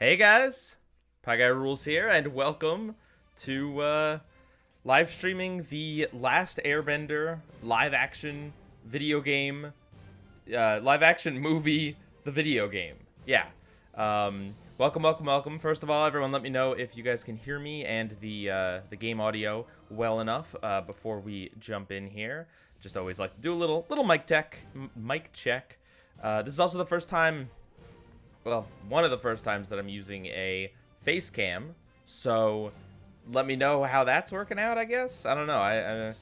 Hey guys, Pie Guy Rules here, and welcome to live streaming the last Airbender live action video game, live action movie, the video game. Yeah. Welcome. First of all, everyone, let me know if you guys can hear me and the game audio well enough before we jump in here. Just always like to do a little mic check. This is also the first time. Well, one of the first times that I'm using a face cam, so let me know how that's working out, I guess. I don't know.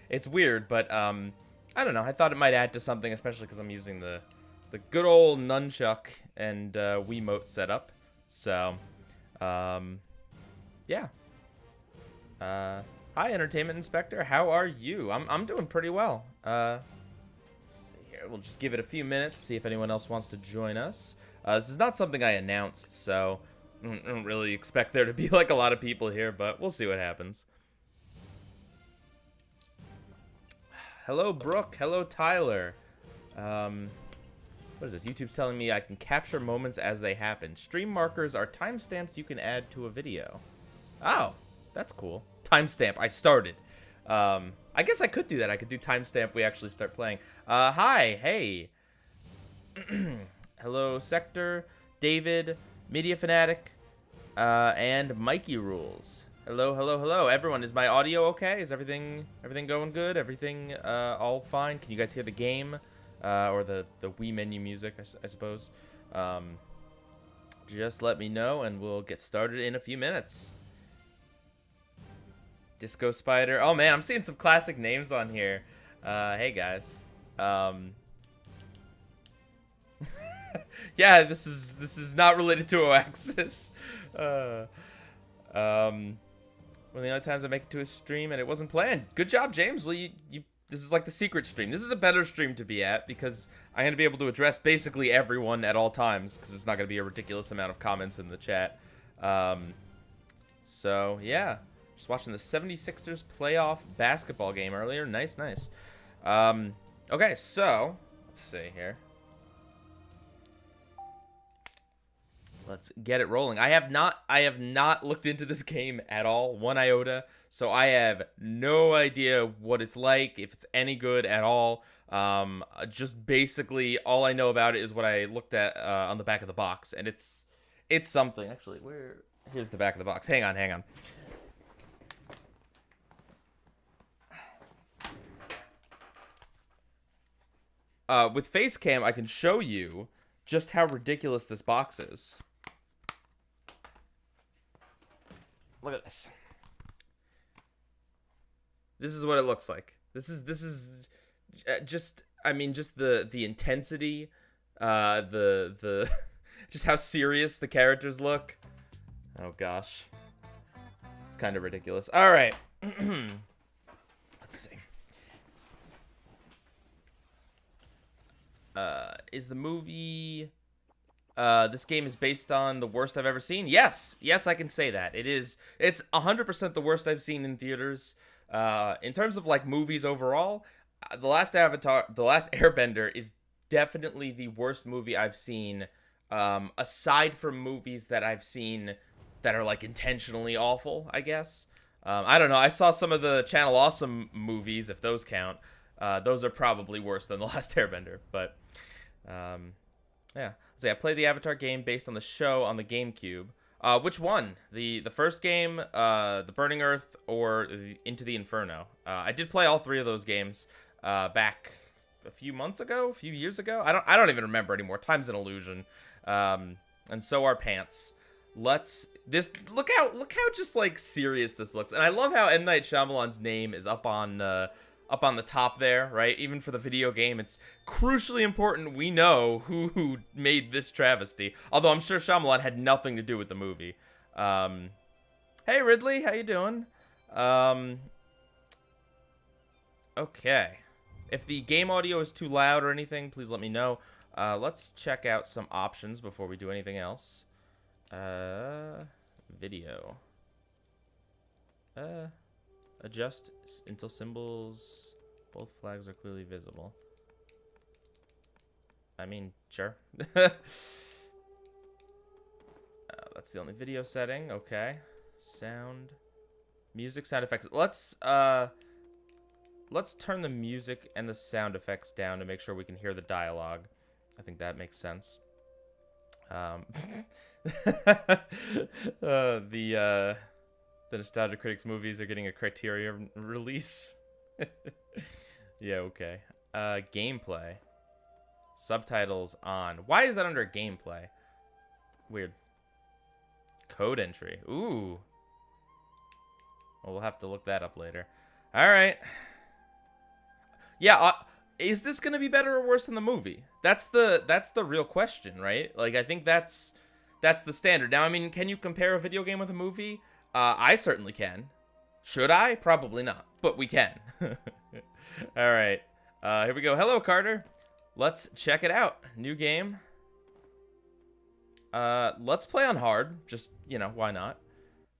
It's weird, but I don't know. I thought it might add to something, especially because I'm using the good old nunchuck and Wiimote setup. So, yeah. Hi, Entertainment Inspector. How are you? I'm doing pretty well. Let's see here. We'll just give it a few minutes, see if anyone else wants to join us. This is not something I announced, so I don't really expect there to be like a lot of people here, but we'll see what happens. Hello, Brooke. Hello, Tyler. What is this? YouTube's telling me I can capture moments as they happen. Stream markers are timestamps you can add to a video. Oh, that's cool. Timestamp. I started. I guess I could do that. I could do timestamp we actually start playing. Hi. Hey. Hello, Sector, David, Media Fanatic, and Mikey Rules. Hello. Everyone, is my audio okay? Is everything going good? Everything all fine? Can you guys hear the game? Or the Wii menu music, I suppose. Just let me know, and we'll get started in a few minutes. Disco Spider. Oh, man, I'm seeing some classic names on here. Hey, guys. Yeah, this is not related to Oaxis. One of the other times I make it to a stream and it wasn't planned. Good job, James. Well, this is like the secret stream. This is a better stream to be at because I'm going to be able to address basically everyone at all times because it's not going to be a ridiculous amount of comments in the chat. So, yeah. Just watching the 76ers playoff basketball game earlier. Nice. Okay, so, let's see here. Let's get it rolling. I have not looked into this game at all, one iota, so I have no idea what it's like, if it's any good at all. Just basically all I know about it is what I looked at on the back of the box, and it's something. Actually, here's the back of the box. Hang on. With Facecam, I can show you just how ridiculous this box is. Look at this. This is what it looks like. This is just, I mean, just the intensity, the just how serious the characters look. Oh gosh, it's kind of ridiculous. All right, let's see. Is the movie? This game is based on the worst I've ever seen. Yes, I can say that. It's 100% the worst I've seen in theaters. In terms of like movies overall, the last Airbender is definitely the worst movie I've seen. Aside from movies that I've seen that are like intentionally awful, I guess. I don't know. I saw some of the Channel Awesome movies, if those count. Those are probably worse than the last Airbender, but yeah. So I played the Avatar game based on the show on the GameCube. Which one? The first game, the Burning Earth, or Into the Inferno? I did play all three of those games back a few years ago. I don't even remember anymore. Time's an illusion. And so are pants. Look how just like serious this looks. And I love how M. Night Shyamalan's name is up on the top there, right? Even for the video game, it's crucially important we know who made this travesty. Although I'm sure Shyamalan had nothing to do with the movie. Hey, Ridley, how you doing? Okay. If the game audio is too loud or anything, please let me know. Let's check out some options before we do anything else. Video. Adjust until symbols, both flags are clearly visible. I mean, sure. That's the only video setting. Okay. Sound. Music, sound effects. Let's turn the music and the sound effects down to make sure we can hear the dialogue. I think that makes sense. The Nostalgia Critics movies are getting a Criterion release. Yeah, okay. Gameplay. Subtitles on. Why is that under gameplay? Weird. Code entry. Ooh. Well, we'll have to look that up later. All right. Yeah, is this going to be better or worse than the movie? That's the real question, right? Like, I think that's the standard. Now, I mean, can you compare a video game with a movie? I certainly can. Should I? Probably not, but we can. All right. Here we go. Hello, Carter. Let's check it out. New game. Let's play on hard. Just, you know, why not?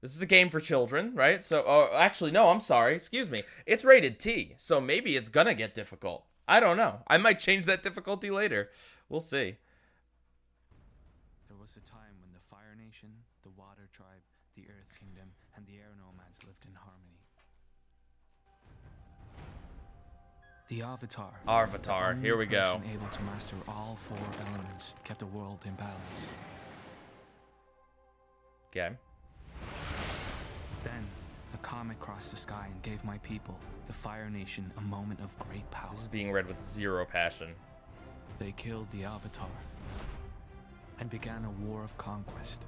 This is a game for children, right? So, actually, no, I'm sorry. Excuse me. It's rated T, so maybe it's gonna get difficult. I don't know. I might change that difficulty later. We'll see. There was a time when the Fire Nation, the Water Tribe, the Earth Kingdom, and the Air Nomads lived in harmony. The Avatar. Avatar. Here we go. Able to master all 4 elements, kept the world in balance. Okay. Then, a comet crossed the sky and gave my people, the Fire Nation, a moment of great power. This is being read with zero passion. They killed the Avatar and began a war of conquest.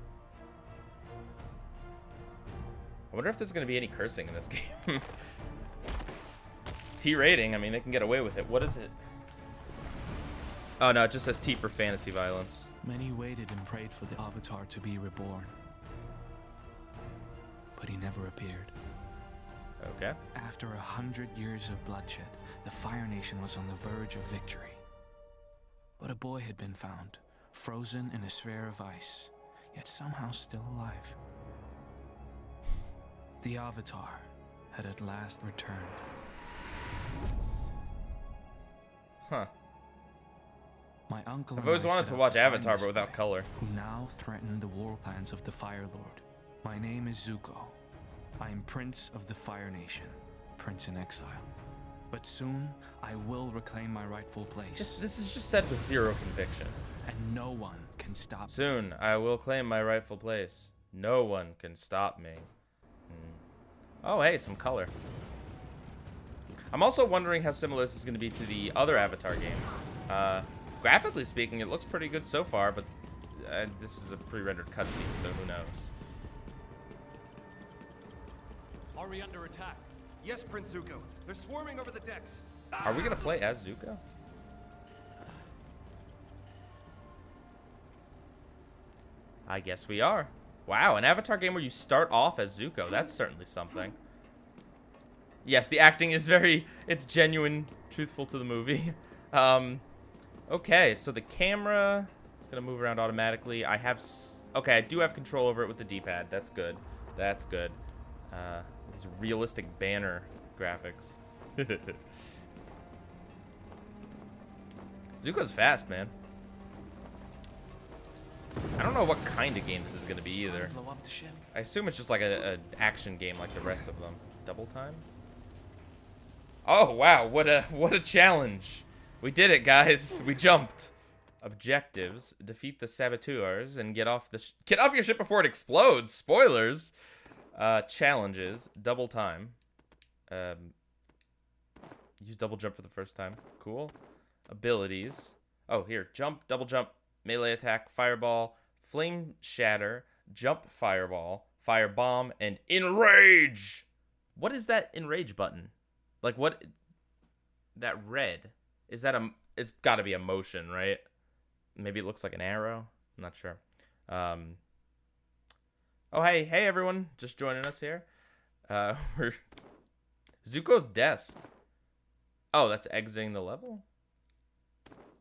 I wonder if there's going to be any cursing in this game. T rating, I mean, they can get away with it. What is it? Oh, no, it just says T for fantasy violence. Many waited and prayed for the Avatar to be reborn. But he never appeared. Okay. After 100 years of bloodshed, the Fire Nation was on the verge of victory. But a boy had been found, frozen in a sphere of ice, yet somehow still alive. The Avatar had at last returned. Huh. My uncle I've always and I wanted set to out watch find Avatar, this but without guy, color. who now threatened the war plans of the Fire Lord. My name is Zuko. I am Prince of the Fire Nation, Prince in exile. But soon, I will reclaim my rightful place. This is just said with zero conviction. And no one can stop me. Soon, I will claim my rightful place. No one can stop me. Oh, hey, some color. I'm also wondering how similar this is going to be to the other Avatar games. Graphically speaking, it looks pretty good so far, but this is a pre-rendered cutscene, so who knows? Are we under attack? Yes, Prince Zuko. They're swarming over the decks. Are we going to play as Zuko? I guess we are. Wow, an Avatar game where you start off as Zuko. That's certainly something. Yes, the acting is it's genuine, truthful to the movie. Okay, so the camera is going to move around automatically. Okay, I do have control over it with the D-pad. That's good. That's good. These realistic banner graphics. Zuko's fast, man. I don't know what kind of game this is going to be either. Blow up the ship. I assume it's just like an action game like the rest of them. Double time? Oh, wow. What a challenge. We did it, guys. We jumped. Objectives. Defeat the saboteurs and get off your ship before it explodes. Spoilers. Challenges. Double time. Use double jump for the first time. Cool. Abilities. Oh, here. Jump, double jump, melee attack, fireball, flame shatter, jump fireball, fire bomb, and enrage. What is that enrage button? Like what? That red. Is that it's got to be a motion, right? Maybe it looks like an arrow. I'm not sure. Oh, hey everyone, just joining us here. We're Zuko's desk. Oh, that's exiting the level?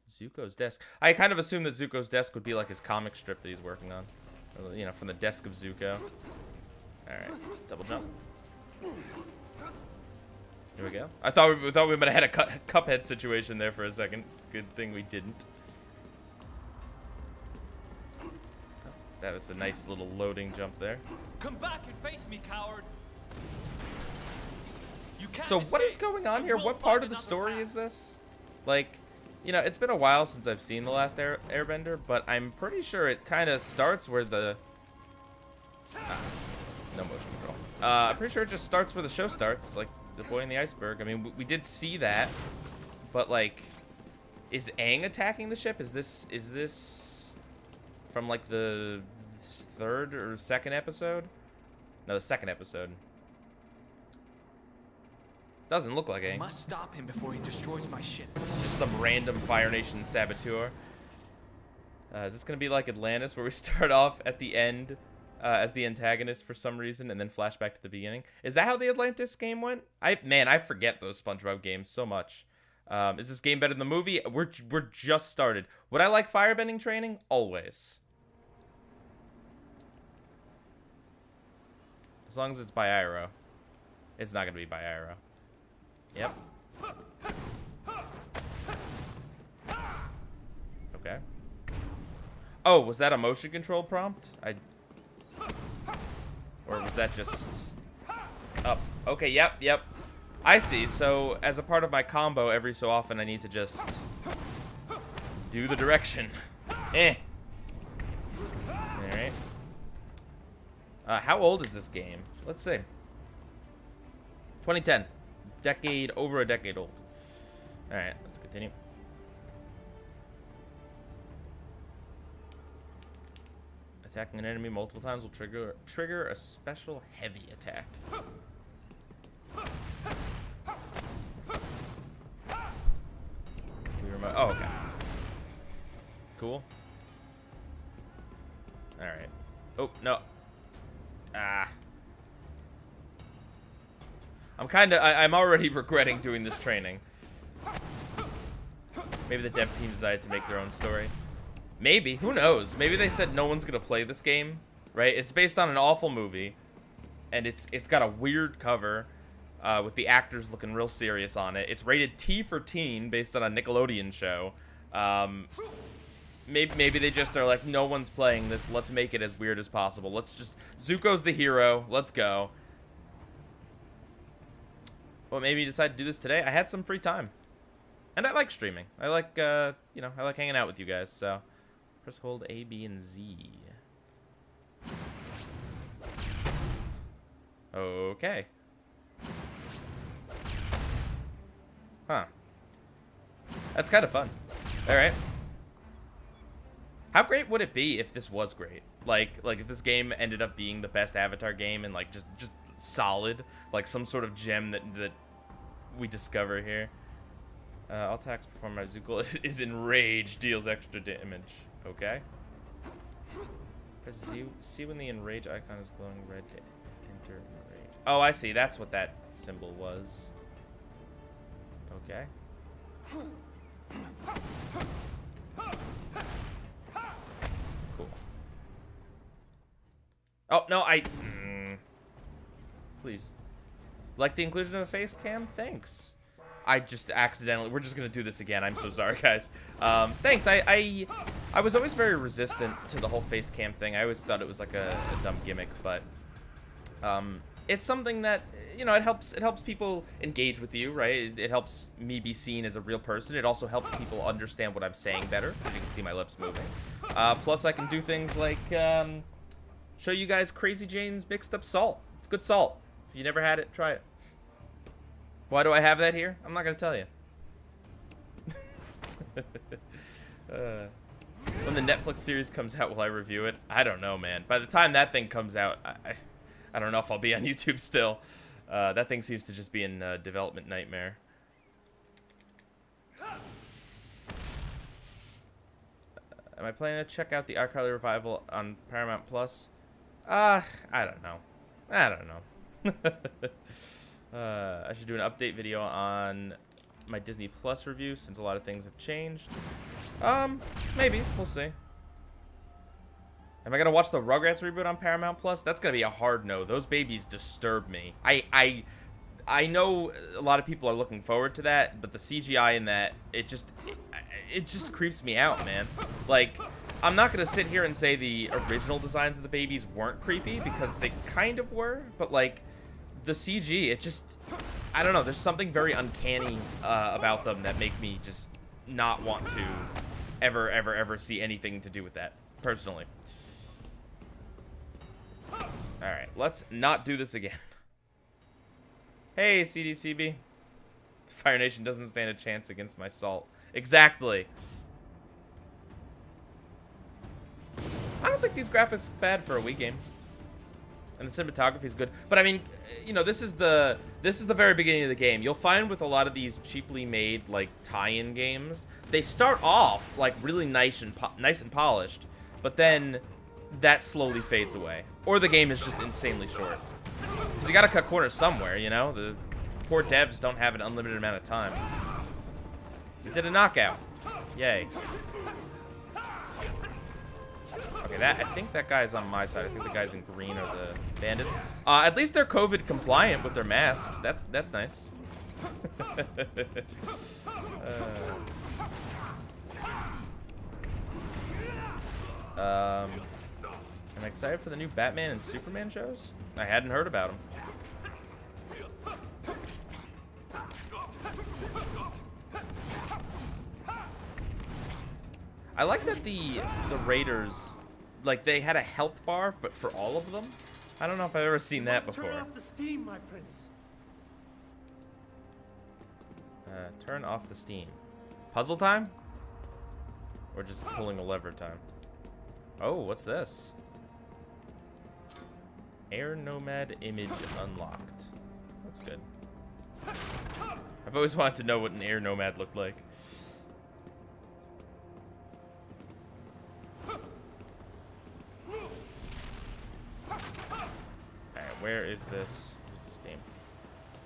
Zuko's desk. I kind of assumed that Zuko's desk would be like his comic strip that he's working on. You know, from the desk of Zuko. Alright, double jump. Here we go. I thought we might have had a Cuphead situation there for a second. Good thing we didn't. That was a nice little loading jump there. Come back and face me, coward. You can't So what is escape. going on You here? will What part find of the another story path. is this? Like, you know, it's been a while since I've seen the last Airbender, but I'm pretty sure it kind of starts where the... no motion control. I'm pretty sure it just starts where the show starts, like the boy in the iceberg. I mean, we did see that, but like, is Aang attacking the ship? Is this from like the third or second episode? No, the second episode. Doesn't look like I Aang. must stop him before he destroys my ship. It's just some random Fire Nation saboteur. Is this gonna be like Atlantis, where we start off at the end as the antagonist for some reason, and then flash back to the beginning? Is that how the Atlantis game went? I forget those SpongeBob games so much. Is this game better than the movie? We're just started. Would I like firebending training? Always. As long as it's by Iroh. It's not gonna be by Iroh. Yep. Okay. Oh, was that a motion control prompt? Or was that just up? Okay, yep. I see. So, as a part of my combo, every so often I need to just do the direction. Alright. How old is this game? Let's see. 2010. Over a decade old. Alright, let's continue. Attacking an enemy multiple times will trigger a special heavy attack. Oh, okay. Cool. Alright. Oh, no. Ah. I'm already regretting doing this training. Maybe the dev team decided to make their own story. Maybe. Who knows? Maybe they said no one's gonna play this game, right? It's based on an awful movie, and it's got a weird cover with the actors looking real serious on it. It's rated T for teen, based on a Nickelodeon show. Maybe they just are like, no one's playing this. Let's make it as weird as possible. Zuko's the hero. Let's go. Well, maybe you decide to do this today. I had some free time. And I like streaming. I like, I like hanging out with you guys, so. Press hold A, B, and Z. Okay. Huh. That's kind of fun. Alright. How great would it be if this was great? Like if this game ended up being the best Avatar game and like just solid, like some sort of gem that we discover here. All attacks performed by Zuko is enraged, deals extra damage. Okay. Press Z. See when the enrage icon is glowing red to enter enrage. Oh, I see. That's what that symbol was. Okay. Cool. Oh, no, please. Like the inclusion of a face cam? Thanks. I just accidentally... We're just going to do this again. I'm so sorry, guys. Thanks. I was always very resistant to the whole face cam thing. I always thought it was like a dumb gimmick, but... it's something that, it helps people engage with you, right? It helps me be seen as a real person. It also helps people understand what I'm saying better, as you can see my lips moving. Plus, I can do things like show you guys Crazy Jane's mixed up salt. It's good salt. If you never had it, try it. Why do I have that here? I'm not going to tell you. When the Netflix series comes out, will I review it? I don't know, man. By the time that thing comes out, I don't know if I'll be on YouTube still. That thing seems to just be in development nightmare. Am I planning to check out the iCarly revival on Paramount Plus? I don't know. I should do an update video on my Disney Plus review since a lot of things have changed. Maybe. We'll see. Am I gonna watch the Rugrats reboot on Paramount Plus? That's gonna be a hard no. Those babies disturb me. I know a lot of people are looking forward to that, but the CGI in that, it just creeps me out, man. Like, I'm not going to sit here and say the original designs of the babies weren't creepy, because they kind of were, but, like, the CG, it just, I don't know, there's something very uncanny about them that make me just not want to ever see anything to do with that, personally. Alright, let's not do this again. Hey, CDCB. Fire Nation doesn't stand a chance against my salt. Exactly. I don't think these graphics are bad for a Wii game. And the cinematography is good. But I mean, you know, this is the very beginning of the game. You'll find with a lot of these cheaply made, like, tie-in games, they start off like really nice and polished, but then that slowly fades away. Or the game is just insanely short. Because you gotta cut corners somewhere, you know? The poor devs don't have an unlimited amount of time. We did a knockout. Yay. Okay, I think that guy's on my side. I think the guys in green are the bandits. At least they're COVID compliant with their masks. That's nice. I'm excited for the new Batman and Superman shows. I hadn't heard about them. I like that the Raiders, like, they had a health bar, but for all of them. I don't know if I've ever seen that before. Turn off the steam, my prince. Turn off the steam. Puzzle time? Or just pulling a lever time? Oh, what's this? Air Nomad image unlocked. That's good. I've always wanted to know what an Air Nomad looked like. Alright, where is this? Where's the steam?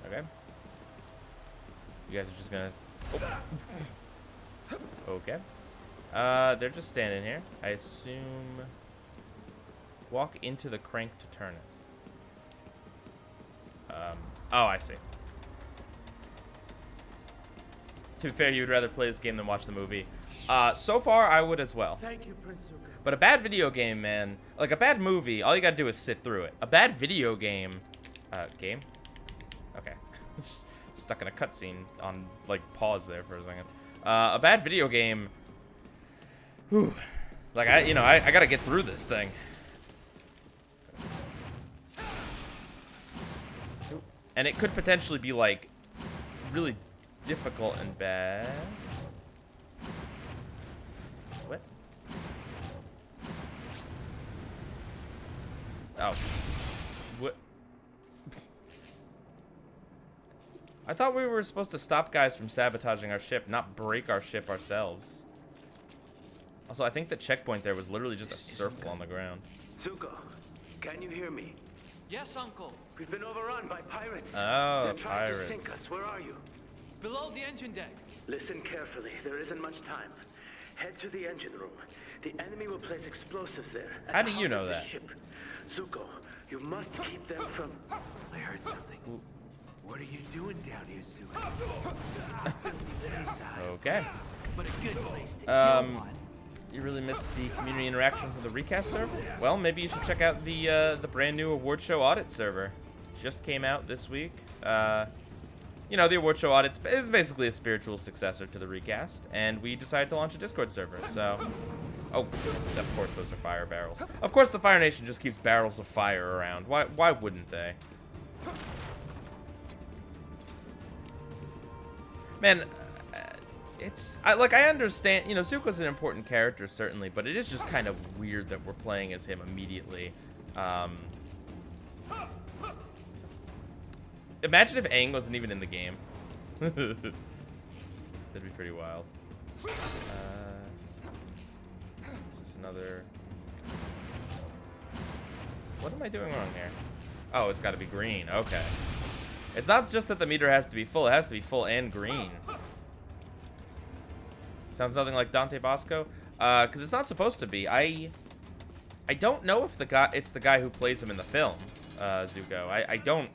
Okay. You guys are just gonna... Oh. Okay. They're just standing here. I assume... Walk into the crank to turn it. Oh, I see. To be fair, you would rather play this game than watch the movie. So far, I would as well. Thank you, Prince Zuko. But a bad video game, man, like a bad movie, all you gotta do is sit through it. A bad video game, game? Okay. Stuck in a cutscene on, like, pause there for a second. A bad video game, whew, like, I gotta get through this thing. And it could potentially be, like, really difficult and bad. What? Oh. What? I thought we were supposed to stop guys from sabotaging our ship, not break our ship ourselves. Also, I think the checkpoint there was literally just a circle on the ground. Zuko, can you hear me? Yes, Uncle. We've been overrun by pirates. Oh, They're trying pirates. to sink us. Where are you? Below the engine deck. Listen carefully. There isn't much time. Head to the engine room. The enemy will place explosives there. How do you know that? Ship. Zuko, you must keep them from... I heard something. What are you doing down here, Zuko? It's a filthy place to hide. Okay. But a good place to kill one. You really missed the community interaction for the recast server? Well, maybe you should check out the brand new award show audit server. Just came out this week. You know, the award show audit is basically a spiritual successor to the recast, and we decided to launch a Discord server. So, oh, of course those are fire barrels. Of course, the Fire Nation just keeps barrels of fire around. Why wouldn't they? Man. I understand, you know, Zuko's an important character, certainly, but it is just kind of weird that we're playing as him immediately. Imagine if Aang wasn't even in the game. That'd be pretty wild. Is this another... What am I doing wrong here? Oh, it's got to be green. Okay. It's not just that the meter has to be full, it has to be full and green. Sounds nothing like Dante Bosco, because it's not supposed to be. I don't know if it's the guy who plays him in the film, Zuko. I don't.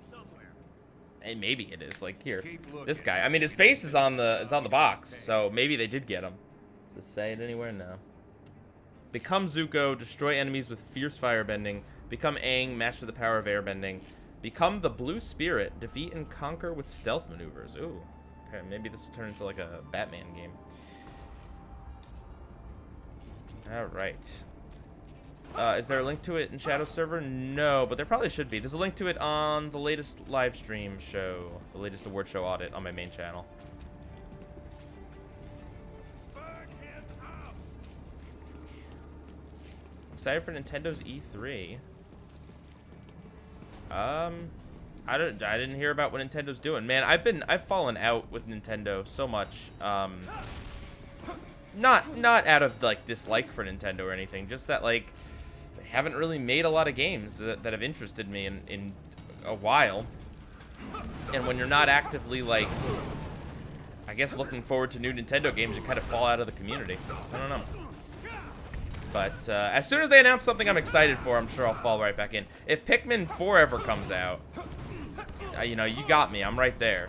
Hey, maybe it is. Like here, this guy. I mean, his face is on the box, so maybe they did get him. Does it say it anywhere? No. Become Zuko, destroy enemies with fierce firebending. Become Aang, master the power of airbending. Become the Blue Spirit, defeat and conquer with stealth maneuvers. Ooh, okay, maybe this will turn into like a Batman game. All right. Is there a link to it in Shadow server? No, but there probably should be. There's a link to it on the latest live stream show, the latest award show audit on my main channel. Excited for Nintendo's E3. I didn't hear about what Nintendo's doing. Man, I've fallen out with Nintendo so much. Not out of like dislike for Nintendo or anything, just that like they haven't really made a lot of games that have interested me in a while. And when you're not actively like, I guess, looking forward to new Nintendo games, you kind of fall out of the community. I don't know. But as soon as they announce something I'm excited for, I'm sure I'll fall right back in. If Pikmin 4 ever comes out, you know, you got me. I'm right there.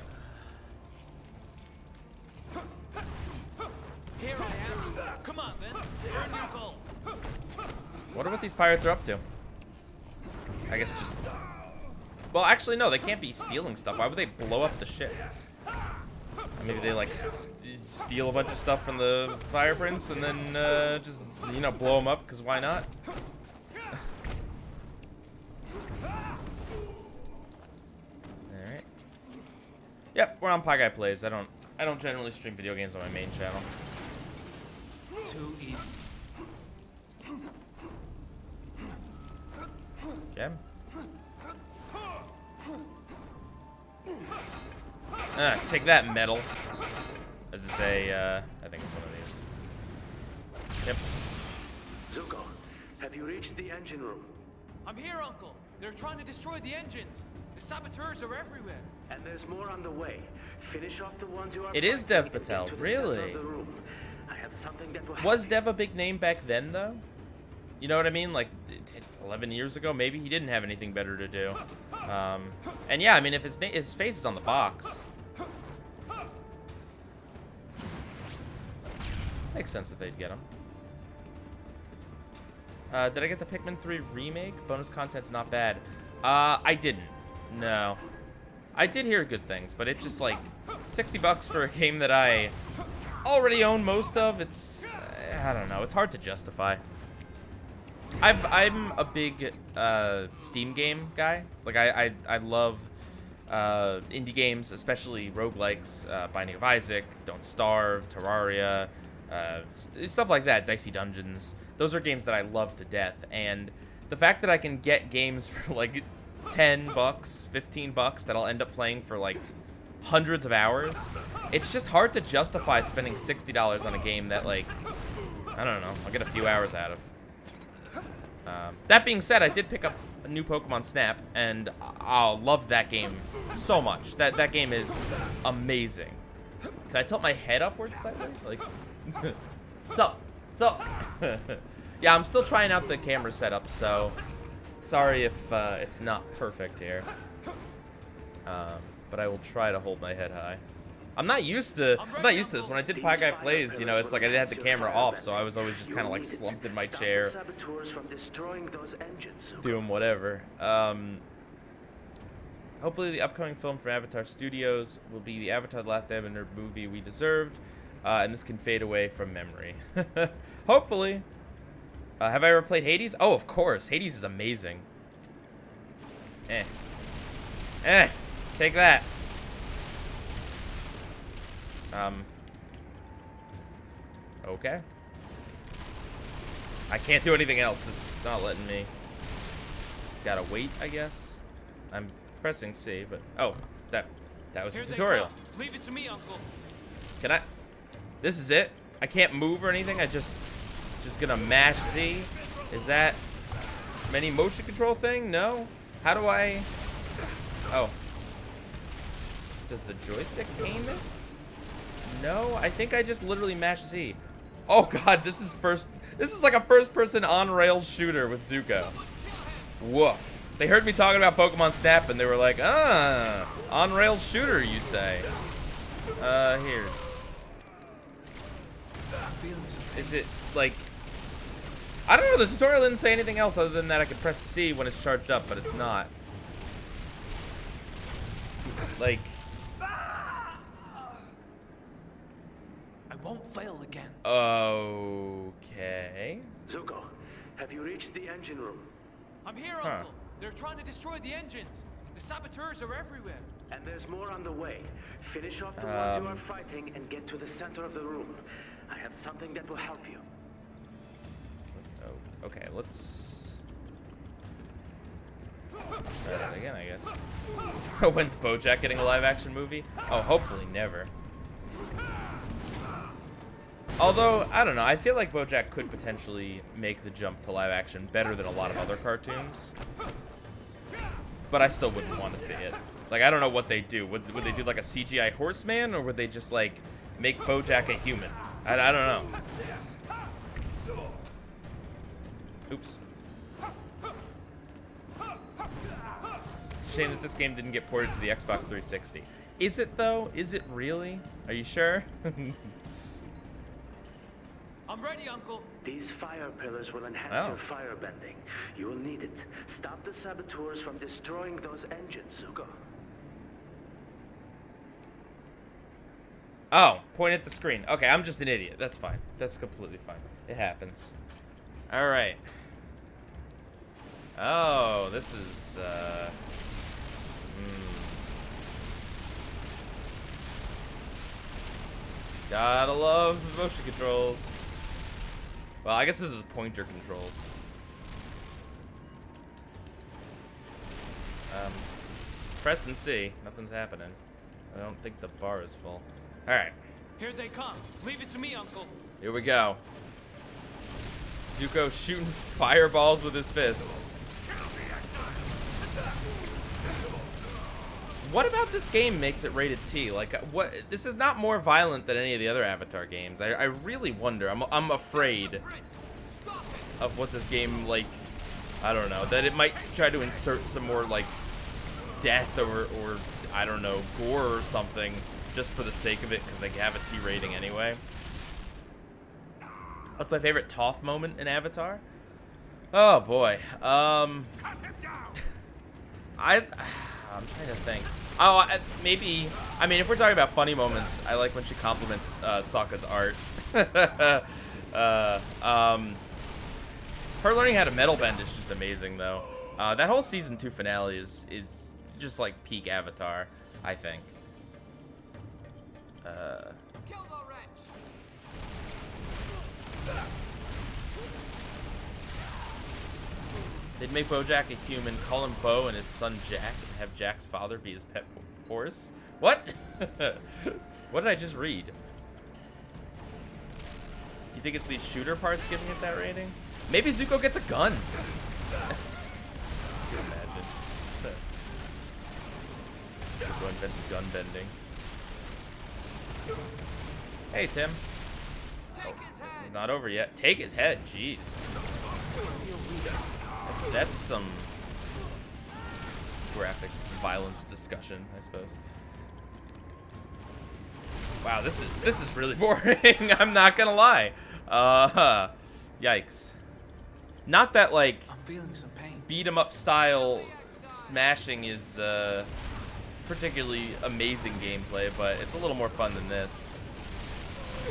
Here I am. Come on, then. You're a new goal. Wonder what these pirates are up to. I guess just... Well, actually, no. They can't be stealing stuff. Why would they blow up the ship? Maybe they, like, steal a bunch of stuff from the Fire Prince and then just, you know, blow them up, because why not? Alright. Yep, we're on Pie Guy Plays. I don't generally stream video games on my main channel. Too easy. Okay. Take that, metal. As I say, I think it's one of these. Yep. Zuko, have you reached the engine room? I'm here, Uncle. They're trying to destroy the engines. The saboteurs are everywhere. And there's more on the way. Finish off the ones you are. It is fighting Dev and get Patel, to the really? center of the room. I have something that will Was help Dev a big name back then, though? You know what I mean? Like, 11 years ago, maybe he didn't have anything better to do. And yeah, I mean, if his face is on the box, makes sense that they'd get him. Did I get the Pikmin 3 remake? Bonus content's not bad. I didn't. No. I did hear good things, but it's just like $60 for a game that I already own most of. It's, I don't know. It's hard to justify. I'm a big Steam game guy. Like I love indie games, especially roguelikes, Binding of Isaac, Don't Starve, Terraria, stuff like that, Dicey Dungeons. Those are games that I love to death, and the fact that I can get games for like $10, $15 that I'll end up playing for like hundreds of hours, it's just hard to justify spending $60 on a game that, like, I don't know, I'll get a few hours out of. That being said, I did pick up a new Pokemon Snap, and I'll love that game so much. That game is amazing. Can I tilt my head upwards slightly? Like, sup? Yeah, I'm still trying out the camera setup, so sorry if it's not perfect here. But I will try to hold my head high. I'm not used to this. When I did Pie Guy Plays, you know, it's like I had the camera off, so I was always just kind of like slumped in my chair, doing whatever. Hopefully the upcoming film from Avatar Studios will be the Avatar: The Last Airbender movie we deserved, and this can fade away from memory. Hopefully. Have I ever played Hades? Oh, of course. Hades is amazing. Take that. Okay. I can't do anything else. It's not letting me. Just gotta wait, I guess. I'm pressing C, but oh, that was the tutorial. Leave it to me, Uncle. Can I? This is it. I can't move or anything. I just gonna mash Z. Is that any motion control thing? No. How do I? Oh. Does the joystick aim it? No, I think I just literally mash Z. Oh god, this is like a first-person on-rails shooter with Zuko. Woof. They heard me talking about Pokemon Snap and they were like, on-rails shooter, you say. Here. Is it like I don't know, the tutorial didn't say anything else other than that I could press C when it's charged up, but it's not. Like... I won't fail again. Okay. Zuko, have you reached the engine room? I'm here, Huh. Uncle. They're trying to destroy the engines. The saboteurs are everywhere. And there's more on the way. Finish off the ones you are fighting and get to the center of the room. I have something that will help you. Oh, okay, let's... try that again, I guess. When's BoJack getting a live-action movie? Oh, hopefully never. Although, I don't know, I feel like BoJack could potentially make the jump to live action better than a lot of other cartoons. But I still wouldn't want to see it. Like, I don't know what they do. Would they do like a CGI horseman, or would they just like make BoJack a human? I don't know. Oops. It's a shame that this game didn't get ported to the Xbox 360. Is it though? Is it really? Are you sure? I'm ready, Uncle. These fire pillars will enhance Oh. your firebending. You will need it. Stop the saboteurs from destroying those engines, Zuko. Oh, point at the screen. Okay, I'm just an idiot. That's fine. That's completely fine. It happens. All right. Oh, this is, Gotta love the motion controls. Well, I guess this is pointer controls. Press and C. Nothing's happening. I don't think the bar is full. All right. Here they come. Leave it to me, Uncle. Here we go. Zuko shooting fireballs with his fists. What about this game makes it rated T? Like, what? This is not more violent than any of the other Avatar games. I really wonder. I'm afraid of what this game, like, I don't know, that it might try to insert some more, like, death or I don't know, gore or something just for the sake of it because they have a T rating anyway. What's my favorite Toph moment in Avatar? Oh boy. I'm trying to think. Oh, maybe. I mean, if we're talking about funny moments, I like when she compliments Sokka's art. Her learning how to metal bend is just amazing, though. That whole season 2 finale is just like peak Avatar, I think. Kill the wretch. They'd make BoJack a human, call him Bo and his son Jack, and have Jack's father be his pet horse. What? What did I just read? You think it's these shooter parts giving it that rating? Maybe Zuko gets a gun. Can you imagine? Zuko invents gun bending. Hey, Tim. This is not over yet. Take his head. Jeez. That's some graphic violence discussion, I suppose. Wow, this is really boring. I'm not gonna lie. Yikes. Not that like I'm feeling some pain. beat 'em up style smashing is particularly amazing gameplay, but it's a little more fun than this.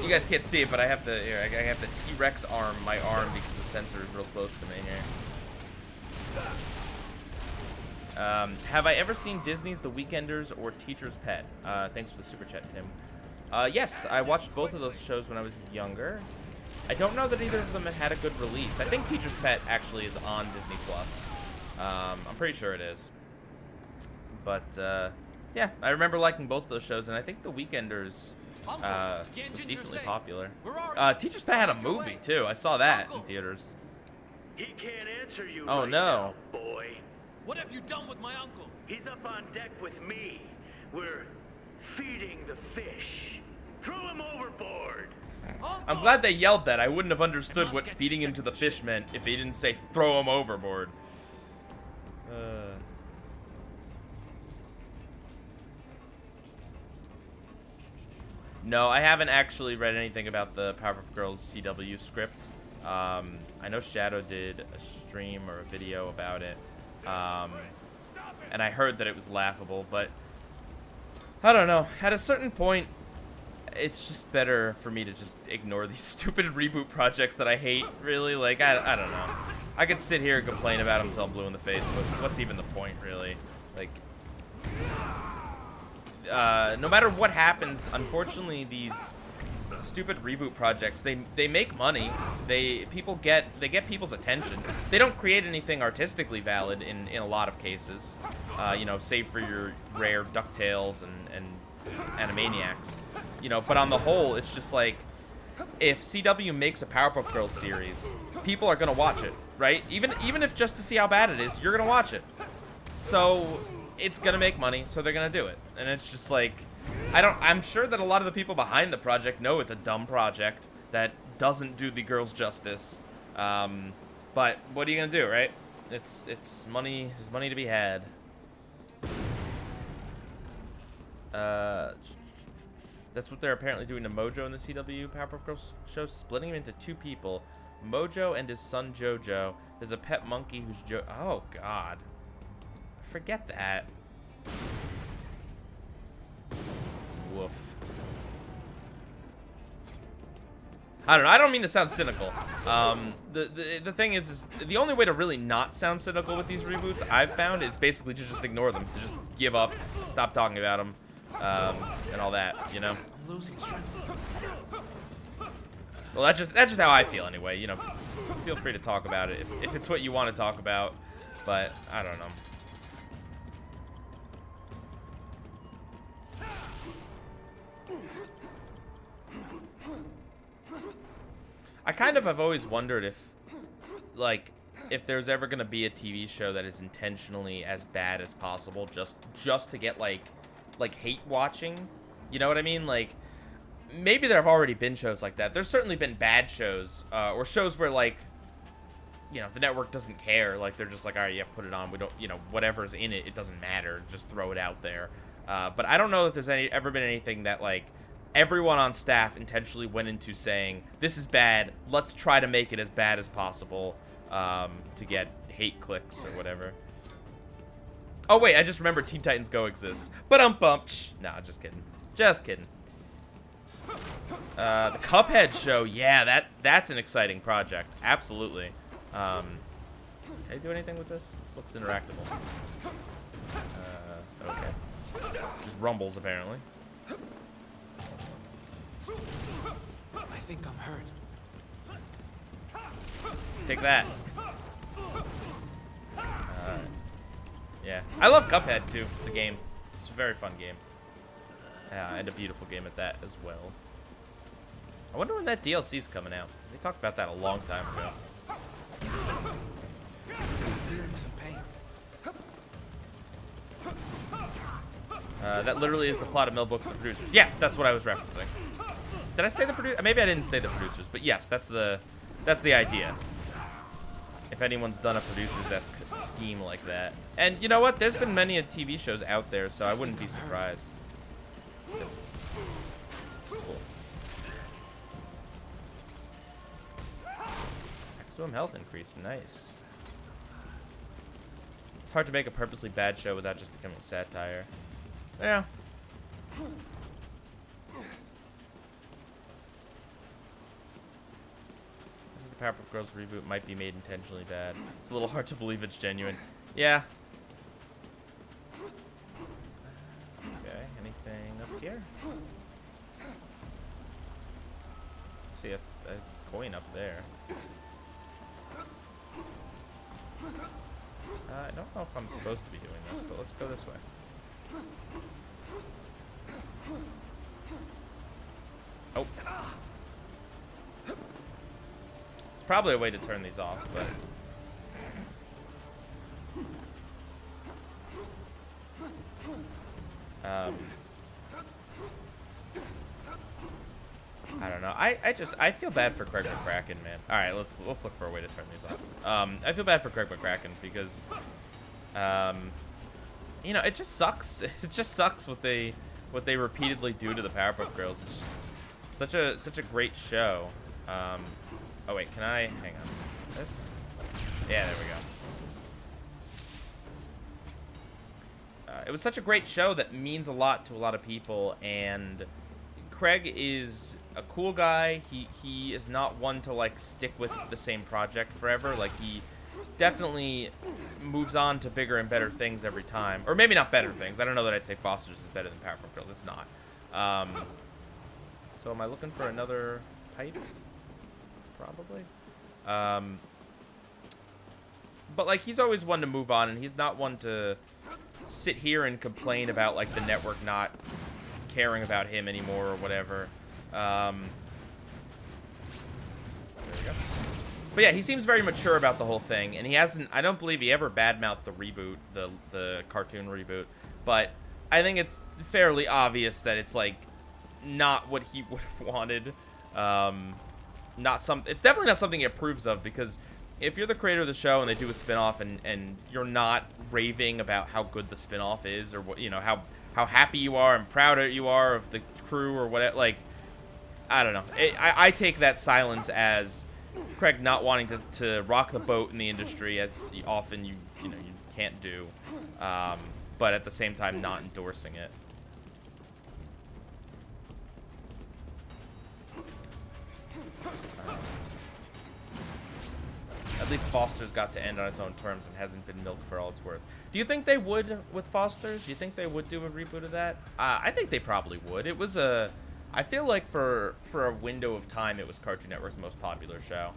You guys can't see it, but I have to here. I have to T-Rex arm my arm because the sensor is real close to me here. Have I ever seen Disney's The Weekenders or Teacher's Pet? Thanks for the super chat, Tim. Yes, I watched both of those shows when I was younger. I don't know that either of them had a good release. I think Teacher's Pet actually is on Disney Plus. I'm pretty sure it is. But yeah, I remember liking both of those shows, and I think The Weekenders was decently popular. Teacher's Pet had a movie too. I saw that in theaters. He can't answer you Oh right no. now, boy. What have you done with my uncle? He's up on deck with me. We're feeding the fish. Throw him overboard. I'm glad they yelled that. I wouldn't have understood what feeding him to the fish meant if they didn't say throw him overboard. No, I haven't actually read anything about the Powerpuff Girls CW script. I know Shadow did a stream or a video about it, and I heard that it was laughable, but I don't know. At a certain point, it's just better for me to just ignore these stupid reboot projects that I hate, really. Like, I don't know. I could sit here and complain about them until I'm blue in the face, but what's even the point, really? Like, no matter what happens, unfortunately, these stupid reboot projects, they make money. People get people's attention. They don't create anything artistically valid in a lot of cases, you know, save for your rare DuckTales and Animaniacs, you know. But on the whole, it's just like, if CW makes a Powerpuff Girls series, people are gonna watch it, right? Even if just to see how bad it is, you're gonna watch it. So it's gonna make money, so they're gonna do it. And it's just like, I'm sure that a lot of the people behind the project know it's a dumb project that doesn't do the girls justice. But what are you gonna do, right? It's money. There's money to be had. That's what they're apparently doing to Mojo in the CW Powerpuff Girls show, splitting him into two people, Mojo and his son Jojo. There's a pet monkey who's oh God, forget that. Woof. I don't know. I don't mean to sound cynical. The thing is the only way to really not sound cynical with these reboots I've found is basically to just ignore them, to just give up, stop talking about them, and all that, you know. I'm losing strength. Well, that's just how I feel anyway. You know, feel free to talk about it if it's what you want to talk about, but I don't know. I kind of have always wondered if, like, if there's ever gonna be a TV show that is intentionally as bad as possible, just to get like hate watching. You know what I mean? Like, maybe there have already been shows like that. There's certainly been bad shows, or shows where, like, you know, the network doesn't care. Like, they're just like, all right, yeah, put it on. We don't, you know, whatever's in it, it doesn't matter. Just throw it out there. But I don't know if there's ever been anything that, like, everyone on staff intentionally went into saying, this is bad, let's try to make it as bad as possible, to get hate clicks or whatever. Oh wait, I just remembered Teen Titans Go exists. But nah, just kidding. Just kidding. The Cuphead show, yeah, that's an exciting project. Absolutely. Can I do anything with this? This looks interactable. Okay. Just rumbles, apparently. I think I'm hurt. Take that. Yeah. I love Cuphead, too, the game. It's a very fun game. And a beautiful game at that as well. I wonder when that DLC's coming out. They talked about that a long time ago. I'm feeling some pain. That literally is the plot of Mel Brooks, the producers. Yeah, that's what I was referencing. Did I say the producers? Maybe I didn't say the producers, but yes, that's the idea. If anyone's done a producer's-esque scheme like that. And you know what? There's been many TV shows out there, so I wouldn't be surprised. Cool. Maximum health increase. Nice. It's hard to make a purposely bad show without just becoming satire. Yeah. The Powerpuff Girls reboot might be made intentionally bad. It's a little hard to believe it's genuine. Yeah. Okay, anything up here? See a coin up there. I don't know if I'm supposed to be doing this, but let's go this way. Oh. There's probably a way to turn these off, but... I don't know. I feel bad for Craig McCracken, man. All right, let's look for a way to turn these off. I feel bad for Craig McCracken because, you know, it just sucks. It just sucks what they repeatedly do to the Powerpuff Girls. It's just such a great show. Oh, wait, can I? Hang on. This? Yeah, there we go. It was such a great show that means a lot to a lot of people, and Craig is a cool guy. He is not one to, like, stick with the same project forever. Like, he definitely moves on to bigger and better things every time. Or maybe not better things. I don't know that I'd say Foster's is better than Powerpuff Girls. It's not. So am I looking for another pipe? Probably. But, like, he's always one to move on, and he's not one to sit here and complain about, like, the network not caring about him anymore or whatever. There we go. But yeah, he seems very mature about the whole thing, and he hasn't, I don't believe he ever badmouthed the reboot, the cartoon reboot, but I think it's fairly obvious that it's, like, not what he would have wanted. It's definitely not something he approves of, because if you're the creator of the show and they do a spinoff and you're not raving about how good the spinoff is, or what, you know, how happy you are and proud you are of the crew or whatever, like, I don't know. I take that silence as Craig not wanting to rock the boat in the industry, as often you can't do, but at the same time not endorsing it. At least Foster's got to end on its own terms and hasn't been milked for all it's worth. Do you think they would with Foster's? Do you think they would do a reboot of that? I think they probably would. It was I feel like for a window of time, it was Cartoon Network's most popular show.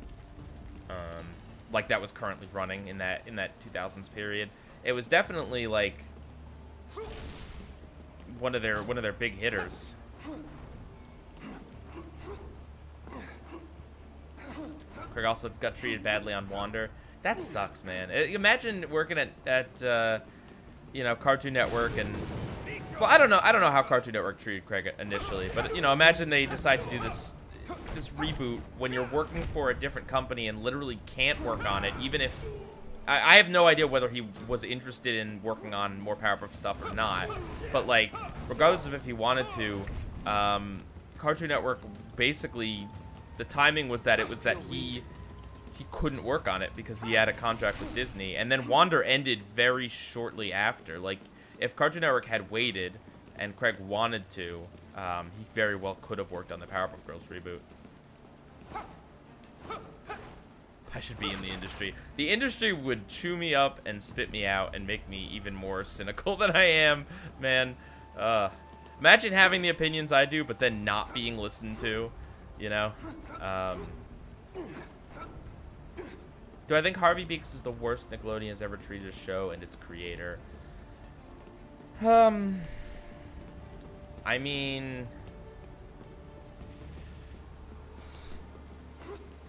Like that was currently running in that 2000s period. It was definitely like one of their big hitters. Craig also got treated badly on Wander. That sucks, man. Imagine working at Cartoon Network and, well, I don't know how Cartoon Network treated Craig initially, but imagine they decide to do this reboot when you're working for a different company and literally can't work on it, even if I have no idea whether he was interested in working on more Powerpuff stuff or not. But like, regardless of if he wanted to, Cartoon Network basically, the timing was that he couldn't work on it because he had a contract with Disney, and then Wander ended very shortly after. Like, if Cartoon Network had waited and Craig wanted to, he very well could have worked on the Powerpuff Girls reboot. I should be in the industry. The industry would chew me up and spit me out and make me even more cynical than I am, man. Imagine having the opinions I do, but then not being listened to, you know? Do I think Harvey Beaks is the worst Nickelodeon has ever treated a show and its creator? I mean,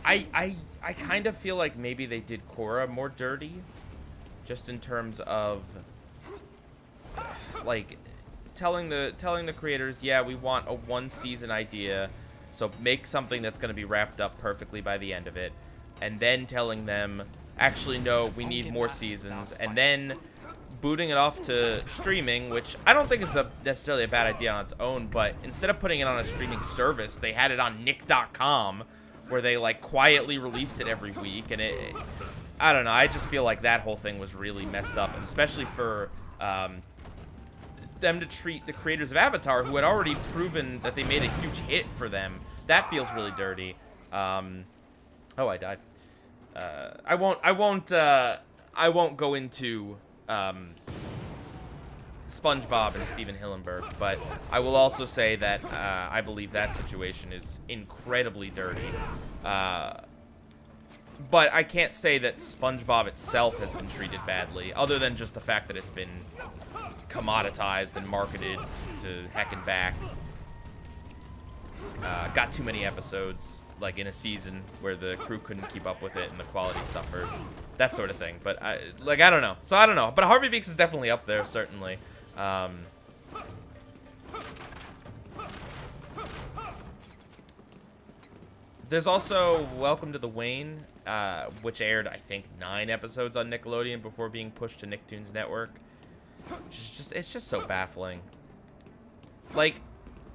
I kind of feel like maybe they did Korra more dirty, just in terms of like telling the creators, yeah, we want a 1-season idea, so make something that's going to be wrapped up perfectly by the end of it, and then telling them, actually, no, we need more seasons, and then booting it off to streaming, which I don't think is necessarily a bad idea on its own, but instead of putting it on a streaming service, they had it on Nick.com, where they, like, quietly released it every week, and I don't know, I just feel like that whole thing was really messed up, and especially for them to treat the creators of Avatar, who had already proven that they made a huge hit for them. That feels really dirty. Oh, I died. I won't go into SpongeBob and Steven Hillenburg, but I will also say that I believe that situation is incredibly dirty. But I can't say that SpongeBob itself has been treated badly, other than just the fact that it's been commoditized and marketed to heck and back. Got too many episodes, like in a season, where the crew couldn't keep up with it and the quality suffered, that sort of thing. But I don't know. So I don't know. But Harvey Beaks is definitely up there, certainly. There's also Welcome to the Wayne, which aired, I think, 9 episodes on Nickelodeon before being pushed to Nicktoons Network. It's just so baffling. Like,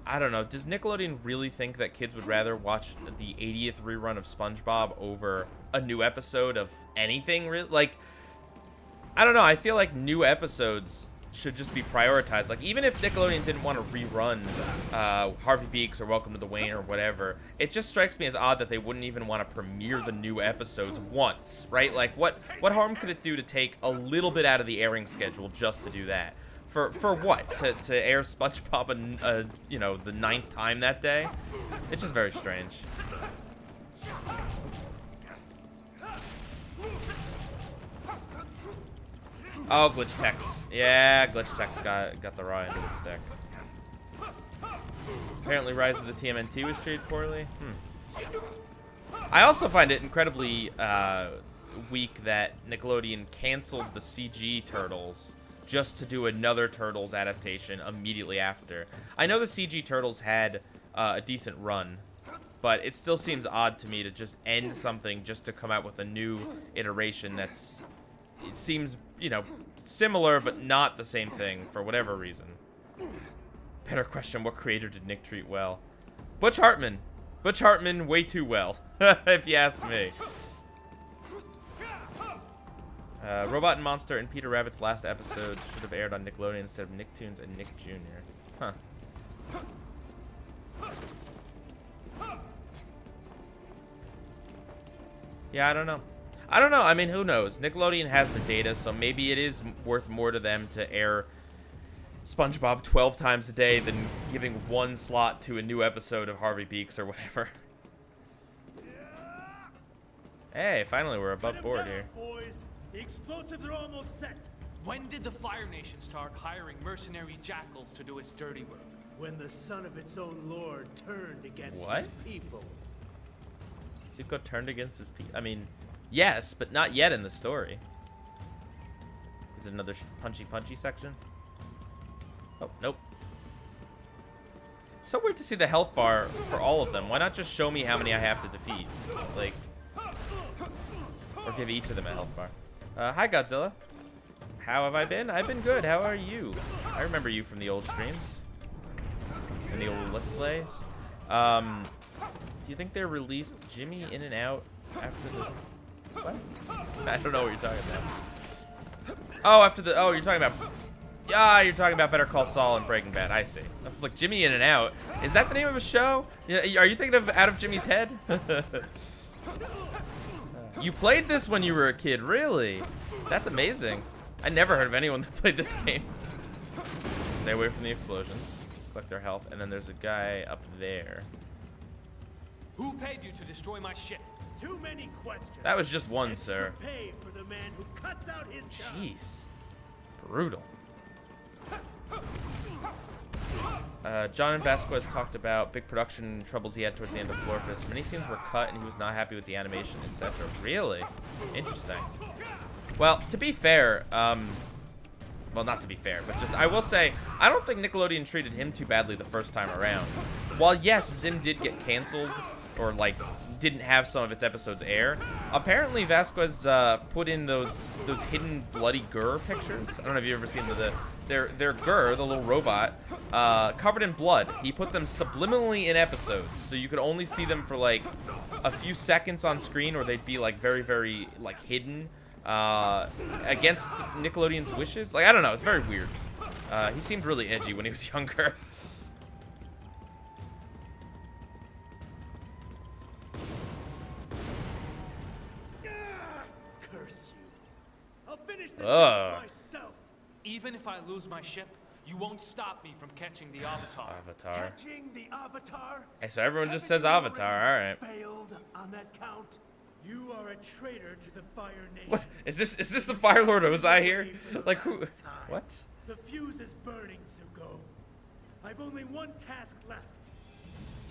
I don't know. Does Nickelodeon really think that kids would rather watch the 80th rerun of SpongeBob over a new episode of anything? Like, I don't know. I feel like new episodes should just be prioritized. Like, even if Nickelodeon didn't want to rerun Harvey Beaks or Welcome to the Wayne or whatever, it just strikes me as odd that they wouldn't even want to premiere the new episodes once, right? Like, what harm could it do to take a little bit out of the airing schedule just to do that? For what? To air SpongeBob, you know, the 9th time that day? It's just very strange. Oh, glitch text. Yeah, glitch text got the raw end of the stick. Apparently, Rise of the TMNT was treated poorly. I also find it incredibly weak that Nickelodeon canceled the CG Turtles just to do another Turtles adaptation immediately after. I know the CG Turtles had a decent run, but it still seems odd to me to just end something just to come out with a new iteration that's, it seems, you know, similar but not the same thing for whatever reason. Better question, what creator did Nick treat well? Butch Hartman. Butch Hartman way too well, if you ask me. Robot and Monster and Peter Rabbit's last episode should have aired on Nickelodeon instead of Nicktoons and Nick Jr. Huh. Yeah, I don't know. I mean, who knows? Nickelodeon has the data, so maybe it is worth more to them to air SpongeBob 12 times a day than giving one slot to a new episode of Harvey Beaks or whatever. Hey, finally we're above board here. Boys, the explosives are almost set. When did the Fire Nation start hiring mercenary jackals to do its dirty work? When the son of its own lord turned against What? his people. Zuko turned against his people. I mean, yes, but not yet in the story. Is it another punchy section? Oh, nope. It's so weird to see the health bar for all of them. Why not just show me how many I have to defeat? Like, or give each of them a health bar. Hi, Godzilla. How have I been? I've been good. How are you? I remember you from the old streams. And the old Let's Plays. Do you think they released Jimmy In and Out after the... What? I don't know what you're talking about. Oh, after the... Oh, you're talking about... Yeah, you're talking about Better Call Saul and Breaking Bad. I see. I was like, Jimmy In and Out. Is that the name of a show? Are you thinking of Out of Jimmy's Head? You played this when you were a kid, really? That's amazing. I never heard of anyone that played this game. Stay away from the explosions. Collect their health. And then there's a guy up there. Who paid you to destroy my ship? Too many questions. That was just one, Extra sir. pay for the man who cuts out his tongue. Jeez. Brutal. John and Vasquez talked about big production troubles he had towards the end of Florpus. Many scenes were cut and he was not happy with the animation, etc. Really? Interesting. Well, to be fair, well, not to be fair, but just, I will say, I don't think Nickelodeon treated him too badly the first time around. While, yes, Zim did get canceled, or, like, didn't have some of its episodes air, apparently Vasquez put in those hidden bloody Gur pictures. I don't know if you've ever seen their Gur, the little robot, covered in blood. He put them subliminally in episodes, so you could only see them for, like, a few seconds on screen, or they'd be, like, very, very, like, hidden. Against Nickelodeon's wishes. Like, I don't know, it's very weird. He seemed really edgy when he was younger. Curse you. I'll finish the Ugh. job myself. Even if I lose my ship, you won't stop me from catching the Avatar. Avatar. Catching the Avatar? Hey, so everyone just says Haven't you Avatar, already alright. failed on that count? You are a traitor to the Fire Nation. What? Is this the Fire Lord Ozai here? Like, who? What? The fuse is burning, Zuko. I've only one task left.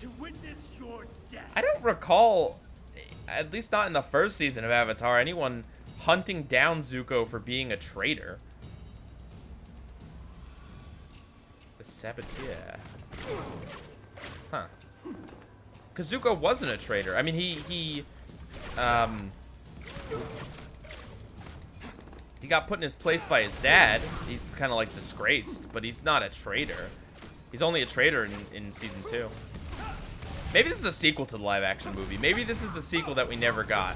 To witness your death. I don't recall, at least not in the first season of Avatar, anyone hunting down Zuko for being a traitor. The Sabotage. Huh. Because Zuko wasn't a traitor. I mean, he got put in his place by his dad. He's kind of like disgraced, but he's not a traitor. He's only a traitor in season 2. Maybe this is a sequel to the live-action movie. Maybe this is the sequel that we never got.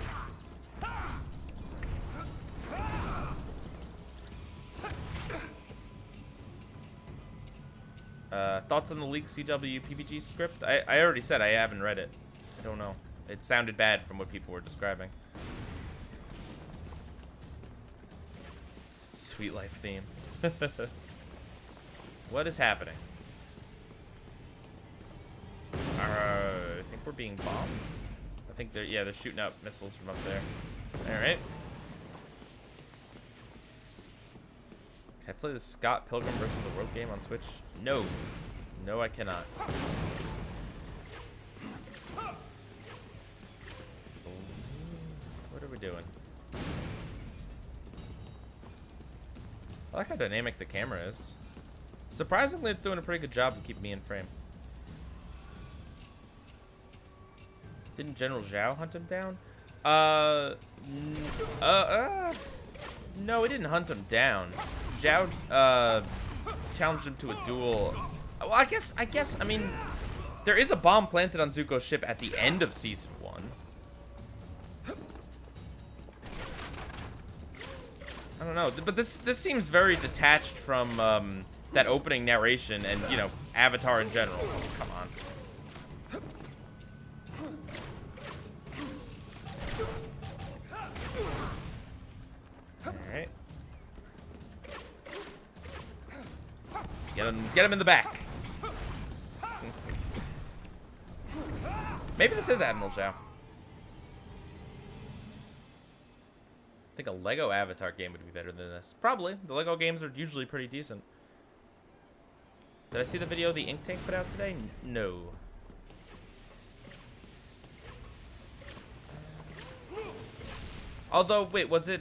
Thoughts on the leaked CW PPG script? I already said I haven't read it. I don't know. It sounded bad from what people were describing. Sweet life theme. What is happening? I think we're being bombed. I think they're shooting out missiles from up there. All right. Can I play the Scott Pilgrim versus the World game on Switch? No. No, I cannot. What are we doing? I like how dynamic the camera is. Surprisingly, it's doing a pretty good job of keeping me in frame. Didn't General Zhao hunt him down? No, he didn't hunt him down. Zhao challenged him to a duel. Well, I guess, I mean, there is a bomb planted on Zuko's ship at the end of season 1. I don't know, but this seems very detached from that opening narration and, you know, Avatar in general. Oh, come on. Alright. Get him in the back. Maybe this is Admiral Zhao. I think a Lego Avatar game would be better than this. Probably. The Lego games are usually pretty decent. Did I see the video the Ink Tank put out today? No. Although, wait, was it...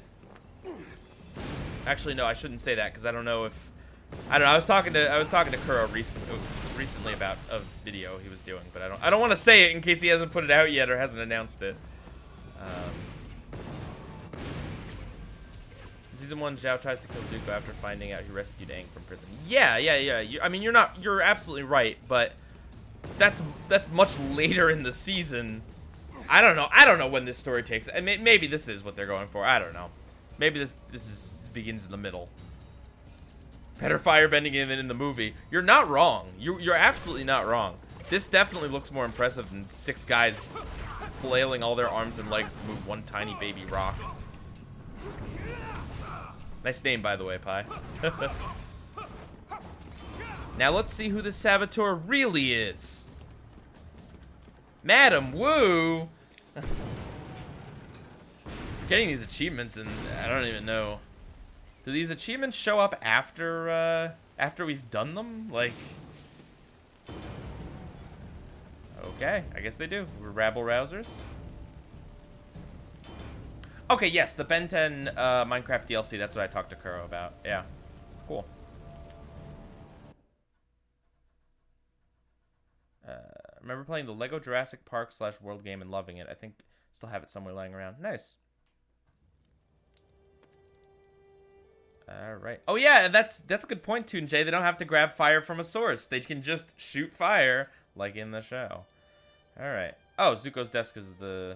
Actually, no, I shouldn't say that because I don't know if... I don't know. I was talking to Kuro recently about a video he was doing, but I don't want to say it in case he hasn't put it out yet or hasn't announced it. Season 1, Zhao tries to kill Zuko after finding out he rescued Aang from prison. Yeah. I mean, you're absolutely right, but that's much later in the season. I don't know when this story takes. And maybe this is what they're going for. I don't know. Maybe this begins in the middle. Better firebending in the movie. You're not wrong. You're absolutely not wrong. This definitely looks more impressive than 6 guys flailing all their arms and legs to move one tiny baby rock. Nice name, by the way, Pi. Now let's see who the Saboteur really is. Madam Wu! Getting these achievements, and I don't even know. Do these achievements show up after we've done them? Like... Okay, I guess they do. We're rabble-rousers. Okay, yes, the Ben 10 Minecraft DLC. That's what I talked to Kuro about. Yeah, cool. Remember playing the Lego Jurassic Park / World game and loving it. I think still have it somewhere lying around. Nice. All right. Oh yeah, that's a good point, Toon J. They don't have to grab fire from a source. They can just shoot fire like in the show. All right. Oh, Zuko's desk is the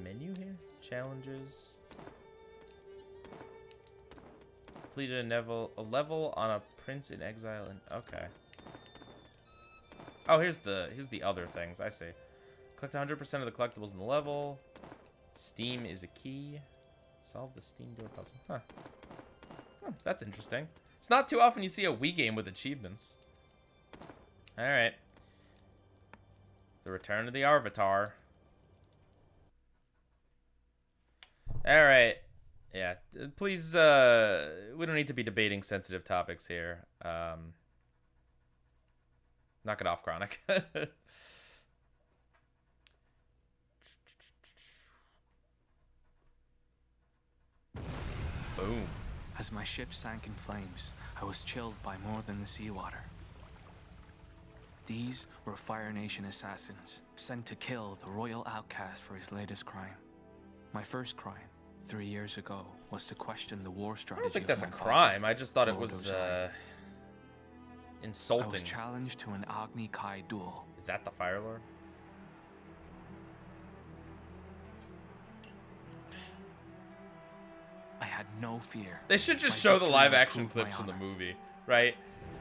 menu here. Challenges. Completed a level on a prince in exile. And okay. Oh, here's the other things. I see. Collect 100% of the collectibles in the level. Steam is a key. Solve the Steam door puzzle. Huh. That's interesting. It's not too often you see a Wii game with achievements. All right. The Return of the Arvitar. All right. Yeah. Please, we don't need to be debating sensitive topics here. Knock it off, Chronic. Boom. As my ship sank in flames, I was chilled by more than the seawater. These were Fire Nation assassins, sent to kill the royal outcast for his latest crime. My first crime, 3 years ago, was to question the war strategy. I don't think that's a crime. I just thought it was, I was Insulting. challenged to an Agni Kai duel. Is that the Fire Lord? I had no fear. They should just My show the victory live would action prove my clips from the honor. movie, right?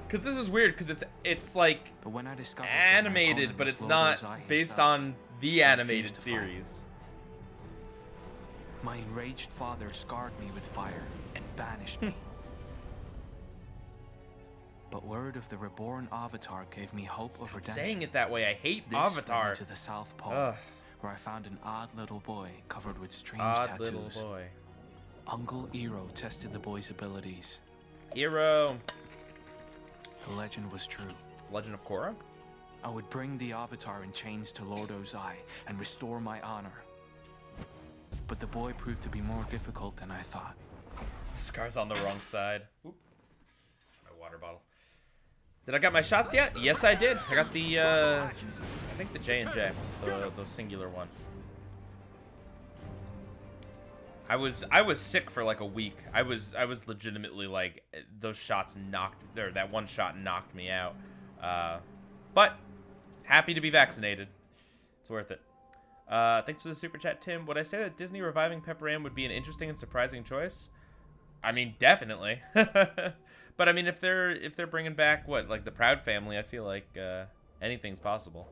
Because this is weird, because it's like But when I discovered that my animated, opponent but was it's Lord not Ozai based himself, on the I animated refused to fight. series. my enraged father scarred me with fire and banished me. But word of the reborn Avatar gave me hope of redemption. Saying it that way, I hate This led Avatar. me to the South Pole, Ugh. where I found an odd little boy covered with strange Odd tattoos. little boy. Uncle Ero tested the boy's abilities. Hero. The legend was true. Legend of Korra? I would bring the Avatar in chains to Lord Ozai and restore my honor. But the boy proved to be more difficult than I thought. Scar's on the wrong side. Oop. My water bottle. Did I get my shots yet? Yes, I did. I got the, I think the J&J, the singular one. I was sick for like a week. I was legitimately like, those shots that one shot knocked me out. But happy to be vaccinated. It's worth it. Thanks for the super chat, Tim. Would I say that Disney reviving Pepper Ann would be an interesting and surprising choice? I mean, definitely. But I mean, if they're bringing back what, like the Proud Family, I feel like anything's possible.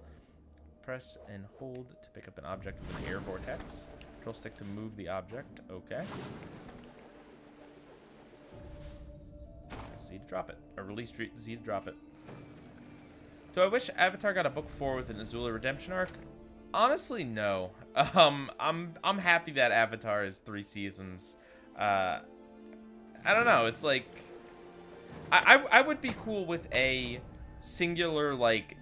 Press and hold to pick up an object with an air vortex. Control stick to move the object. Okay. Z to drop it, or release Z to drop it. Do I wish Avatar got a book 4 with an Azula redemption arc? Honestly, no. I'm happy that Avatar is 3 seasons. I don't know. It's like I would be cool with a singular like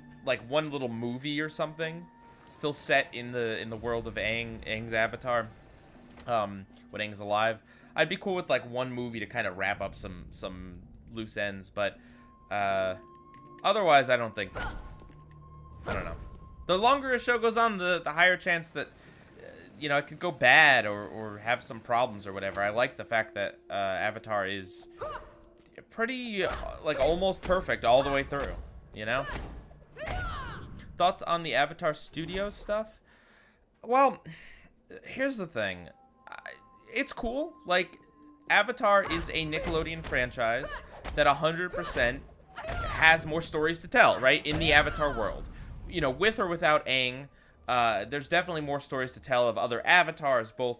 one little movie or something, still set in the world of Aang's Avatar. When Aang's alive, I'd be cool with like one movie to kind of wrap up some loose ends. But otherwise, I don't think. I don't know. The longer a show goes on, the higher chance that it could go bad or have some problems or whatever. I like the fact that Avatar is pretty like almost perfect all the way through. Thoughts on the Avatar Studios stuff? Well, here's the thing. It's cool. Like, Avatar is a Nickelodeon franchise that 100% has more stories to tell, right? In the Avatar world. With or without Aang, there's definitely more stories to tell of other avatars, both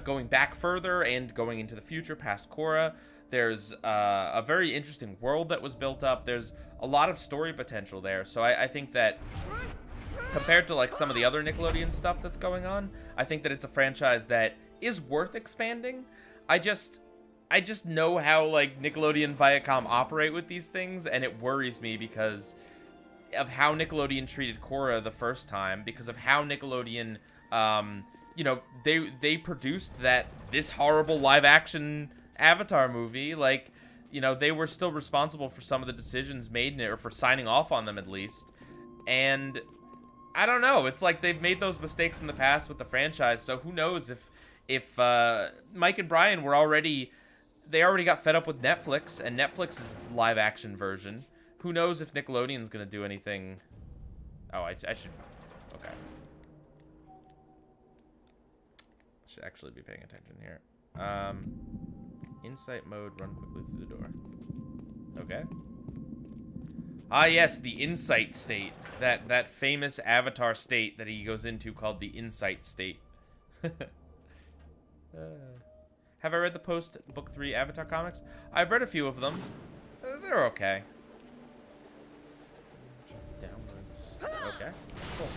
going back further and going into the future past Korra. There's a very interesting world that was built up. There's a lot of story potential there. So I think that compared to like some of the other Nickelodeon stuff that's going on, I think that it's a franchise that is worth expanding. I just know how like Nickelodeon Viacom operate with these things, and it worries me because of how Nickelodeon treated Korra the first time, because of how Nickelodeon, they produced this horrible live action Avatar movie. Like, they were still responsible for some of the decisions made in it, or for signing off on them at least. And I don't know. It's like they've made those mistakes in the past with the franchise. So who knows if Mike and Brian already got fed up with Netflix and Netflix's live action version. Who knows if Nickelodeon's gonna do anything? Oh, I should. Okay. Should actually be paying attention here. Insight mode. Run quickly through the door. Okay. Ah, yes, the Insight State. That famous Avatar state that he goes into called the Insight State. Have I read the post book 3 Avatar comics? I've read a few of them. They're okay. Downwards. Okay. Cool.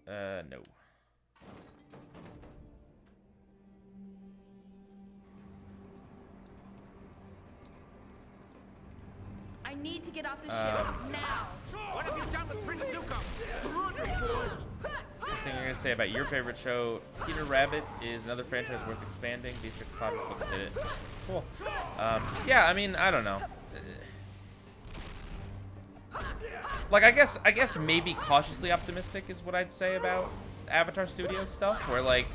No. I need to get off the ship now. What have you done with Prince Zuko? First thing you're gonna say about your favorite show, Peter Rabbit, is another franchise worth expanding. Beatrix Potter's books did it. Cool. Yeah, I mean, I don't know. Like, I guess maybe cautiously optimistic is what I'd say about Avatar Studios stuff. Where like,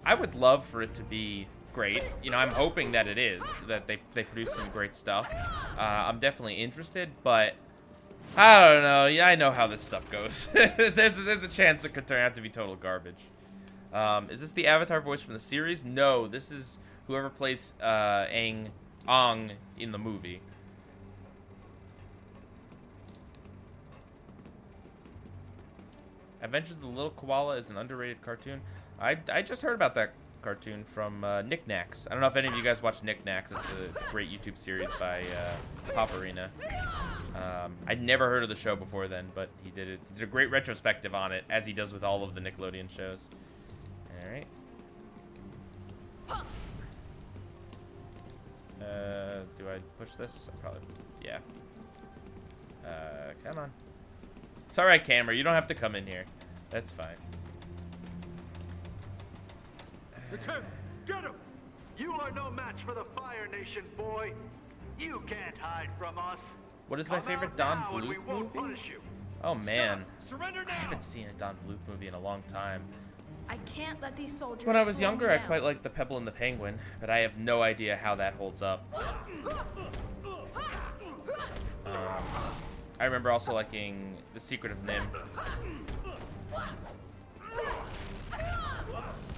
I would love for it to be great. You know, I'm hoping that it is, that they produce some great stuff. I'm definitely interested, but I don't know. Yeah, I know how this stuff goes. there's a chance it could turn out to be total garbage. Is this the Avatar voice from the series? No, this is whoever plays Aang in the movie. Adventures of the Little Koala is an underrated cartoon. I just heard about that cartoon from Knickknacks. I don't know if any of you guys watch Knickknacks. It's a great YouTube series by Paparina. I'd never heard of the show before then, but he did a great retrospective on it, as he does with all of the Nickelodeon shows. All right. Do I push this? Probably. Yeah. Come on. It's all right, camera. You don't have to come in here. That's fine. It's him! Get him! You are no match for the Fire Nation, boy. You can't hide from us. What is my favorite Don Bluth movie? Oh man, Surrender I now! haven't seen a Don Bluth movie in a long time. I can't let these soldiers. When I was slow younger, me I down. quite liked The Pebble and the Penguin, but I have no idea how that holds up. I remember also liking The Secret of Nim.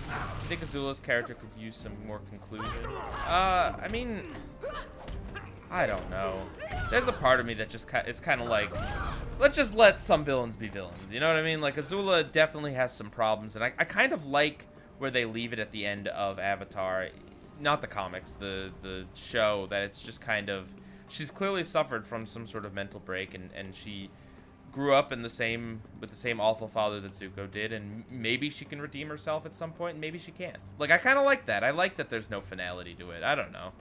I think Azula's character could use some more conclusion. I mean, I don't know. There's a part of me that just is kind of like, let's just let some villains be villains. You know what I mean? Like, Azula definitely has some problems, and I kind of like where they leave it at the end of Avatar. Not the comics, the show, that it's just kind of, she's clearly suffered from some sort of mental break, and she grew up with the same awful father that Zuko did, and maybe she can redeem herself at some point, and maybe she can't. Like, I kind of like that. I like that there's no finality to it. I don't know.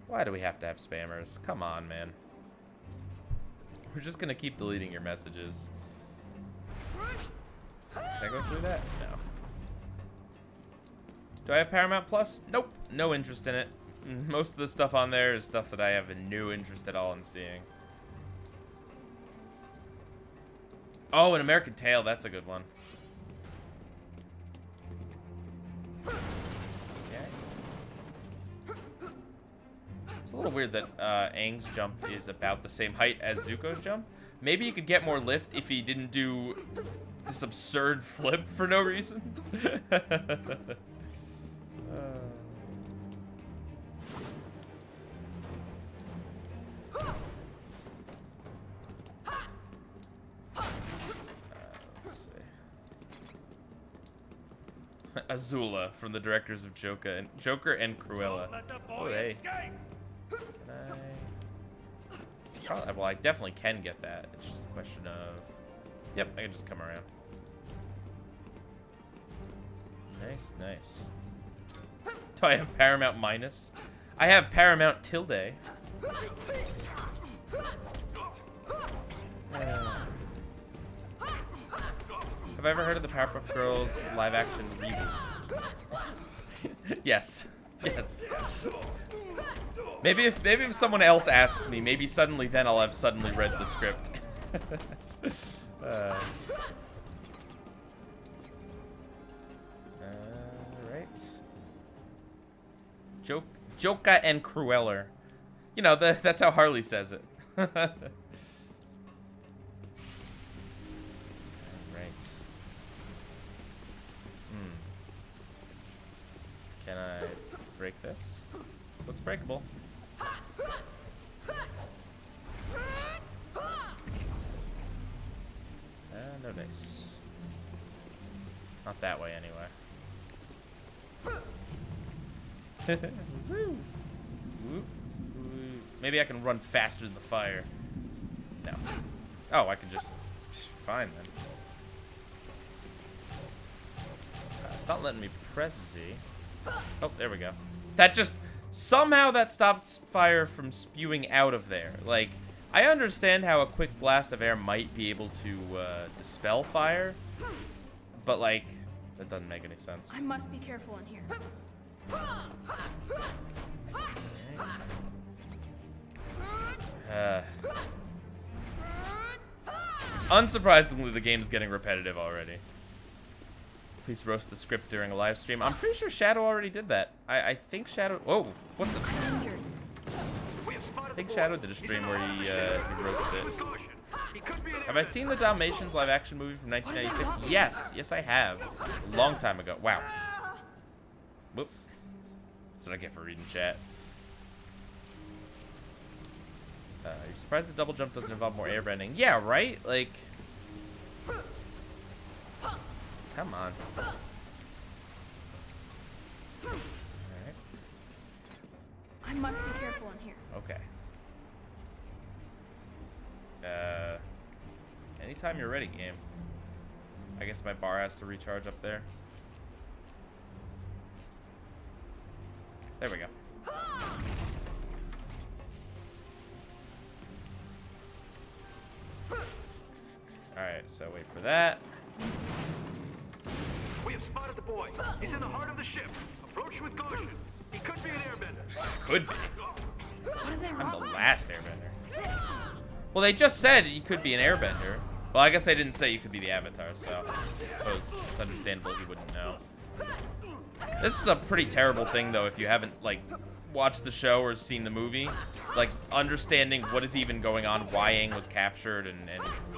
Why do we have to have spammers? Come on, man. We're just gonna keep deleting your messages. Can I go through that? No. Do I have Paramount Plus? Nope. No interest in it. Most of the stuff on there is stuff that I have no interest at all in seeing. Oh, An American Tail. That's a good one. Okay. It's a little weird that Aang's jump is about the same height as Zuko's jump. Maybe you could get more lift if he didn't do this absurd flip for no reason. Let's see. Azula from the directors of Joker and Cruella. Let the Oh, boy hey. escape! Can I? Probably, well, I definitely can get that. It's just a question of... Yep, I can just come around. Nice, nice. Do I have Paramount Minus? I have Paramount Tilde. Have I ever heard of the Powerpuff Girls live-action reboot? Yes. Yes. Maybe if someone else asks me, maybe suddenly then I'll have suddenly read the script. Right. Joker and Cruella. You know, that's how Harley says it. Right. Can I break this? This looks breakable. No dice. Not that way, anyway. Woo. Woo. Maybe I can run faster than the fire. No. Oh, I can just... Fine, then. It's not letting me press Z. Oh, there we go. That just... Somehow that stops fire from spewing out of there. Like, I understand how a quick blast of air might be able to dispel fire, but, like, that doesn't make any sense. I must be careful in here. Unsurprisingly, the game's getting repetitive already. Please roast the script during a live stream. I'm pretty sure Shadow already did that. I think Shadow... Whoa, what the... I'm injured. I think Shadow did a stream where he roasts it. Have I seen the Dalmatians live action movie from 1996? Yes. Yes, I have. A long time ago. Wow. Whoop. That's what I get for reading chat. You're surprised the double jump doesn't involve more airbending? Yeah, right? Like... Come on. Alright. I must be careful in here. Okay. Anytime you're ready, game. I guess my bar has to recharge up there. There we go. Alright, so wait for that. We have spotted the boy. He's in the heart of the ship. Approach with caution. He could be an airbender. Could be. What is it I'm the wrong? last airbender. Well, they just said you could be an airbender. Well, I guess they didn't say you could be the Avatar, so I suppose it's understandable he wouldn't know. This is a pretty terrible thing, though, if you haven't, like, watched the show or seen the movie. Like, understanding what is even going on, why Aang was captured, and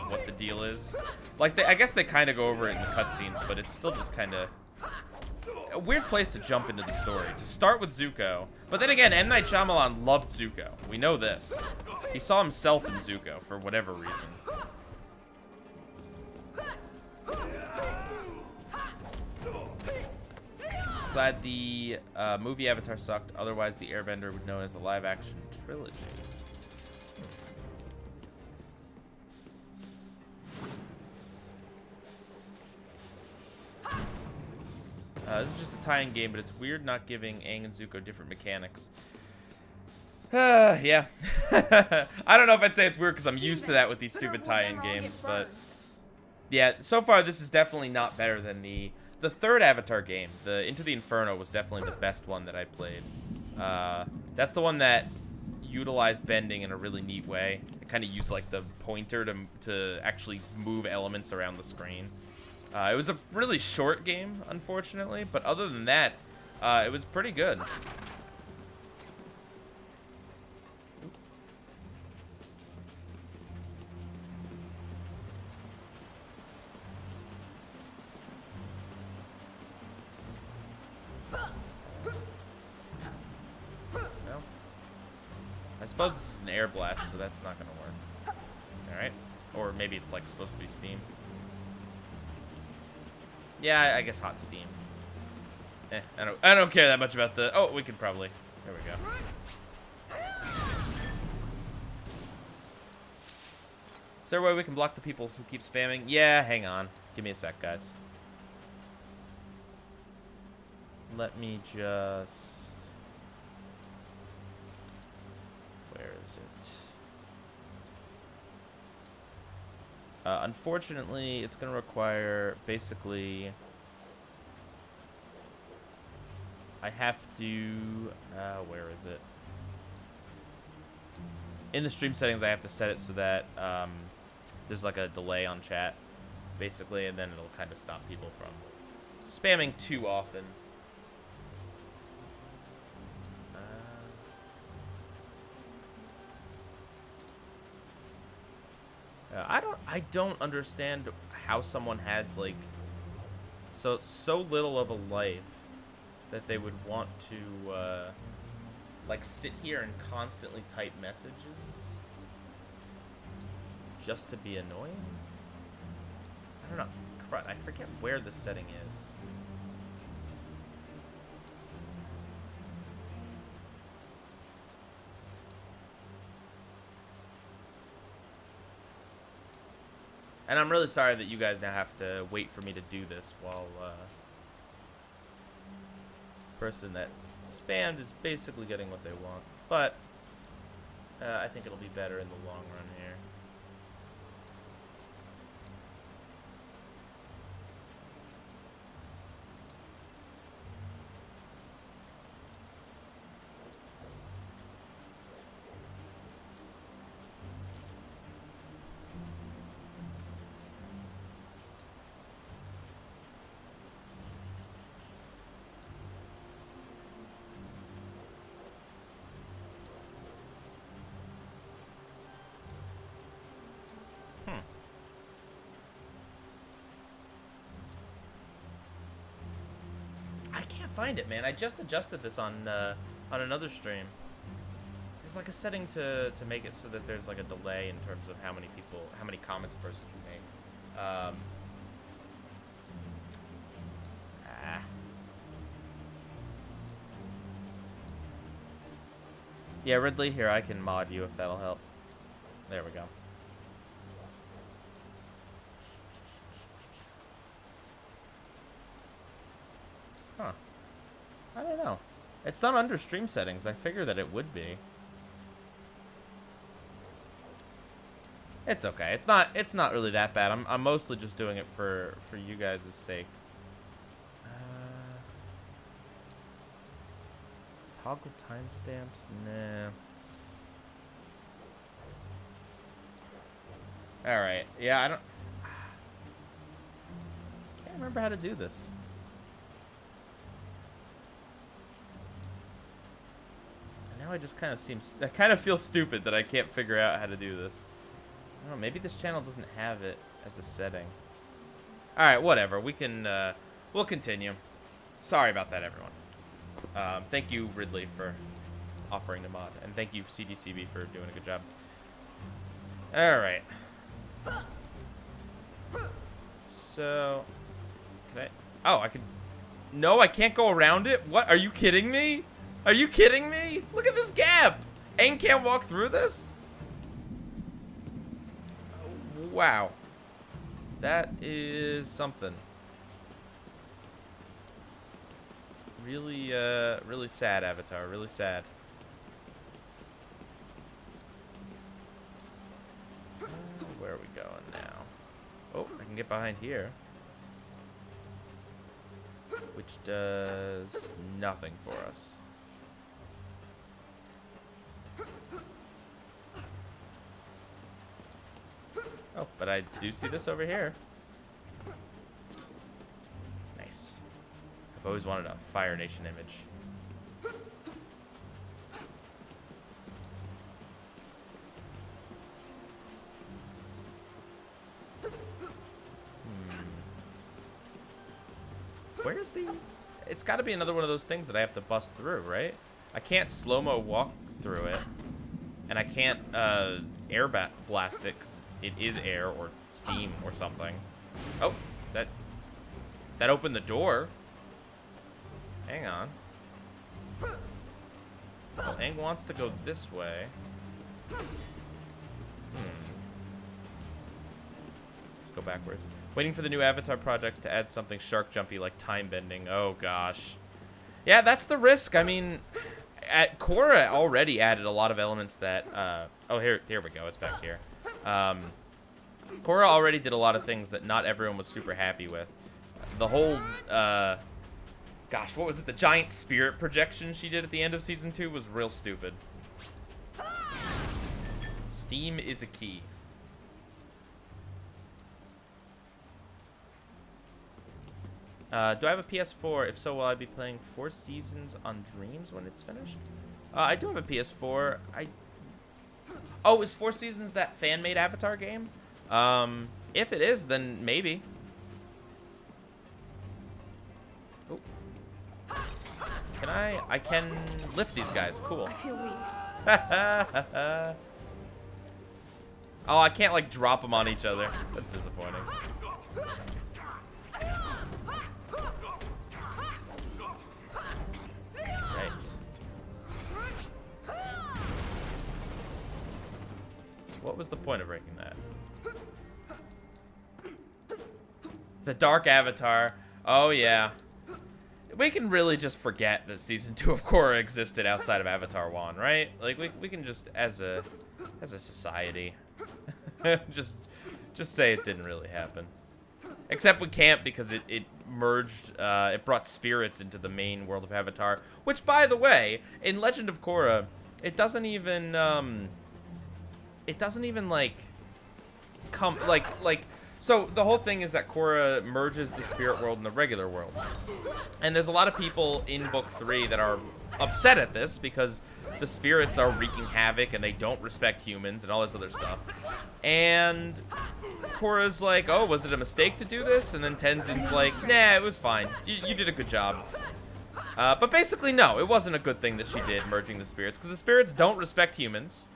what the deal is. Like, I guess they kind of go over it in the cutscenes, but it's still just kind of a weird place to jump into the story. To start with Zuko. But then again, M. Night Shyamalan loved Zuko. We know this. He saw himself in Zuko for whatever reason. Glad the movie Avatar sucked. Otherwise, the Airbender would know as the live-action trilogy. This is just a tie-in game, but it's weird not giving Aang and Zuko different mechanics. Yeah. I don't know if I'd say it's weird because I'm used to that with these stupid tie-in games, but yeah, so far this is definitely not better than the third Avatar game. The Into the Inferno was definitely the best one that I played. That's the one that utilized bending in a really neat way. It kind of used like the pointer to actually move elements around the screen. It was a really short game, unfortunately, but other than that, it was pretty good. No. I suppose this is an air blast, so that's not going to work. Alright. Or maybe it's like supposed to be steam. Yeah, I guess hot steam. I don't care that much about the... Oh, we could probably... There we go. Is there a way we can block the people who keep spamming? Yeah, hang on. Give me a sec, guys. Let me just... Where is it? Unfortunately, it's going to require, basically, I have to, where is it? In the stream settings, I have to set it so that there's like a delay on chat, basically, and then it'll kind of stop people from spamming too often. I don't understand how someone has like so little of a life that they would want to like sit here and constantly type messages just to be annoying. I don't know. I forget where the setting is. And I'm really sorry that you guys now have to wait for me to do this while person that spammed is basically getting what they want. But I think it'll be better in the long run here. can't find it, man. I just adjusted this on another stream. There's like a setting to make it so that there's like a delay in terms of how many comments a person can make. Yeah, Ridley, here, I can mod you if that'll help. There we go. Huh. I don't know. It's not under stream settings. I figured that it would be. It's okay. It's not really that bad. I'm mostly just doing it for you guys' sake. Toggle timestamps? Nah. Alright. Yeah, I can't remember how to do this. And now I just kind of feel stupid that I can't figure out how to do this. I don't know, maybe this channel doesn't have it as a setting. Alright, whatever. We can, we'll continue. Sorry about that, everyone. Thank you, Ridley, for offering to mod. And thank you, CDCB, for doing a good job. Alright. So, can I... Oh, I can... No, I can't go around it? What? Are you kidding me? Are you kidding me? Look at this gap! Aang can't walk through this? Wow. That is something. Really, really sad, Avatar. Really sad. Where are we going now? Oh, I can get behind here. Which does nothing for us. Oh, but I do see this over here. Nice. I've always wanted a Fire Nation image. Where's the... It's got to be another one of those things that I have to bust through, right? I can't slow-mo walk through it. And I can't air blast it, 'cause it is air or steam or something. Oh, that opened the door. Hang on. Well, Aang wants to go this way. Let's go backwards. Waiting for the new Avatar projects to add something shark jumpy like time bending. Oh gosh. Yeah, that's the risk. I mean, Korra already added a lot of elements that oh, here we go. It's back here. Korra already did a lot of things that not everyone was super happy with. The whole gosh, what was it? The giant spirit projection she did at the end of season 2 was real stupid. Steam is a key. Do I have a PS4? If so, will I be playing 4 Seasons on Dreams when it's finished? I do have a PS4. Oh, is 4 Seasons that fan-made Avatar game? If it is, then maybe. Oh. Can I? I can lift these guys. Cool. I feel weak. Oh, I can't, like, drop them on each other. That's disappointing. What was the point of breaking that? The Dark Avatar. Oh, yeah. We can really just forget that Season 2 of Korra existed outside of Avatar 1, right? Like, we can just, as a society, just say it didn't really happen. Except we can't because it merged, it brought spirits into the main world of Avatar. Which, by the way, in Legend of Korra, it doesn't even, like, come, like, so the whole thing is that Korra merges the spirit world and the regular world. And there's a lot of people in Book 3 that are upset at this because the spirits are wreaking havoc and they don't respect humans and all this other stuff. And Korra's like, oh, was it a mistake to do this? And then Tenzin's like, nah, it was fine. You did a good job. But basically, no, it wasn't a good thing that she did, merging the spirits, because the spirits don't respect humans,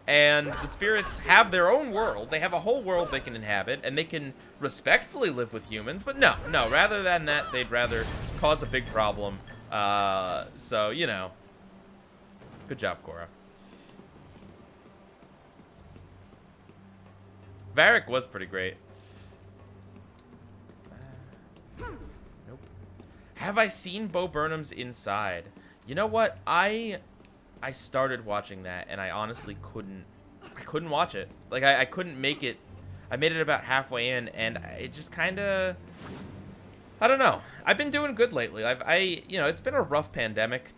and the spirits have their own world. They have a whole world they can inhabit, and they can respectfully live with humans, but no, rather than that, they'd rather cause a big problem. So, you know, good job, Korra. Varric was pretty great. Nope. Have I seen Bo Burnham's Inside? You know what? I started watching that, and I honestly couldn't watch it. Like, I couldn't make it. I made it about halfway in, and it just kind of, I don't know. I've been doing good lately. You know, it's been a rough pandemic,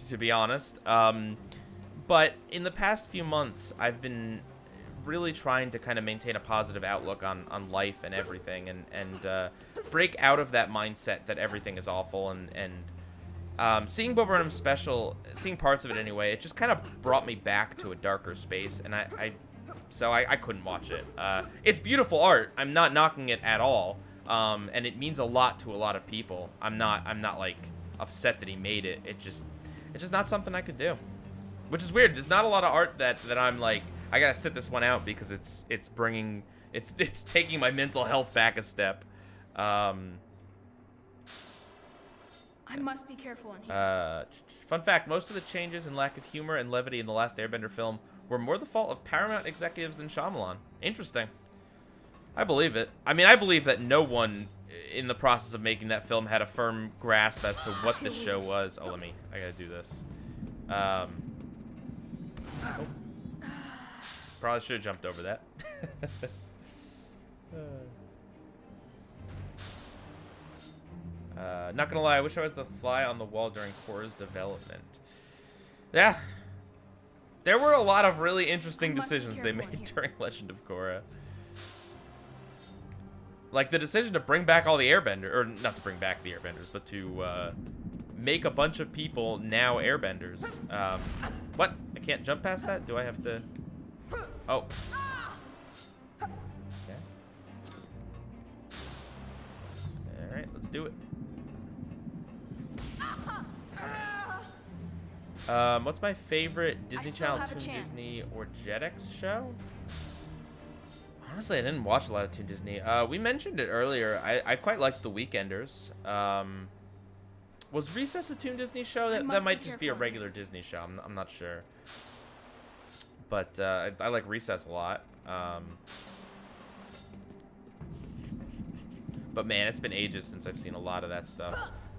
to be honest. But in the past few months, I've been really trying to kind of maintain a positive outlook on life and everything, and break out of that mindset that everything is awful, and seeing Bo Burnham's special, seeing parts of it anyway, it just kind of brought me back to a darker space, and so I couldn't watch it. It's beautiful art. I'm not knocking it at all, and it means a lot to a lot of people. I'm not like upset that he made it. It's just not something I could do, which is weird. There's not a lot of art that I'm like, I gotta sit this one out because it's taking my mental health back a step. I must be careful in here. Fun fact, most of the changes and lack of humor and levity in the last Airbender film were more the fault of Paramount executives than Shyamalan. Interesting. I believe it. I mean, I believe that no one in the process of making that film had a firm grasp as to what this show was. Oh, I gotta do this. Probably should have jumped over that. Not gonna lie, I wish I was the fly on the wall during Korra's development. Yeah. There were a lot of really interesting decisions they made during Legend of Korra. Like the decision to bring back all the Airbenders, or not to bring back the Airbenders, but to make a bunch of people now Airbenders. What? I can't jump past that? Do I have to? Oh. Okay. Alright, let's do it. What's my favorite Disney Channel, Toon Disney, or Jetix show? Honestly, I didn't watch a lot of Toon Disney. We mentioned it earlier. I quite liked The Weekenders. Was Recess a Toon Disney show? That might just be a regular Disney show. I'm not sure. But I like Recess a lot. But man, it's been ages since I've seen a lot of that stuff.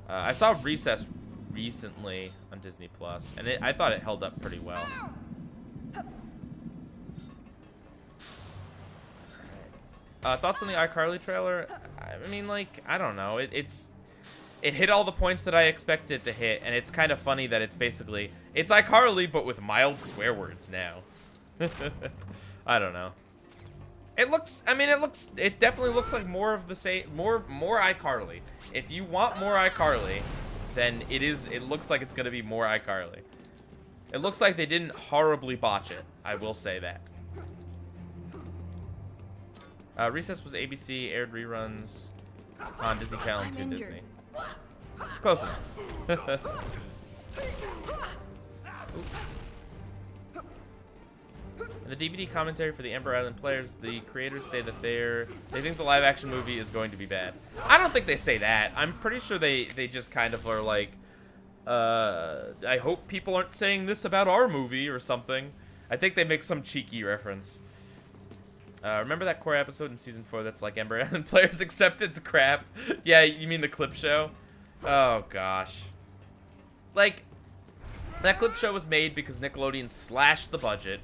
I saw Recess recently on Disney Plus, and I thought it held up pretty well. Thoughts on the iCarly trailer? I mean, like, I don't know. It hit all the points that I expected it to hit, and it's kind of funny that it's iCarly, but with mild swear words now. I don't know. It definitely looks like more of the same, more iCarly. If you want more iCarly, then it looks like it's gonna be more iCarly. It looks like they didn't horribly botch it. I will say that. Recess was ABC, aired reruns on Disney Channel and Toon Disney. Close enough. In the DVD commentary for the Ember Island players, the creators say that they think the live-action movie is going to be bad. I don't think they say that. I'm pretty sure they just kind of are like, I hope people aren't saying this about our movie or something. I think they make some cheeky reference. Remember that core episode in season 4 that's like Ember Island players except it's crap? Yeah, you mean the clip show? Oh gosh. Like, that clip show was made because Nickelodeon slashed the budget.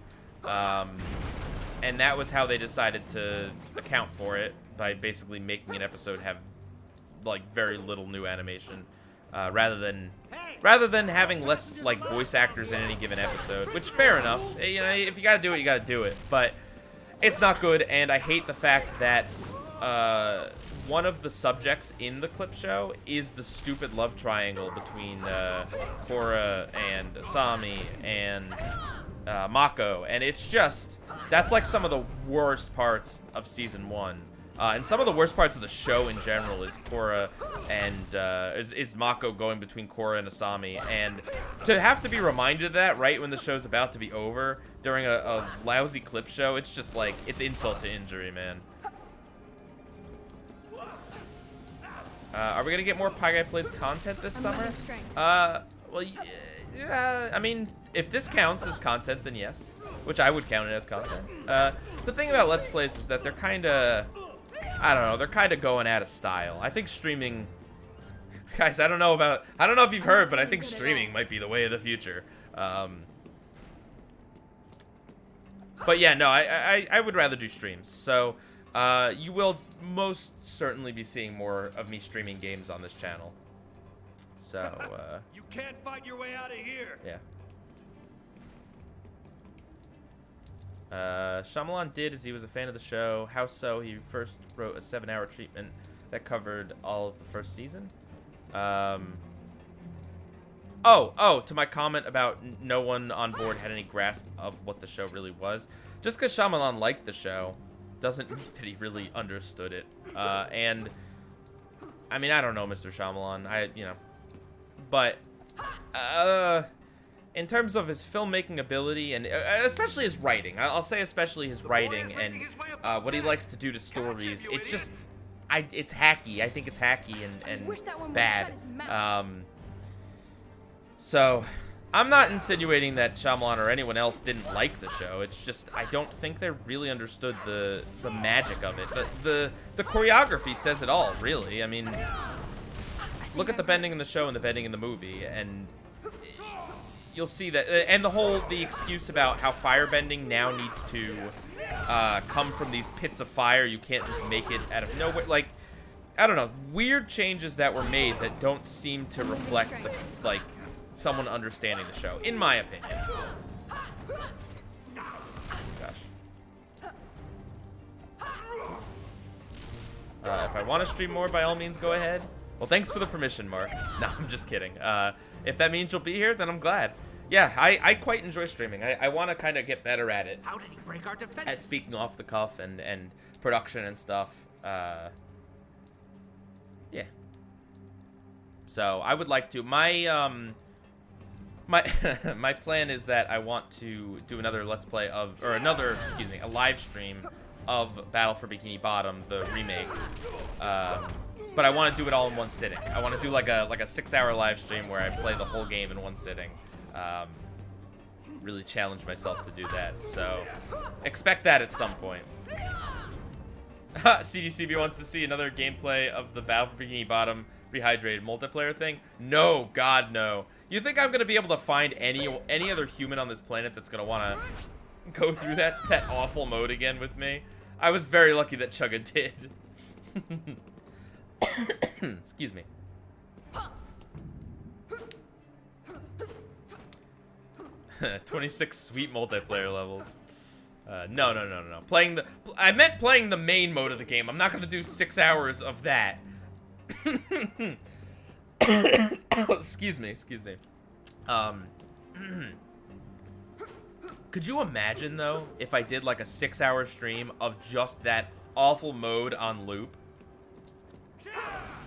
And that was how they decided to account for it, by basically making an episode have like very little new animation, rather than having less like voice actors in any given episode. Which, fair enough. You know, if you gotta do it, you gotta do it. But it's not good, and I hate the fact that one of the subjects in the clip show is the stupid love triangle between Korra and Asami and Mako, and it's just, that's like some of the worst parts of season 1. And some of the worst parts of the show in general is Korra and is Mako going between Korra and Asami, and to have to be reminded of that right when the show's about to be over during a lousy clip show, it's just like, it's insult to injury, man. Are we gonna get more Pie Guy Plays content this summer? Well, yeah, I mean, if this counts as content, then yes, which I would count it as content. The thing about Let's Plays is that they're kind of, I don't know, they're kind of going out of style. I think streaming, guys, I don't know if you've heard, but I think streaming might be the way of the future. But yeah, no, I would rather do streams. So you will most certainly be seeing more of me streaming games on this channel. So You can't fight your way out of here. yeah. Shyamalan did as he was a fan of the show. How so? He first wrote a 7-hour treatment that covered all of the first season. Oh, to my comment about no one on board had any grasp of what the show really was. Just because Shyamalan liked the show doesn't mean that he really understood it. And, I mean, I don't know, Mr. Shyamalan. But, in terms of his filmmaking ability and especially his writing, I'll say especially his writing and what he likes to do to stories, it's just, it's hacky. I think it's hacky and bad. So, I'm not insinuating that Shyamalan or anyone else didn't like the show. It's just, I don't think they really understood the magic of it. The choreography says it all, really. I mean, look at the bending in the show and the bending in the movie, and you'll see that. And the excuse about how firebending now needs to come from these pits of fire. You can't just make it out of nowhere. Like, I don't know, weird changes that were made that don't seem to reflect someone understanding the show, in my opinion. Gosh. If I want to stream more, by all means, go ahead. Well, thanks for the permission, Mark. No, I'm just kidding. If that means you'll be here, then I'm glad. Yeah, I quite enjoy streaming. I want to kind of get better at it. How did he break our defenses? At speaking off the cuff and production and stuff. Yeah. So I would like to. My plan is that I want to do another Let's Play of, or a live stream of Battle for Bikini Bottom, the remake. But I want to do it all in one sitting. I want to do like a 6-hour live stream where I play the whole game in one sitting. Really challenge myself to do that. So expect that at some point. CDCB wants to see another gameplay of the Battle for Bikini Bottom rehydrated multiplayer thing. No, God, no. You think I'm gonna be able to find any other human on this planet that's gonna want to go through that awful mode again with me? I was very lucky that Chugga did. Excuse me. "26 sweet multiplayer levels." No. I meant playing the main mode of the game. I'm not gonna do 6 hours of that. Excuse me. Could you imagine, though, if I did like a 6-hour stream of just that awful mode on loop?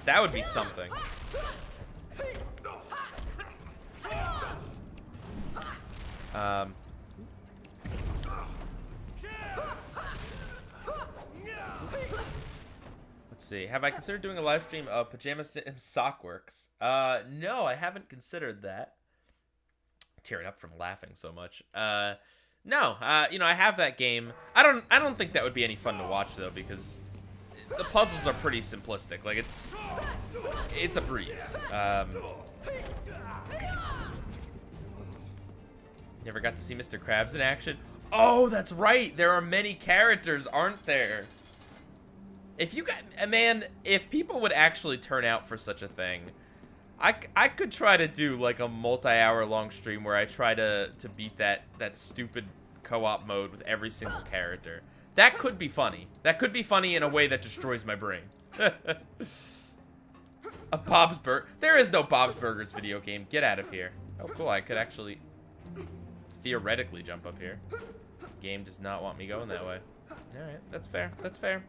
That would be something. Let's see. Have I considered doing a live stream of Pajama Sim Sockworks? No, I haven't considered that. Tearing up from laughing so much. No, I have that game. I don't think that would be any fun to watch though, because the puzzles are pretty simplistic. Like it's a breeze. Never got to see Mr. Krabs in action. Oh, that's right. There are many characters, aren't there? If people would actually turn out for such a thing, I could try to do like a multi-hour long stream where I try to beat that stupid co-op mode with every single character. That could be funny. That could be funny in a way that destroys my brain. A Bob's Burger. There is no Bob's Burgers video game. Get out of here. Oh, cool. I could actually theoretically jump up here. Game does not want me going that way. Alright, that's fair. That's fair.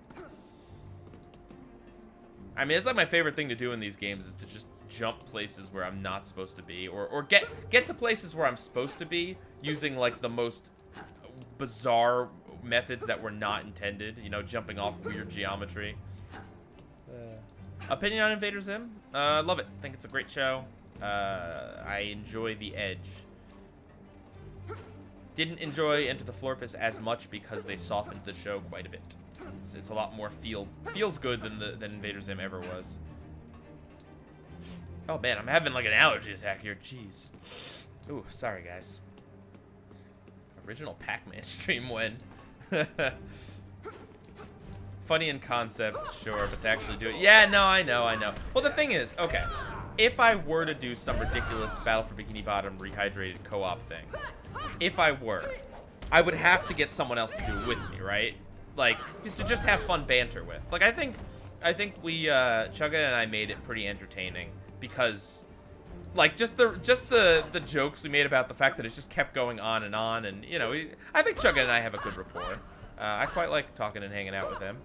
I mean, it's like my favorite thing to do in these games is to just jump places where I'm not supposed to be, or get to places where I'm supposed to be using like the most bizarre methods that were not intended. You know, jumping off weird geometry. Opinion on Invader Zim? Love it. Think it's a great show. I enjoy the edge. Didn't enjoy Enter the Florpus as much because they softened the show quite a bit. It's a lot more feels good than Invader Zim ever was. Oh man, I'm having like an allergy attack here. Jeez. Ooh, sorry guys. Original Pac-Man stream when? Funny in concept, sure, but to actually do it, yeah, no, I know. Well, the thing is, okay, if I were to do some ridiculous Battle for Bikini Bottom rehydrated co-op thing, if I were, I would have to get someone else to do it with me, right? Like, to just have fun banter with. Like, I think we, Chugga and I made it pretty entertaining because, like, just the jokes we made about the fact that it just kept going on, and you know, I think Chugga and I have a good rapport. I quite like talking and hanging out with him.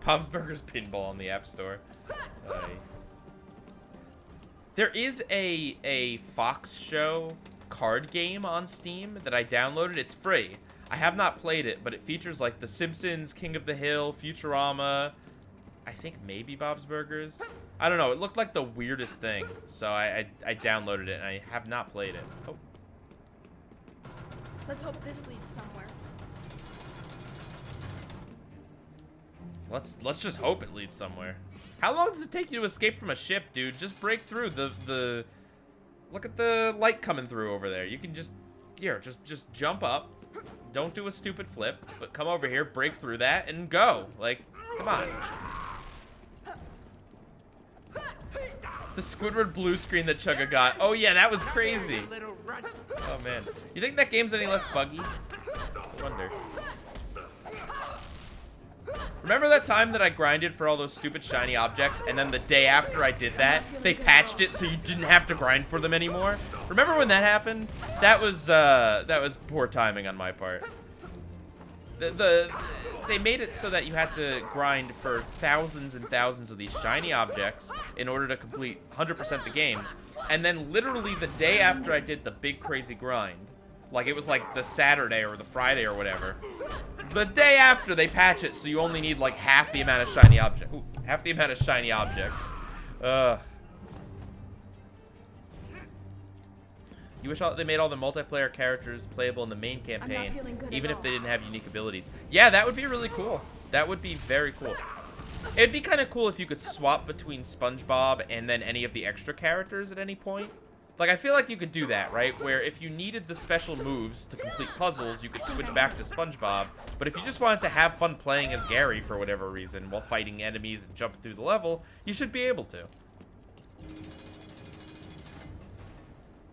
Bob's Burgers Pinball on the App Store. There is a Fox Show card game on Steam that I downloaded. It's free. I have not played it, but it features like The Simpsons, King of the Hill, Futurama, I think maybe Bob's Burgers. I don't know. It looked like the weirdest thing, so I downloaded it, and I have not played it. Oh. Let's hope this leads somewhere. Let's just hope it leads somewhere. How long does it take you to escape from a ship, dude? Just break through the look at the light coming through over there. You can just just jump up. Don't do a stupid flip, but come over here, break through that, and go. Like, come on. The Squidward blue screen that Chugga got. Oh yeah, that was crazy. Oh man. You think that game's any less buggy? I wonder. Remember that time that I grinded for all those stupid shiny objects, and then the day after I did that, they patched it so you didn't have to grind for them anymore? Remember when that happened? That was poor timing on my part. They made it so that you had to grind for thousands and thousands of these shiny objects in order to complete 100% the game. And then literally the day after I did the big crazy grind, like it was like the Saturday or the Friday or whatever, the day after they patch it so you only need like half the amount of shiny objects. Half the amount of shiny objects. You wish they made all the multiplayer characters playable in the main campaign, even if they didn't have unique abilities. Yeah, that would be really cool. That would be very cool. It'd be kind of cool if you could swap between SpongeBob and then any of the extra characters at any point. Like, I feel like you could do that, right? Where if you needed the special moves to complete puzzles, you could switch back to SpongeBob. But if you just wanted to have fun playing as Gary for whatever reason while fighting enemies and jumping through the level, you should be able to.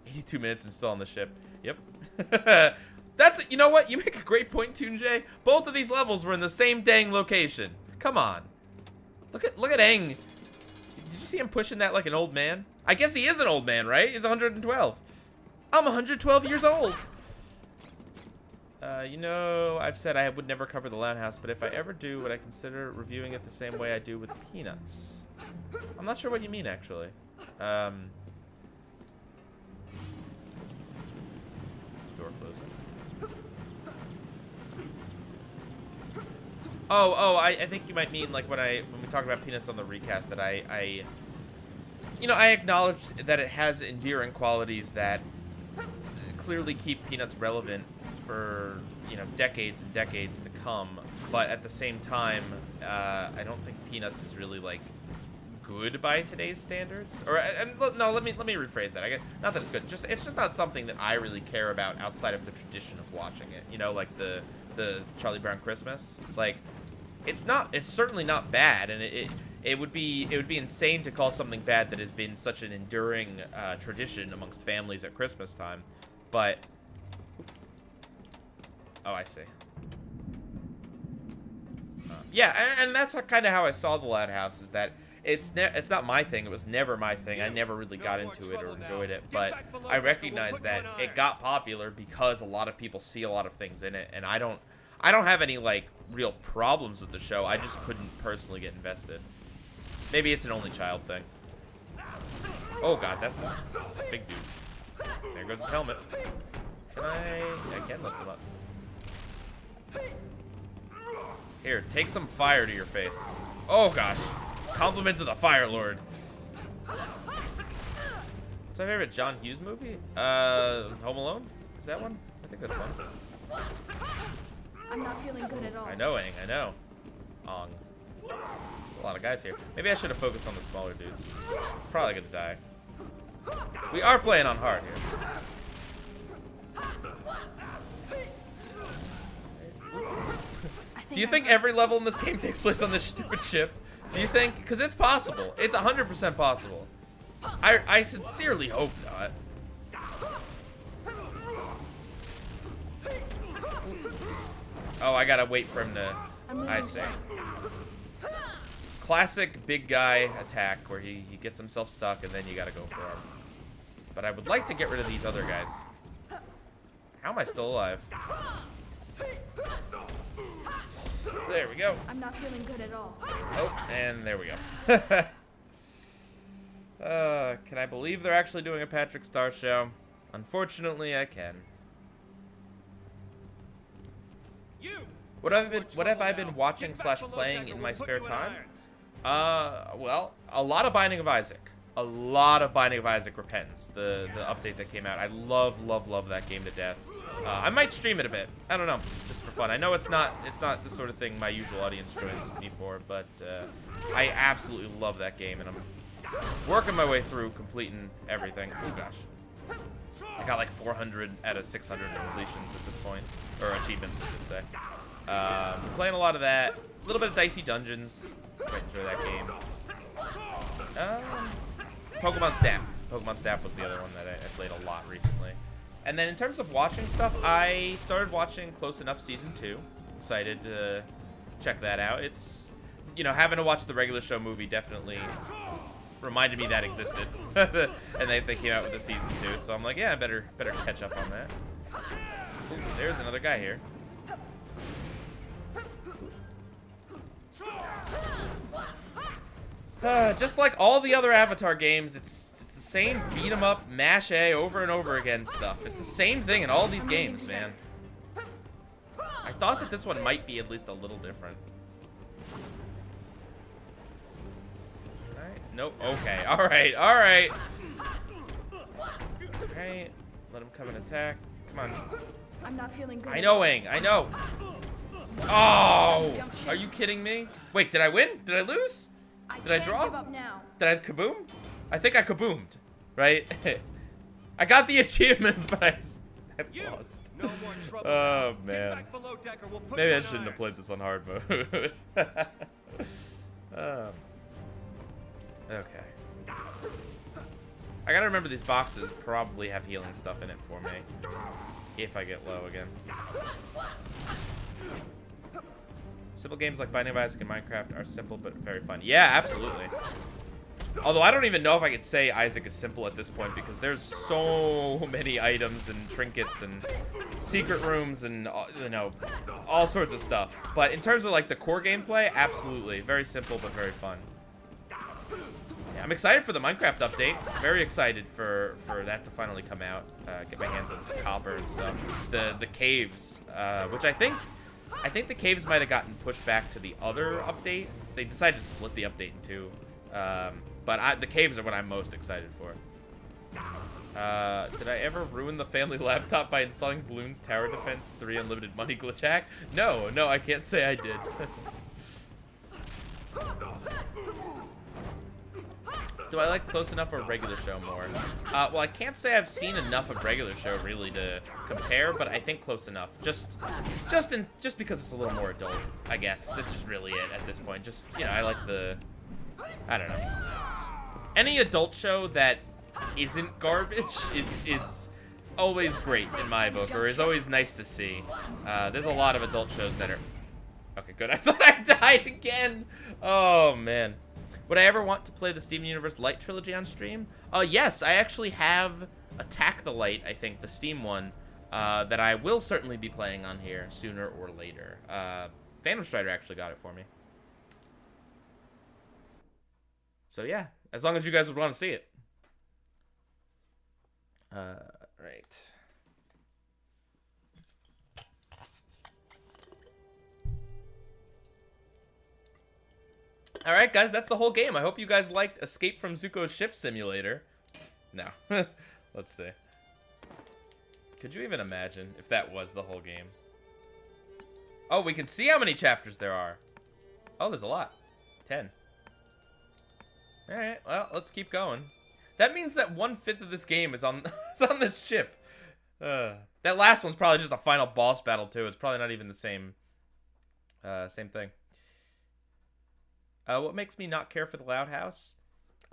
82 minutes and still on the ship. Yep. You know what? You make a great point, Toonjay. Both of these levels were in the same dang location. Come on. Look at Aang. Did you see him pushing that like an old man? I guess he is an old man, right? He's 112. I'm 112 years old. You know, I've said I would never cover the Lounge House, but if I ever do, would I consider reviewing it the same way I do with Peanuts? I'm not sure what you mean, actually. Door closing. Oh, I think you might mean like when we talk about Peanuts on the recast that I acknowledge that it has endearing qualities that clearly keep Peanuts relevant for, decades and decades to come, but at the same time, I don't think Peanuts is really like good by today's standards. No, let me rephrase that. Not that it's good. It's just not something that I really care about outside of the tradition of watching it. Like the Charlie Brown Christmas. Like, it's certainly not bad, and it would be insane to call something bad that has been such an enduring tradition amongst families at Christmas time. But oh, I see. Yeah, and that's kind of how I saw the Loud House, is that it's not my thing. It was never my thing. I never really got into it or enjoyed it, but I recognize that it got popular because a lot of people see a lot of things in it, and I don't have any like real problems with the show. I just couldn't personally get invested. Maybe it's an only child thing. Oh god, that's a big dude. There goes his helmet. Can I can lift him up. Here, take some fire to your face. Oh gosh. Compliments of the Fire Lord. What's my favorite John Hughes movie? Home Alone? Is that one? I think that's one. I'm not feeling good at all. I know, Aang, I know. Aang. A lot of guys here. Maybe I should have focused on the smaller dudes. Probably gonna die. We are playing on hard here. Do you think every level in this game takes place on this stupid ship? Do you think? Because it's possible. It's 100% possible. I sincerely hope not. Oh, I gotta wait for him to... I see. Classic big guy attack where he gets himself stuck and then you gotta go for him. But I would like to get rid of these other guys. How am I still alive? There we go. I'm not feeling good at all. Oh, and there we go. Can I believe they're actually doing a Patrick Star show? Unfortunately, I can. What have I been watching / playing in my spare time? Well, a lot of Binding of Isaac. A lot of Binding of Isaac Repentance, the update that came out. I love that game to death. I might stream it a bit. I don't know, just for fun. I know it's not the sort of thing my usual audience joins me for, but I absolutely love that game, and I'm working my way through completing everything. Oh gosh, I got like 400 out of 600 completions at this point, or achievements, I should say. Playing a lot of that. A little bit of Dicey Dungeons. Quite enjoy that game. Pokemon Snap. Pokemon Snap was the other one that I played a lot recently. And then in terms of watching stuff, I started watching Close Enough Season 2. Excited to check that out. It's, you know, having to watch the regular show movie definitely reminded me that existed. And they came out with the Season 2. So I'm like, yeah, I better catch up on that. Ooh, there's another guy here. Just like all the other Avatar games, it's the same beat 'em up, mash A over and over again stuff. It's the same thing in all these games, man. I thought that this one might be at least a little different. Alright, nope, okay, alright. Alright, let him come and attack. Come on. I'm not feeling good. I know, Aang, I know. Oh, are you kidding me? Wait, did I win? Did I lose? Did I draw? Give up now. Did I kaboom? I think I kaboomed, right? I got the achievements, but I lost. No more trouble. Oh, Get man. back below deck or we'll put Maybe you I in shouldn't have irons. played this on hard mode. Okay. I gotta remember these boxes probably have healing stuff in it for me. If I get low again. Simple games like Binding of Isaac and Minecraft are simple but very fun. Yeah, absolutely. Although I don't even know if I could say Isaac is simple at this point because there's so many items and trinkets and secret rooms and, you know, all sorts of stuff. But in terms of like the core gameplay, absolutely. Very simple but very fun. Yeah, I'm excited for the Minecraft update. Very excited for that to finally come out. Get my hands on some copper and stuff. The caves, which I think the caves might have gotten pushed back to the other update. They decided to split the update in two. But the caves are what I'm most excited for. Did I ever ruin the family laptop by installing Bloons Tower Defense 3 Unlimited Money Glitch hack? No, I can't say I did. Do I like Close Enough or Regular Show more? Well, I can't say I've seen enough of Regular Show really to compare, but I think Close Enough. Just because it's a little more adult, I guess. That's just really it at this point. Just, you know, I like I don't know. Any adult show that isn't garbage is always great in my book, or is always nice to see. There's a lot of adult shows that are... Okay, good. I thought I died again. Oh, man. Would I ever want to play the Steven Universe Light Trilogy on stream? Yes, I actually have Attack the Light, I think, the Steam one, that I will certainly be playing on here sooner or later. Phantom Strider actually got it for me. So yeah, as long as you guys would want to see it. Right. All right, guys, that's the whole game. I hope you guys liked Escape from Zuko's Ship Simulator. No. Let's see. Could you even imagine if that was the whole game? Oh, we can see how many chapters there are. Oh, there's a lot. 10. All right, well, let's keep going. That means that 1/5 of this game is on is on this ship. That last one's probably just a final boss battle too. It's probably not even the same thing. What makes me not care for the Loud House?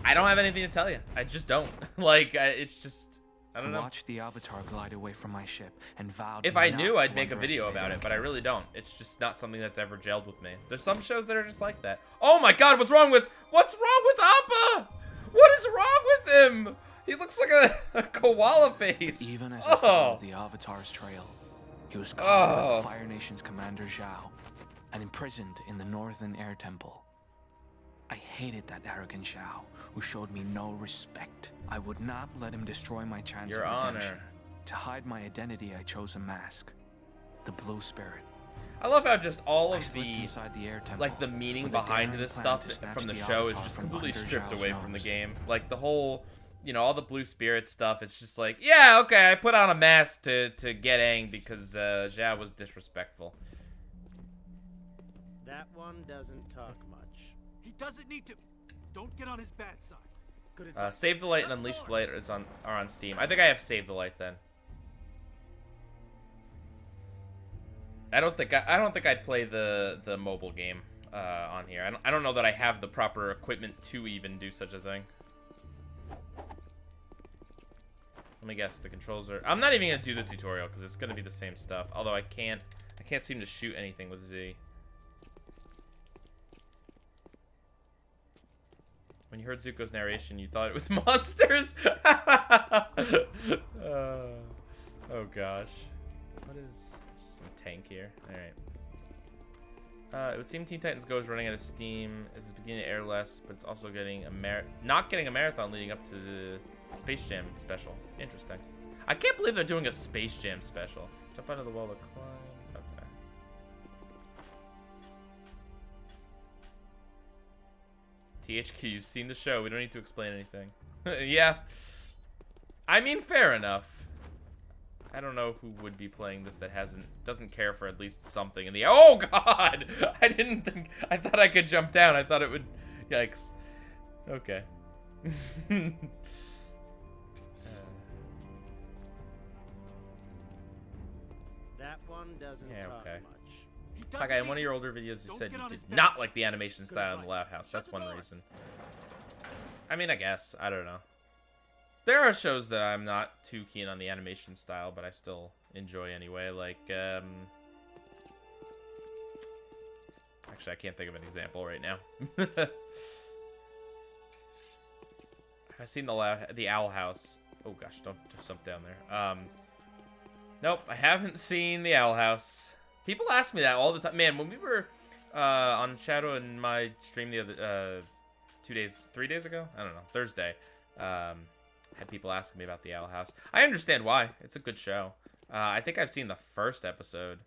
I don't have anything to tell you. I just don't. Like, it's just, I don't know. I watched the Avatar glide away from my ship and vowed If I not knew, to I'd make a video underestimate about it, but I Airbender. really don't. It's just not something that's ever gelled with me. There's some shows that are just like that. Oh my god, what's wrong with Appa? What is wrong with him? He looks like a koala face. Even as I followed the Avatar's trail, he was caught by the Fire Nation's commander Zhao and imprisoned in the Northern Air Temple. I hated that arrogant Zhao, who showed me no respect. I would not let him destroy my chance Your of redemption. Honor. To hide my identity, I chose a mask. The Blue Spirit. I love how just all I of slipped the, inside the air temple like, the meaning with a behind daring this plan stuff to snatch from the the show is Avatar just from completely under stripped Zhao's away from the nose. game. Like, the whole, you know, all the Blue Spirit stuff, it's just like, yeah, okay, I put on a mask to get Aang because Zhao was disrespectful. That one doesn't talk much. He doesn't need to. Don't get on his bad side. Good advice. Save the Light and Unleash the Light are on Steam. I think I have Save the Light then. I don't think I'd play the mobile game on here. I don't know that I have the proper equipment to even do such a thing. Let me guess. The controls are. I'm not even gonna do the tutorial because it's gonna be the same stuff. Although I can't seem to shoot anything with Z. When you heard Zuko's narration, you thought it was monsters? Oh gosh. What is... Just some tank here. Alright. It would seem Teen Titans Go is running out of steam. It's beginning to air less, but it's also getting a not getting a marathon leading up to the Space Jam special. Interesting. I can't believe they're doing a Space Jam special. Jump out of the wall to climb. THQ, you've seen the show. We don't need to explain anything. Yeah. I mean, fair enough. I don't know who would be playing this that doesn't care for at least something in the... Oh, God! I thought I could jump down. I thought it would... Yikes. Okay. That one doesn't talk okay. much. Okay, in one of your older videos, you said you did not like the animation style in the Loud House. That's one reason. I mean, I guess. I don't know. There are shows that I'm not too keen on the animation style, but I still enjoy anyway. Like, actually, I can't think of an example right now. Have I seen the Owl House? Oh gosh, don't jump down there. Nope, I haven't seen the Owl House. People ask me that all the time. Man, when we were on Shadow and my stream the other 3 days ago, I don't know, Thursday, had people asking me about the Owl House. I understand why. It's a good show. I think I've seen the first episode.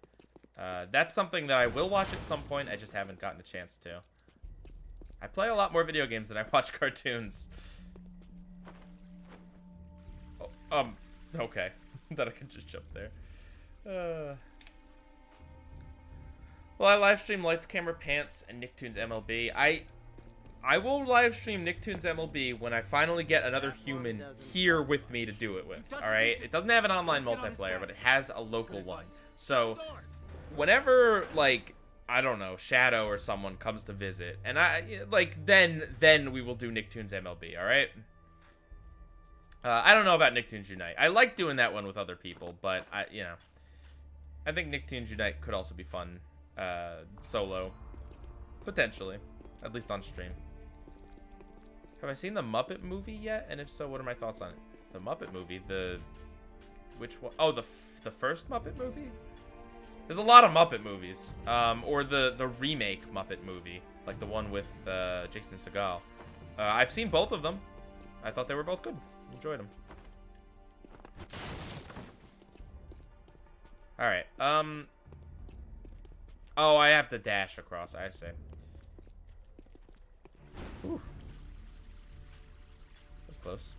That's something that I will watch at some point. I just haven't gotten a chance to. I play a lot more video games than I watch cartoons. Oh, okay. Thought I could just jump there. Well, I live stream Lights, Camera, Pants, and Nicktoons MLB. I will live stream Nicktoons MLB when I finally get another human here with me to do it with. All right, it doesn't have an online multiplayer, but it has a local one. So whenever, like, I don't know, Shadow or someone comes to visit, and then we will do Nicktoons MLB. All right. I don't know about Nicktoons Unite. I like doing that one with other people, but I think Nicktoons Unite could also be fun solo, potentially, at least on stream. Have I seen the Muppet movie yet? And if so, what are my thoughts on it? The Muppet movie, which one? Oh, the first Muppet movie? There's a lot of Muppet movies, or the remake Muppet movie, like the one with Jason Segel. I've seen both of them. I thought they were both good. Enjoyed them. All right. Oh, I have to dash across. I see. Ooh. That's close.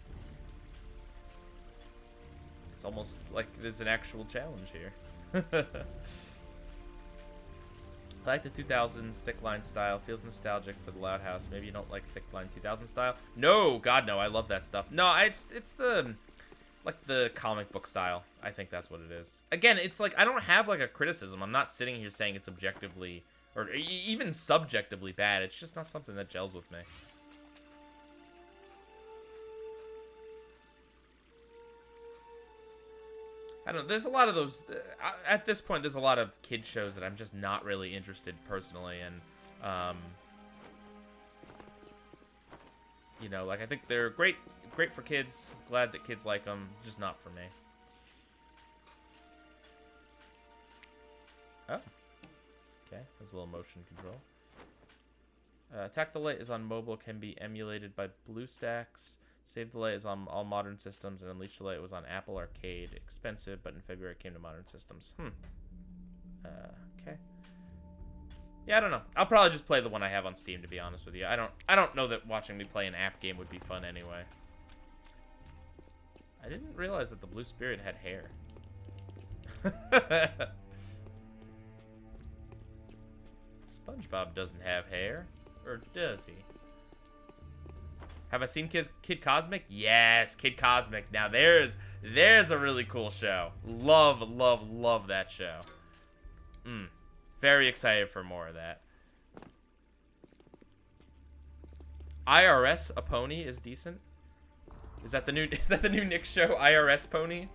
It's almost like there's an actual challenge here. I like the 2000s thick line style. Feels nostalgic for the Loud House. Maybe you don't like thick line 2000 style. No, God, no. I love that stuff. No, it's the like the comic book style. I think that's what it is. Again, it's like I don't have like a criticism. I'm not sitting here saying it's objectively or even subjectively bad. It's just not something that gels with me. I don't know. There's a lot of those. At this point, there's a lot of kid shows that I'm just not really interested personally in. You know, like I think they're great for kids. Glad that kids like them. Just not for me. Oh. Okay. There's a little motion control. Attack Delay is on mobile. Can be emulated by BlueStacks. Save Delay is on all modern systems, and Unleash Delay was on Apple Arcade. Expensive, but in February it came to modern systems. Okay. Yeah, I don't know. I'll probably just play the one I have on Steam, to be honest with you. I don't know that watching me play an app game would be fun anyway. I didn't realize that the Blue Spirit had hair. SpongeBob doesn't have hair, or does he? Have I seen Kid Cosmic? Yes, Kid Cosmic. Now there's a really cool show. Love that show. Very excited for more of that. IRS a pony is decent. Is that the new Nick show? IRS pony?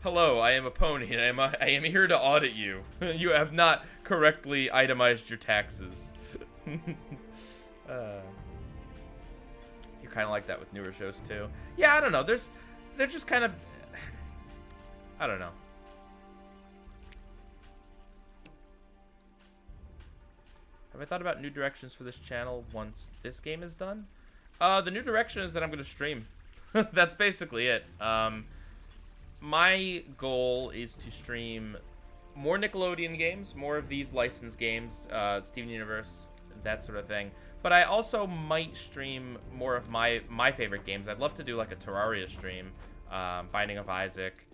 Hello, I am a pony, and I am here to audit you. You have not correctly itemized your taxes. You're kind of like that with newer shows too. Yeah, I don't know. They're just kind of, I don't know. Have I thought about new directions for this channel once this game is done? The new direction is that I'm going to stream. That's basically it. My goal is to stream more Nickelodeon games, more of these licensed games, Steven Universe, that sort of thing. But I also might stream more of my favorite games. I'd love to do like a Terraria stream, Binding of Isaac,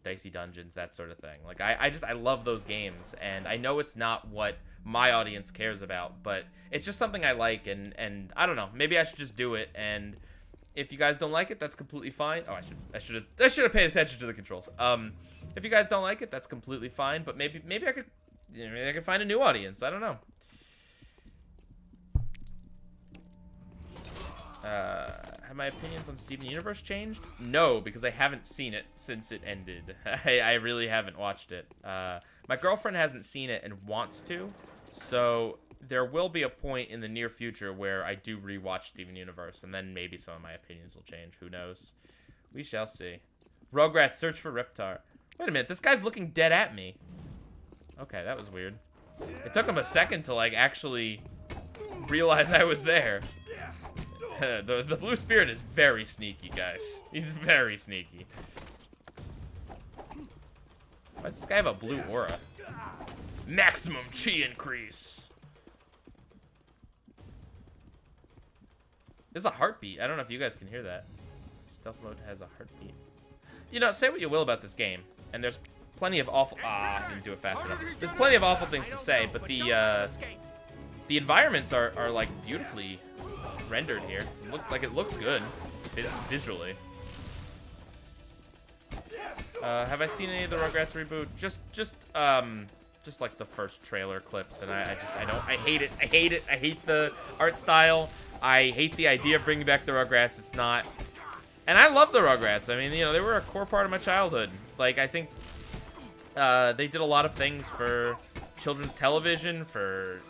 Dicey Dungeons, that sort of thing. Like I love those games, and I know it's not what my audience cares about, but it's just something I like, and I don't know, maybe I should just do it. And if you guys don't like it, that's completely fine. Oh, I should have paid attention to the controls. If you guys don't like it, that's completely fine. But maybe I could, maybe I could find a new audience. I don't know. Have my opinions on Steven Universe changed? No, because I haven't seen it since it ended. I really haven't watched it. My girlfriend hasn't seen it and wants to, so there will be a point in the near future where I do rewatch Steven Universe, and then maybe some of my opinions will change. Who knows? We shall see. Rugrats, search for Riptar. Wait a minute, this guy's looking dead at me. Okay, that was weird. It took him a second to, like, actually realize I was there. The Blue Spirit is very sneaky, guys. He's very sneaky. Why does this guy have a blue aura? Maximum chi increase. There's a heartbeat. I don't know if you guys can hear that. Stealth mode has a heartbeat. You know, say what you will about this game, and there's plenty of awful... I didn't do it fast enough. There's plenty of awful things to say, but the environments are like beautifully rendered here. It looks good visually. Have I seen any of the Rugrats reboot? Just like the first trailer clips, and I hate it. I hate the art style. I hate the idea of bringing back the Rugrats. It's not. And I love the Rugrats. I mean, you know, they were a core part of my childhood. Like, I think they did a lot of things for children's television, for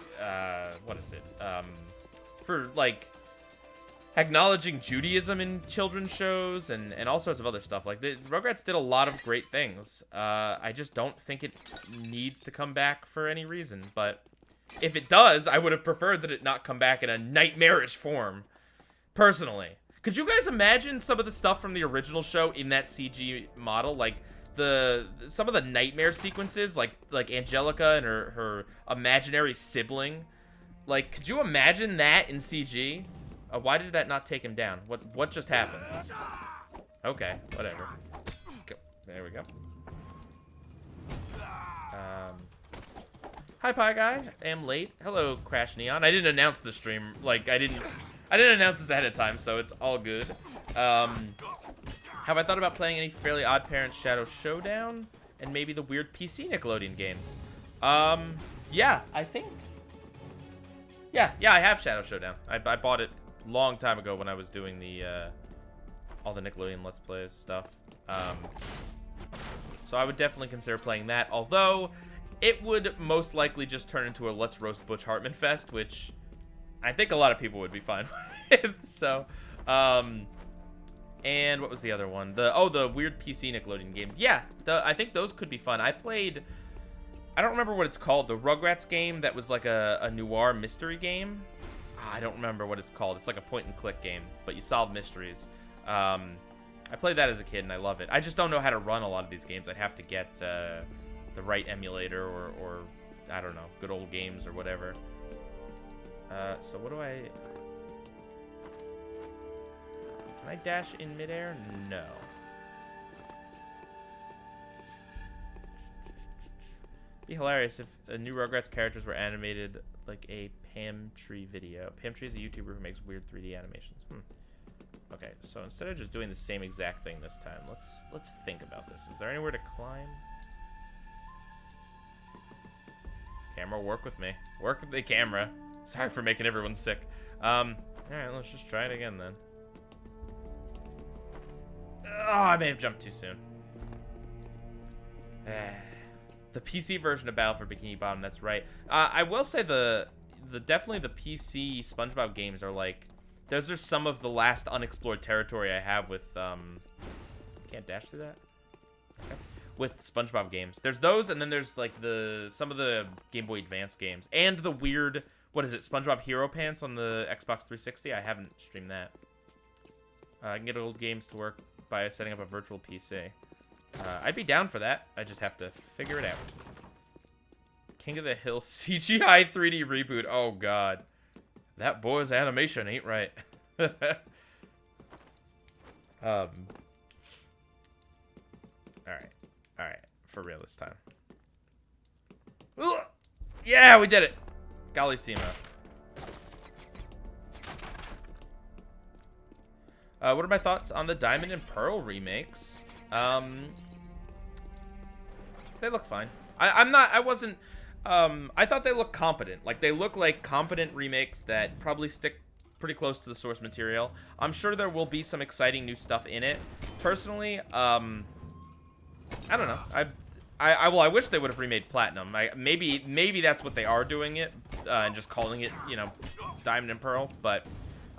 what is it? For like acknowledging Judaism in children's shows and all sorts of other stuff. Like, the Rugrats did a lot of great things. I just don't think it needs to come back for any reason, but if it does, I would have preferred that it not come back in a nightmarish form. Personally. Could you guys imagine some of the stuff from the original show in that CG model? Like, some of the nightmare sequences, like Angelica and her imaginary sibling. Like, could you imagine that in CG? Why did that not take him down? What just happened? Okay, whatever. Go. There we go. Hi, Pie Guy. I am late. Hello, Crash Neon. I didn't announce the stream. Like, I didn't announce this ahead of time, so it's all good. Have I thought about playing any Fairly Odd Parents Shadow Showdown? And maybe the weird PC Nickelodeon games? Yeah, I think... Yeah, I have Shadow Showdown. I bought it a long time ago when I was doing the, all the Nickelodeon Let's Plays stuff. So I would definitely consider playing that, although it would most likely just turn into a Let's Roast Butch Hartman fest, which I think a lot of people would be fine with. So, and what was the other one? The weird PC Nickelodeon games. Yeah, I think those could be fun. I played, I don't remember what it's called, the Rugrats game that was like a noir mystery game. I don't remember what it's called. It's like a point-and-click game, but you solve mysteries. I played that as a kid, and I love it. I just don't know how to run a lot of these games. I'd have to get the right emulator or I don't know, good old games or whatever. So what do I... Can I dash in midair? No. Be hilarious if new Rugrats characters were animated like a Pam Tree video. Pam Tree is a YouTuber who makes weird 3D animations. Okay, so instead of just doing the same exact thing this time, let's think about this. Is there anywhere to climb? Camera, work with me. Work with the camera. Sorry for making everyone sick. Alright, let's just try it again then. Oh, I may have jumped too soon. The PC version of Battle for Bikini Bottom, that's right. I will say definitely the PC SpongeBob games are like, those are some of the last unexplored territory I have with, can't dash through that? Okay. With SpongeBob games. There's those, and then there's like some of the Game Boy Advance games. And the weird, what is it, SpongeBob Hero Pants on the Xbox 360? I haven't streamed that. I can get old games to work by setting up a virtual PC. I'd be down for that. I just have to figure it out. King of the Hill CGI 3D reboot. Oh, God. That boy's animation ain't right. Alright. Alright. For real this time. Ugh! Yeah, we did it. Golly Sima. What are my thoughts on the Diamond and Pearl remakes? They look fine. I thought they looked competent. Like, they look like competent remakes that probably stick pretty close to the source material. I'm sure there will be some exciting new stuff in it. Personally, I don't know. I wish they would have remade Platinum. Maybe that's what they are doing it, and just calling it, you know, Diamond and Pearl. But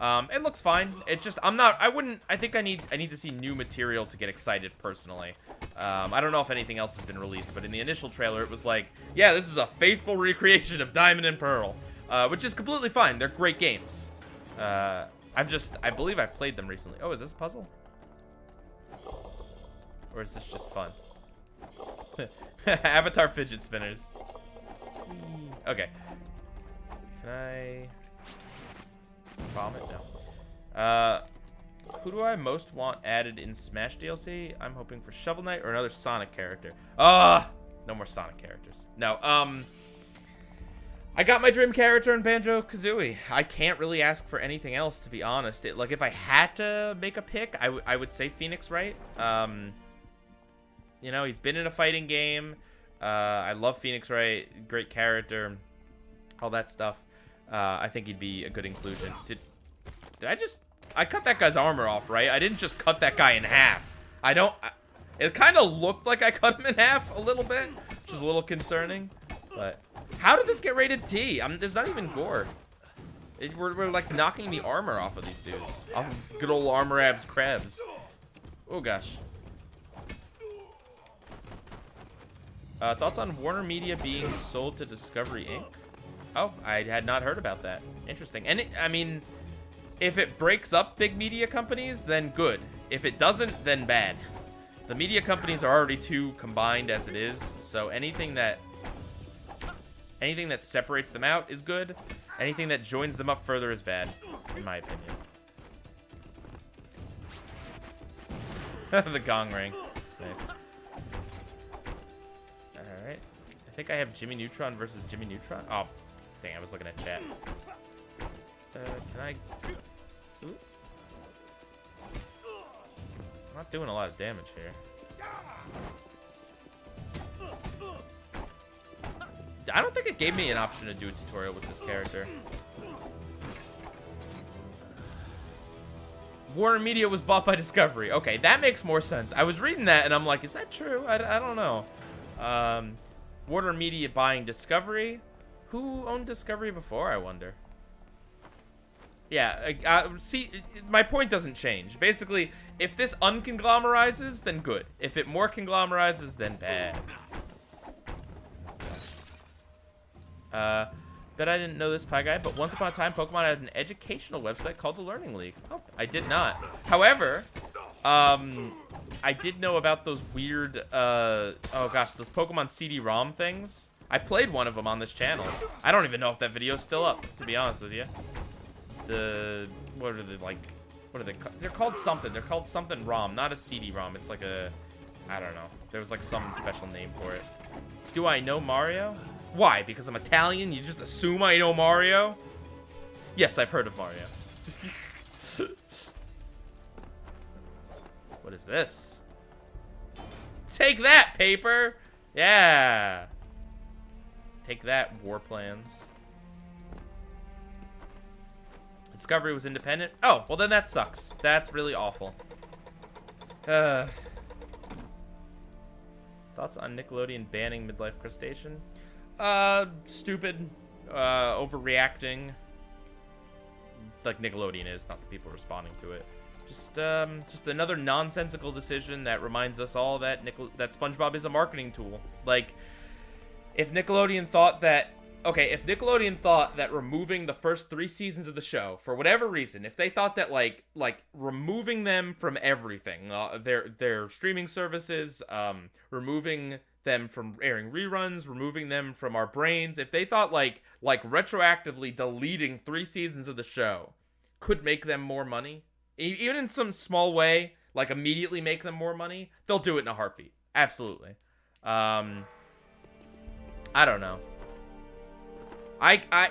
it looks fine. It's just I think I need to see new material to get excited personally. I don't know if anything else has been released, but in the initial trailer, it was like, yeah, this is a faithful recreation of Diamond and Pearl, which is completely fine. They're great games. I believe I played them recently. Oh, is this a puzzle? Or is this just fun? Avatar fidget spinners. Okay. Can I bomb it? No. Who do I most want added in Smash DLC? I'm hoping for Shovel Knight or another Sonic character. No more Sonic characters. No, I got my dream character in Banjo-Kazooie. I can't really ask for anything else, to be honest. Like, if I had to make a pick, I would say Phoenix Wright. You know, he's been in a fighting game. I love Phoenix Wright. Great character. All that stuff. I think he'd be a good inclusion. Did I cut that guy's armor off, right? I didn't just cut that guy in half. It kind of looked like I cut him in half a little bit, which is a little concerning. But how did this get rated T? There's not even gore. We're like knocking the armor off of these dudes. Off of good old Armor Abs Krebs. Oh, gosh. Thoughts on Warner Media being sold to Discovery Inc.? Oh, I had not heard about that. Interesting. And I mean, if it breaks up big media companies, then good. If it doesn't, then bad. The media companies are already too combined as it is, so anything that separates them out is good. Anything that joins them up further is bad, in my opinion. The gong ring. Nice. Alright. I think I have Jimmy Neutron versus Jimmy Neutron. Oh, dang, I was looking at chat. Can I... Ooh. I'm not doing a lot of damage here. I don't think it gave me an option to do a tutorial with this character. Warner Media was bought by Discovery. Okay, that makes more sense. I was reading that and I'm like, is that true? I don't know. Warner Media buying Discovery? Who owned Discovery before, I wonder? Yeah, see, my point doesn't change. Basically, if this unconglomerizes, then good. If it more conglomerizes, then bad. Bet I didn't know this, Pie Guy, but once upon a time, Pokemon had an educational website called the Learning League. Oh, I did not. However, I did know about those weird, oh gosh, those Pokemon CD-ROM things. I played one of them on this channel. I don't even know if that video's still up, to be honest with you. What are they, like, what are they called? They're called something. They're called something ROM, not a CD-ROM. It's like a, I don't know. There was like some special name for it. Do I know Mario? Why? Because I'm Italian? You just assume I know Mario? Yes, I've heard of Mario. What is this? Take that, paper! Yeah! Take that, war plans. Discovery was independent? Oh, well then that sucks. That's really awful. Thoughts on Nickelodeon banning midlife crustacean? Stupid. Overreacting. Like Nickelodeon is, not the people responding to it. Just another nonsensical decision that reminds us all that that SpongeBob is a marketing tool. Like, if Nickelodeon thought that... Okay, if Nickelodeon thought that removing the first 3 seasons of the show, for whatever reason, if they thought that, like removing them from everything, their streaming services, removing them from airing reruns, removing them from our brains, if they thought, like retroactively deleting 3 seasons of the show could make them more money, even in some small way, like immediately make them more money, they'll do it in a heartbeat. Absolutely. I don't know.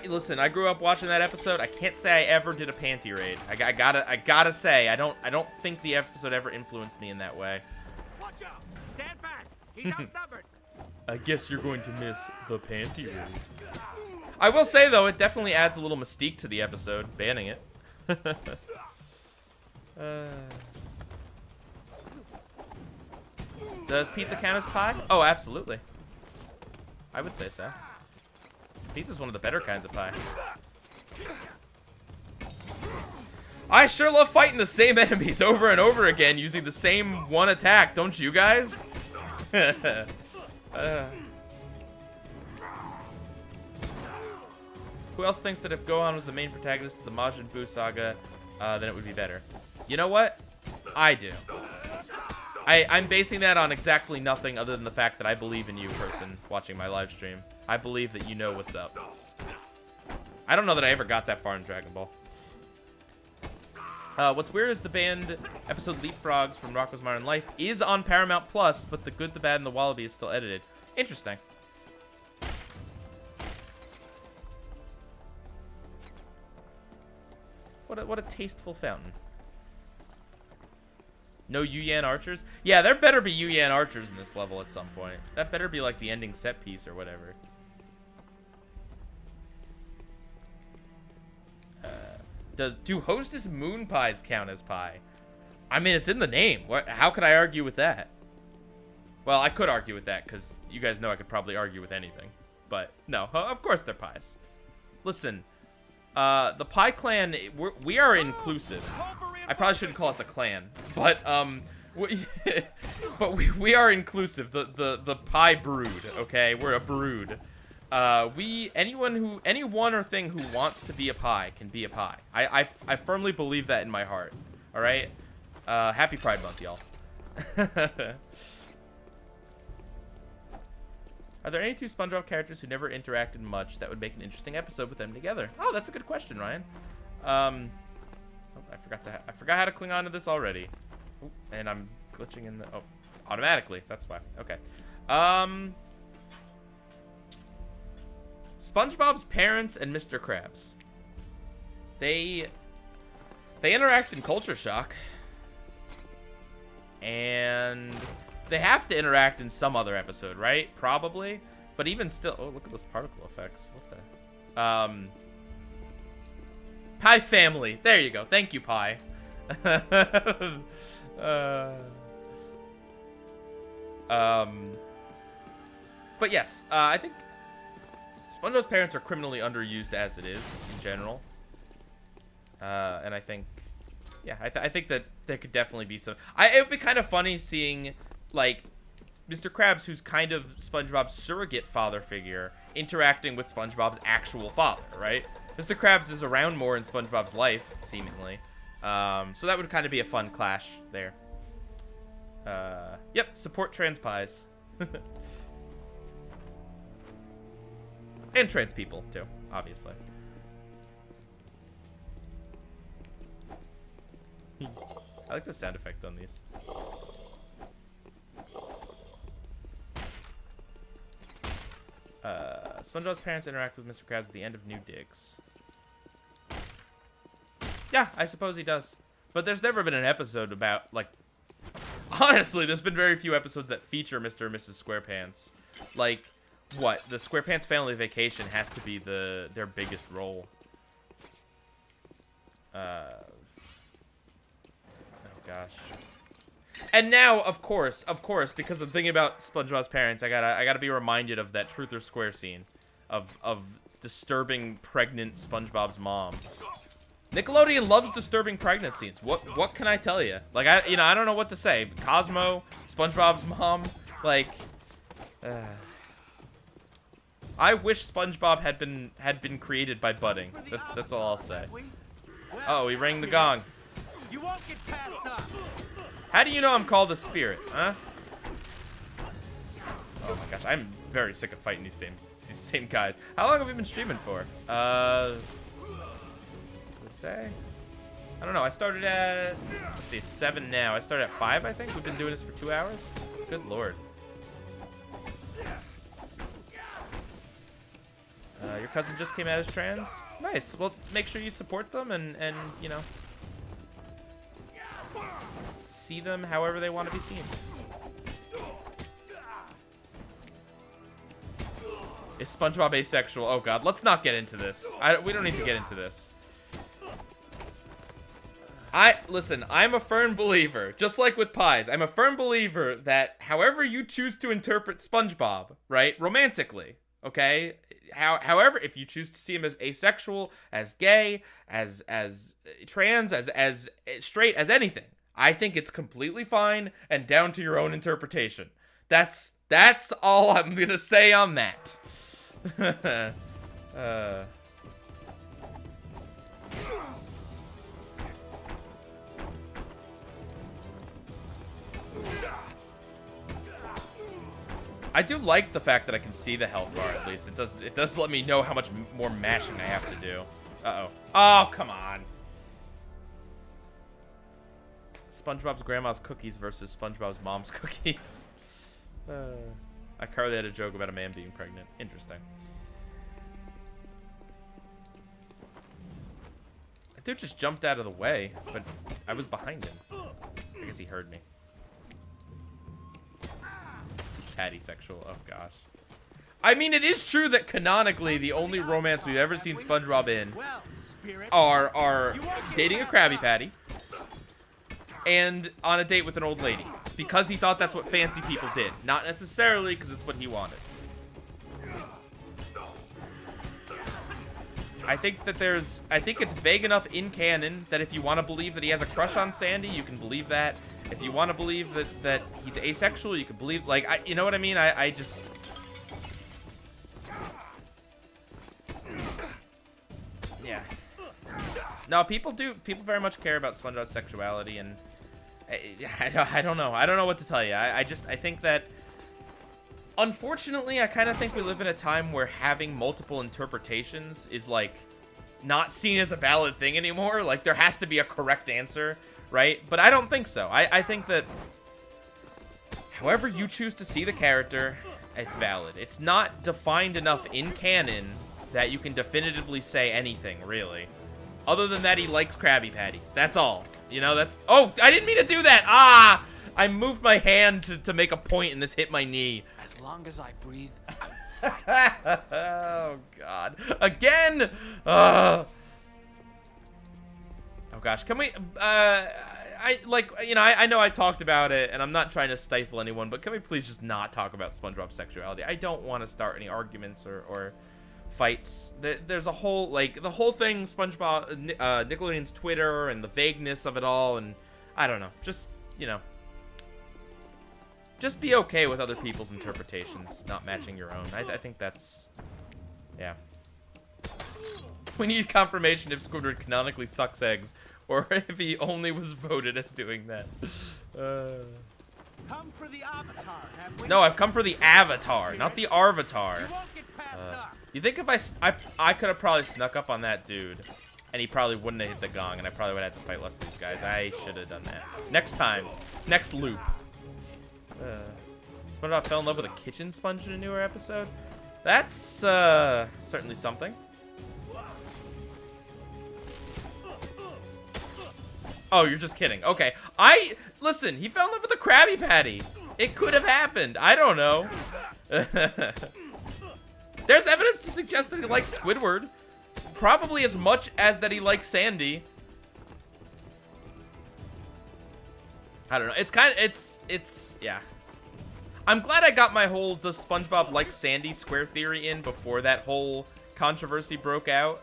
Listen, I grew up watching that episode. I can't say I ever did a panty raid. I gotta say, I don't think the episode ever influenced me in that way. Watch out! Stand fast! He's outnumbered! I guess you're going to miss the panty raid. I will say, though, it definitely adds a little mystique to the episode, banning it. Does pizza count as pie? Oh, absolutely. I would say so. Pizza's one of the better kinds of pie. I sure love fighting the same enemies over and over again using the same one attack, don't you guys? Who else thinks that if Gohan was the main protagonist of the Majin Buu saga, then it would be better? You know what? I do. I'm basing that on exactly nothing other than the fact that I believe in you, person watching my live stream. I believe that you know what's up. I don't know that I ever got that far in Dragon Ball. What's weird is the banned episode Leapfrogs from Rocko's Modern Life is on Paramount Plus, but The Good, the Bad, and the Wallaby is still edited. Interesting. What a tasteful fountain. No Yu-Yan archers? Yeah, there better be Yu-Yan archers in this level at some point. That better be like the ending set piece or whatever. Do Hostess moon pies count as pie? I mean, it's in the name. How could I argue with that? Well, I could argue with that because you guys know I could probably argue with anything. But no, of course they're pies. Listen, the Pie Clan, we are inclusive. I probably shouldn't call us a clan, but we are inclusive. The Pie brood, okay? We're a brood. anyone or thing who wants to be a pie can be a pie. I firmly believe that in my heart. All right. Happy Pride Month, y'all. Are there any two SpongeBob characters who never interacted much that would make an interesting episode with them together? Oh, that's a good question, Ryan. Oh, I forgot how to cling on to this already. Ooh, and I'm glitching in the automatically. That's why. Okay. SpongeBob's parents and Mr. Krabs. They interact in Culture Shock. And they have to interact in some other episode, right? Probably. But even still, oh, look at those particle effects. What the? Pie Family. There you go. Thank you, Pie. But yes, I think SpongeBob's parents are criminally underused as it is in general. And I think, yeah, I think that there could definitely be some. It would be kind of funny seeing, like, Mr. Krabs, who's kind of SpongeBob's surrogate father figure, interacting with SpongeBob's actual father, right? Mr. Krabs is around more in SpongeBob's life, seemingly. So that would kind of be a fun clash there. Yep, support trans pies. And trans people, too, obviously. I like the sound effect on these. SpongeBob's parents interact with Mr. Krabs at the end of New Digs. Yeah, I suppose he does. But there's never been an episode about, like... Honestly, there's been very few episodes that feature Mr. and Mrs. SquarePants. Like, what? The SquarePants Family Vacation has to be their biggest role. Oh, gosh. And now, of course, because I'm thinking about SpongeBob's parents, I gotta be reminded of that Truth or Square scene of disturbing pregnant SpongeBob's mom. Nickelodeon loves disturbing pregnant scenes. What can I tell you? Like, I don't know what to say. Cosmo, SpongeBob's mom, like, I wish SpongeBob had been created by budding. That's all I'll say. Oh, he rang the gong. You won't get past us. How do you know I'm called a spirit, huh? Oh my gosh, I'm very sick of fighting these same guys. How long have we been streaming for? Does it say? I don't know. I started at, let's see, it's 7 now. I started at 5, I think. We've been doing this for 2 hours. Good lord. Your cousin just came out as trans? Nice. Well, make sure you support them and you know, see them however they want to be seen. Is SpongeBob asexual? Oh god, let's not get into this. We don't need to get into this. Listen, I'm a firm believer, just like with pies, I'm a firm believer that however you choose to interpret SpongeBob, right, romantically, okay? However, if you choose to see him as asexual, as gay, as trans, as straight, as anything, I think it's completely fine and down to your own interpretation. That's all I'm gonna say on that. I do like the fact that I can see the health bar at least. It does let me know how much more mashing I have to do. Uh-oh. Oh, come on. SpongeBob's grandma's cookies versus SpongeBob's mom's cookies. I currently had a joke about a man being pregnant. Interesting. That dude just jumped out of the way, but I was behind him. I guess he heard me. He's pattysexual. Oh, gosh. I mean, it is true that canonically the only romance we've ever seen SpongeBob in are dating a Krabby Patty and on a date with an old lady. Because he thought that's what fancy people did. Not necessarily because it's what he wanted. I think it's vague enough in canon that if you want to believe that he has a crush on Sandy, you can believe that. If you want to believe that he's asexual, you can believe, like, you know what I mean? I just... Yeah. No, people very much care about SpongeBob's sexuality, and I don't know. I don't know what to tell you. I think that, unfortunately, I kind of think we live in a time where having multiple interpretations is, like, not seen as a valid thing anymore. Like, there has to be a correct answer, right? But I don't think so. I think that however you choose to see the character, it's valid. It's not defined enough in canon that you can definitively say anything, really. Other than that, he likes Krabby Patties. That's all. You know, that's... Oh, I didn't mean to do that! Ah! I moved my hand to make a point, and this hit my knee. As long as I breathe, I fight. Oh, God. Again! Oh, gosh. Can we... I know I talked about it, and I'm not trying to stifle anyone, but can we please just not talk about SpongeBob's sexuality? I don't want to start any arguments or fights. There's a whole, like, the whole thing, SpongeBob, Nickelodeon's Twitter, and the vagueness of it all, and I don't know. Just, you know, just be okay with other people's interpretations not matching your own. I think that's, yeah. We need confirmation if Squidward canonically sucks eggs, or if he only was voted as doing that. Come for the Avatar, have we? No, I've come for the Avatar, not the Arvatar. You won't get past us. You think if I could have probably snuck up on that dude, and he probably wouldn't have hit the gong, and I probably would have had to fight less of these guys. I should have done that. Next time. Next loop. SpongeBob fell in love with a kitchen sponge in a newer episode? That's, certainly something. Oh, you're just kidding. Okay. Listen, he fell in love with a Krabby Patty. It could have happened. I don't know. There's evidence to suggest that he likes Squidward. Probably as much as that he likes Sandy. I don't know. It's kind of, yeah. I'm glad I got my whole does SpongeBob like Sandy square theory in before that whole controversy broke out.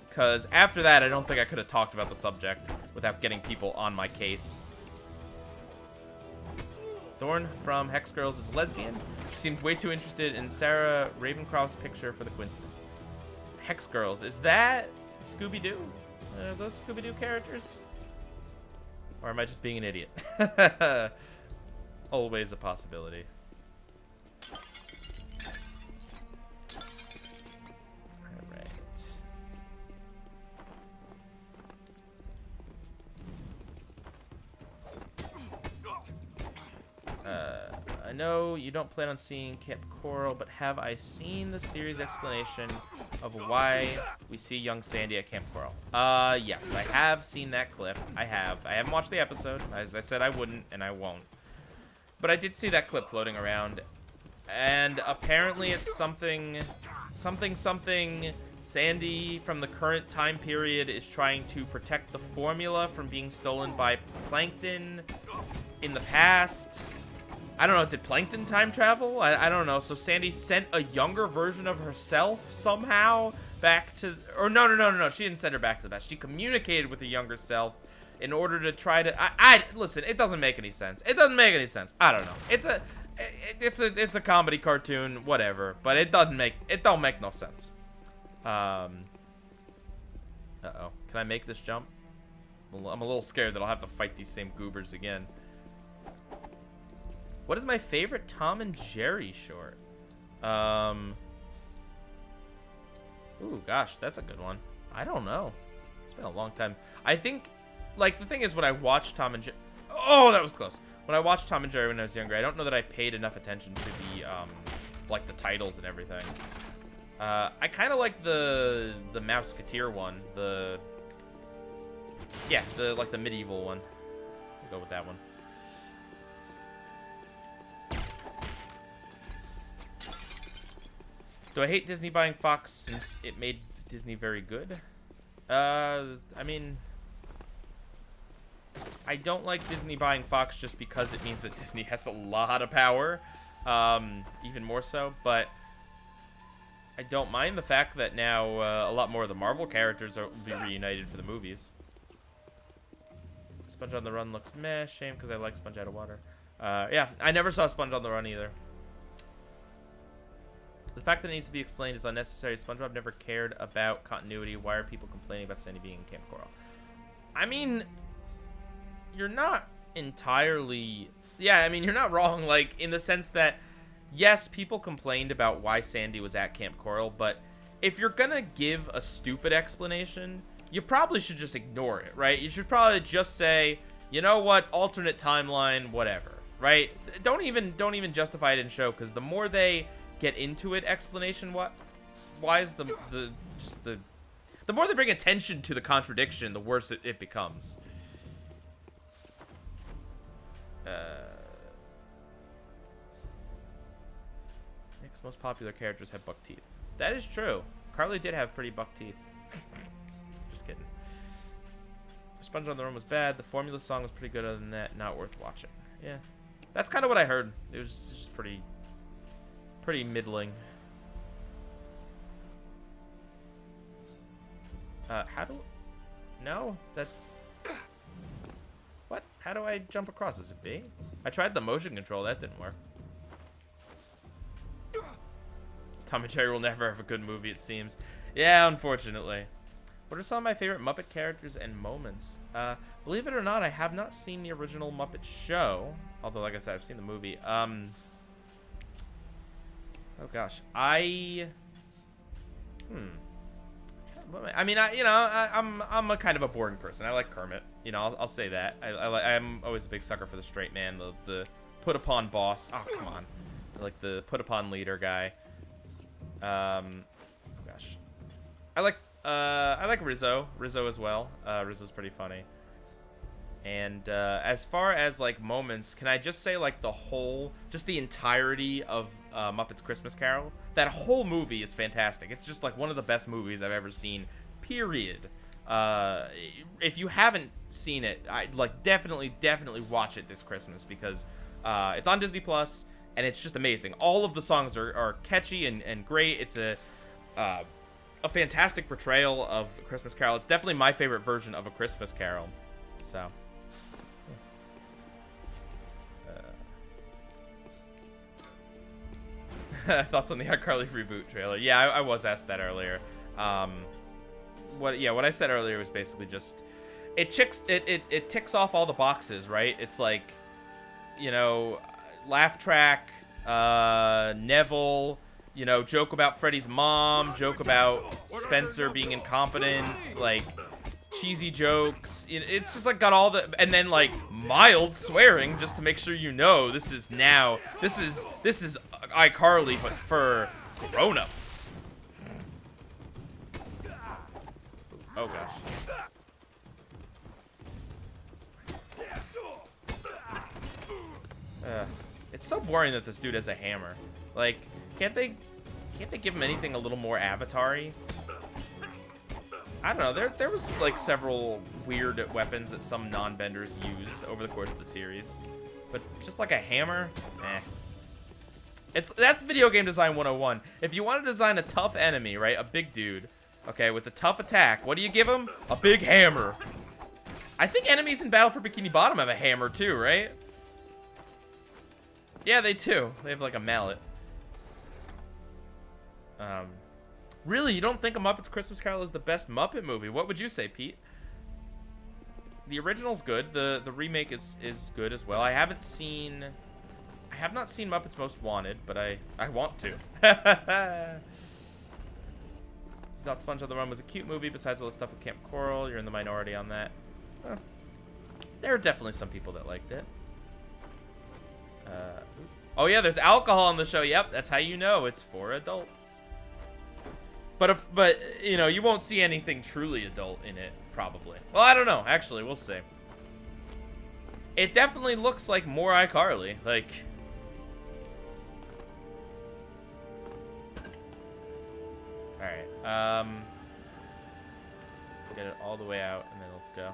Because after that, I don't think I could have talked about the subject without getting people on my case. Thorne from Hex Girls is a lesbian. She seemed way too interested in Sarah Ravencroft's picture for the coincidence. Hex Girls, is that Scooby-Doo? Are those Scooby-Doo characters? Or am I just being an idiot? Always a possibility. I know you don't plan on seeing Camp Coral, but have I seen the series explanation of why we see young Sandy at Camp Coral? Yes, I have seen that clip. I haven't watched the episode. As I said, I wouldn't, and I won't. But I did see that clip floating around, and apparently it's something Sandy from the current time period is trying to protect the formula from being stolen by Plankton in the past. I don't know, did Plankton time travel? I don't know. So Sandy sent a younger version of herself somehow back to... Or no. She didn't send her back to the past. She communicated with a younger self in order to try to... Listen, it doesn't make any sense. It doesn't make any sense. I don't know. It's a comedy cartoon, whatever. But it don't make no sense. Uh-oh. Can I make this jump? I'm a little scared that I'll have to fight these same goobers again. What is my favorite Tom and Jerry short? Ooh, gosh, that's a good one. I don't know. It's been a long time. I think, like, the thing is, when I watched Tom and Jerry... Oh, that was close. When I watched Tom and Jerry when I was younger, I don't know that I paid enough attention to the, like, the titles and everything. I kind of like the Mouseketeer one. Yeah, like, the medieval one. I'll go with that one. Do I hate Disney buying Fox since it made Disney very good? I mean, I don't like Disney buying Fox just because it means that Disney has a lot of power, even more so, but I don't mind the fact that now a lot more of the Marvel characters will be reunited for the movies. Sponge on the Run looks meh, shame because I like Sponge Out of Water. Yeah, I never saw Sponge on the Run either. The fact that it needs to be explained is unnecessary. SpongeBob never cared about continuity. Why are people complaining about Sandy being in Camp Coral? I mean, you're not entirely... Yeah, I mean, you're not wrong, like, in the sense that, yes, people complained about why Sandy was at Camp Coral, but if you're gonna give a stupid explanation, you probably should just ignore it, right? You should probably just say, you know what, alternate timeline, whatever, right? Don't even justify it in show, because the more they get into it explanation-wise, the more they bring attention to the contradiction, the worse it becomes. Nick's most popular characters have buck teeth. That is true. Carly did have pretty buck teeth. Just kidding. Sponge on the Run was bad. The Formula song was pretty good. Other than that, not worth watching. Yeah, that's kind of what I heard. It was just pretty middling. How do... No, that... What? How do I jump across? Is it B? I tried the motion control. That didn't work. Tom and Jerry will never have a good movie, it seems. Yeah, unfortunately. What are some of my favorite Muppet characters and moments? Believe it or not, I have not seen the original Muppet show. Although, like I said, I've seen the movie. Oh gosh, I mean, I'm a kind of a boring person. I like Kermit. You know, I'll say that. I'm always a big sucker for the straight man, the put upon boss. Oh come on, like the put upon leader guy. Gosh, I like Rizzo as well. Rizzo's pretty funny. And as far as like moments, can I just say like just the entirety of Muppets Christmas Carol? That whole movie is fantastic. It's just like one of the best movies I've ever seen. Period. If you haven't seen it, I'd like definitely watch it this Christmas because it's on Disney Plus and it's just amazing. All of the songs are catchy and great. It's a fantastic portrayal of Christmas Carol. It's definitely my favorite version of A Christmas Carol. So. Thoughts on the iCarly reboot trailer? Yeah, I was asked that earlier. What I said earlier was basically just it ticks off all the boxes, right? It's like, you know, laugh track, Neville, you know, joke about Freddy's mom, joke about Spencer being incompetent, like cheesy jokes. It's just like got all the, and then like mild swearing just to make sure you know this is iCarly but for grown-ups. Oh gosh. It's so boring that this dude has a hammer. Like, can't they give him anything a little more Avatar-y? I don't know. There was like several weird weapons that some non-benders used over the course of the series, but just like a hammer, eh. That's video game design 101. If you want to design a tough enemy, right, a big dude, okay, with a tough attack, what do you give him? A big hammer. I think enemies in Battle for Bikini Bottom have a hammer too, right? Yeah, they do. They have like a mallet. Really, you don't think A Muppet's Christmas Carol is the best Muppet movie? What would you say, Pete? The original's good. The remake is good as well. I have not seen Muppets Most Wanted, but I want to. Thought Sponge on the Run was a cute movie. Besides all the stuff with Camp Coral, you're in the minority on that. There are definitely some people that liked it. Oh yeah, there's alcohol on the show. Yep, that's how you know it's for adults. But you know, you won't see anything truly adult in it, probably. Well, I don't know. Actually, we'll see. It definitely looks like more iCarly. Like, all right. Let's get it all the way out, and then let's go.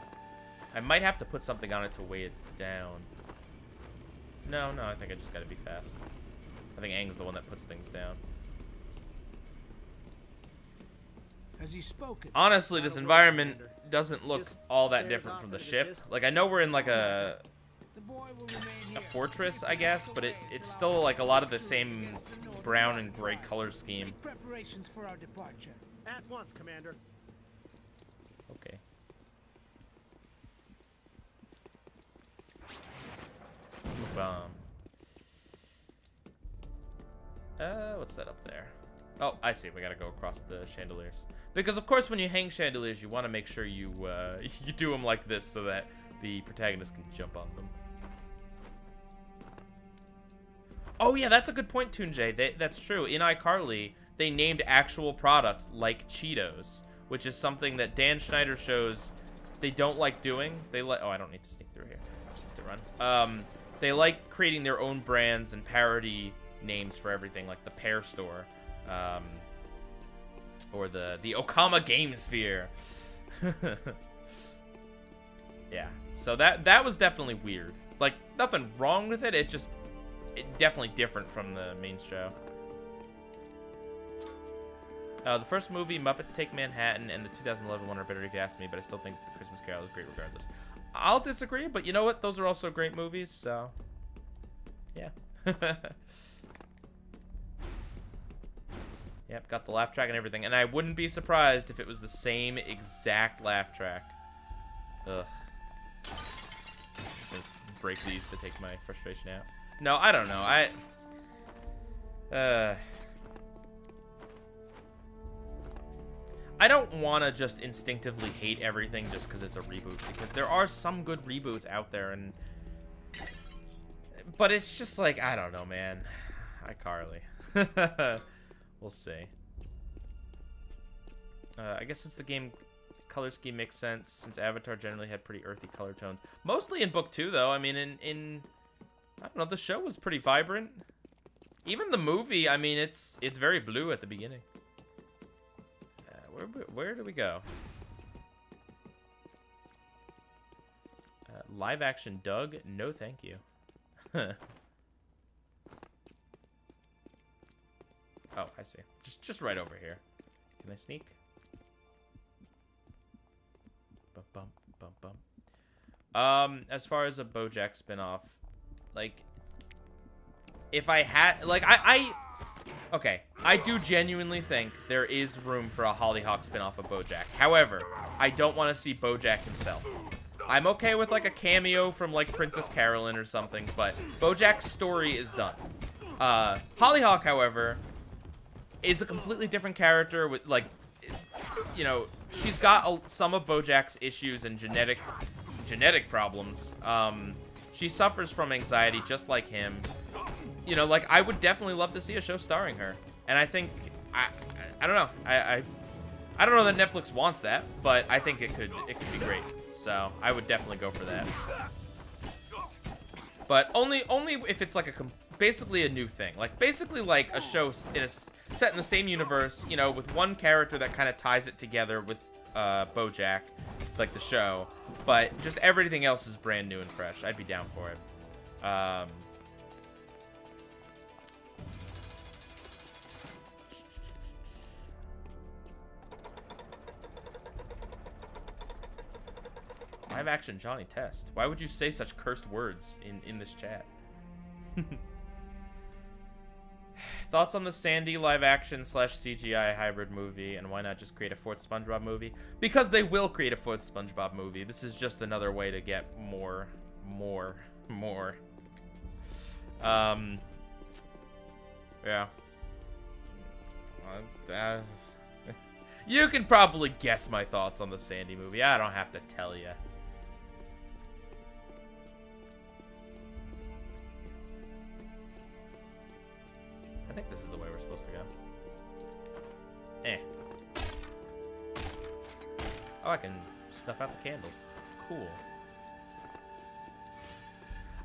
I might have to put something on it to weigh it down. No, I think I just gotta be fast. I think Aang's the one that puts things down. Has he spoken? Honestly, this environment doesn't look all that different from the ship. Like, I know we're in like a fortress, I guess, but it's still like a lot of the same brown and gray color scheme. Make preparations for our departure. At once, Commander. Okay. Bomb. What's that up there? Oh, I see. We gotta go across the chandeliers. Because of course, when you hang chandeliers, you want to make sure you you do them like this so that the protagonist can jump on them. Oh yeah, that's a good point, Tunjay. That's true. In iCarly, they named actual products like Cheetos, which is something that Dan Schneider shows they don't like doing. They like. Oh, I don't need to sneak through here. I just need to run. They like creating their own brands and parody names for everything, like the Pear Store, or the Okama Game Sphere. Yeah. So that was definitely weird. Like nothing wrong with it. It definitely different from the main show. The first movie, Muppets Take Manhattan, and the 2011 one are better if you ask me, but I still think The Christmas Carol is great regardless. I'll disagree, but you know what? Those are also great movies, so... yeah. Yep, got the laugh track and everything. And I wouldn't be surprised if it was the same exact laugh track. Ugh. Just break these to take my frustration out. No, I don't know. I don't want to just instinctively hate everything just because it's a reboot, because there are some good reboots out there, but it's just like, I don't know, man. iCarly. We'll see. I guess since the game color scheme makes sense, since Avatar generally had pretty earthy color tones. Mostly in book 2, though. I mean, in I don't know, the show was pretty vibrant. Even the movie, I mean, it's very blue at the beginning. Where do we go? Live action Doug? No, thank you. Oh, I see. Just right over here. Can I sneak? Bum bum bum bum. As far as a BoJack spinoff, like, if I had, like, okay, I do genuinely think there is room for a Hollyhock spinoff of BoJack. However, I don't want to see BoJack himself. I'm okay with, like, a cameo from, like, Princess Carolyn or something, but BoJack's story is done. Hollyhock, however, is a completely different character with, like, you know, she's got some of BoJack's issues and genetic problems. She suffers from anxiety just like him. You know, like, I would definitely love to see a show starring her. And I think, I don't know. I don't know that Netflix wants that, but I think it could be great. So I would definitely go for that. But only if it's like basically a new thing. Like, basically like a show set in the same universe, you know, with one character that kind of ties it together with BoJack, like the show. But just everything else is brand new and fresh. I'd be down for it. Live action Johnny Test. Why would you say such cursed words in this chat? Thoughts on the Sandy live action / CGI hybrid movie, and why not just create a 4th SpongeBob movie? Because they will create a 4th SpongeBob movie. This is just another way to get more. Yeah. You can probably guess my thoughts on the Sandy movie. I don't have to tell you. I think this is the way we're supposed to go. Oh, I can snuff out the candles. Cool.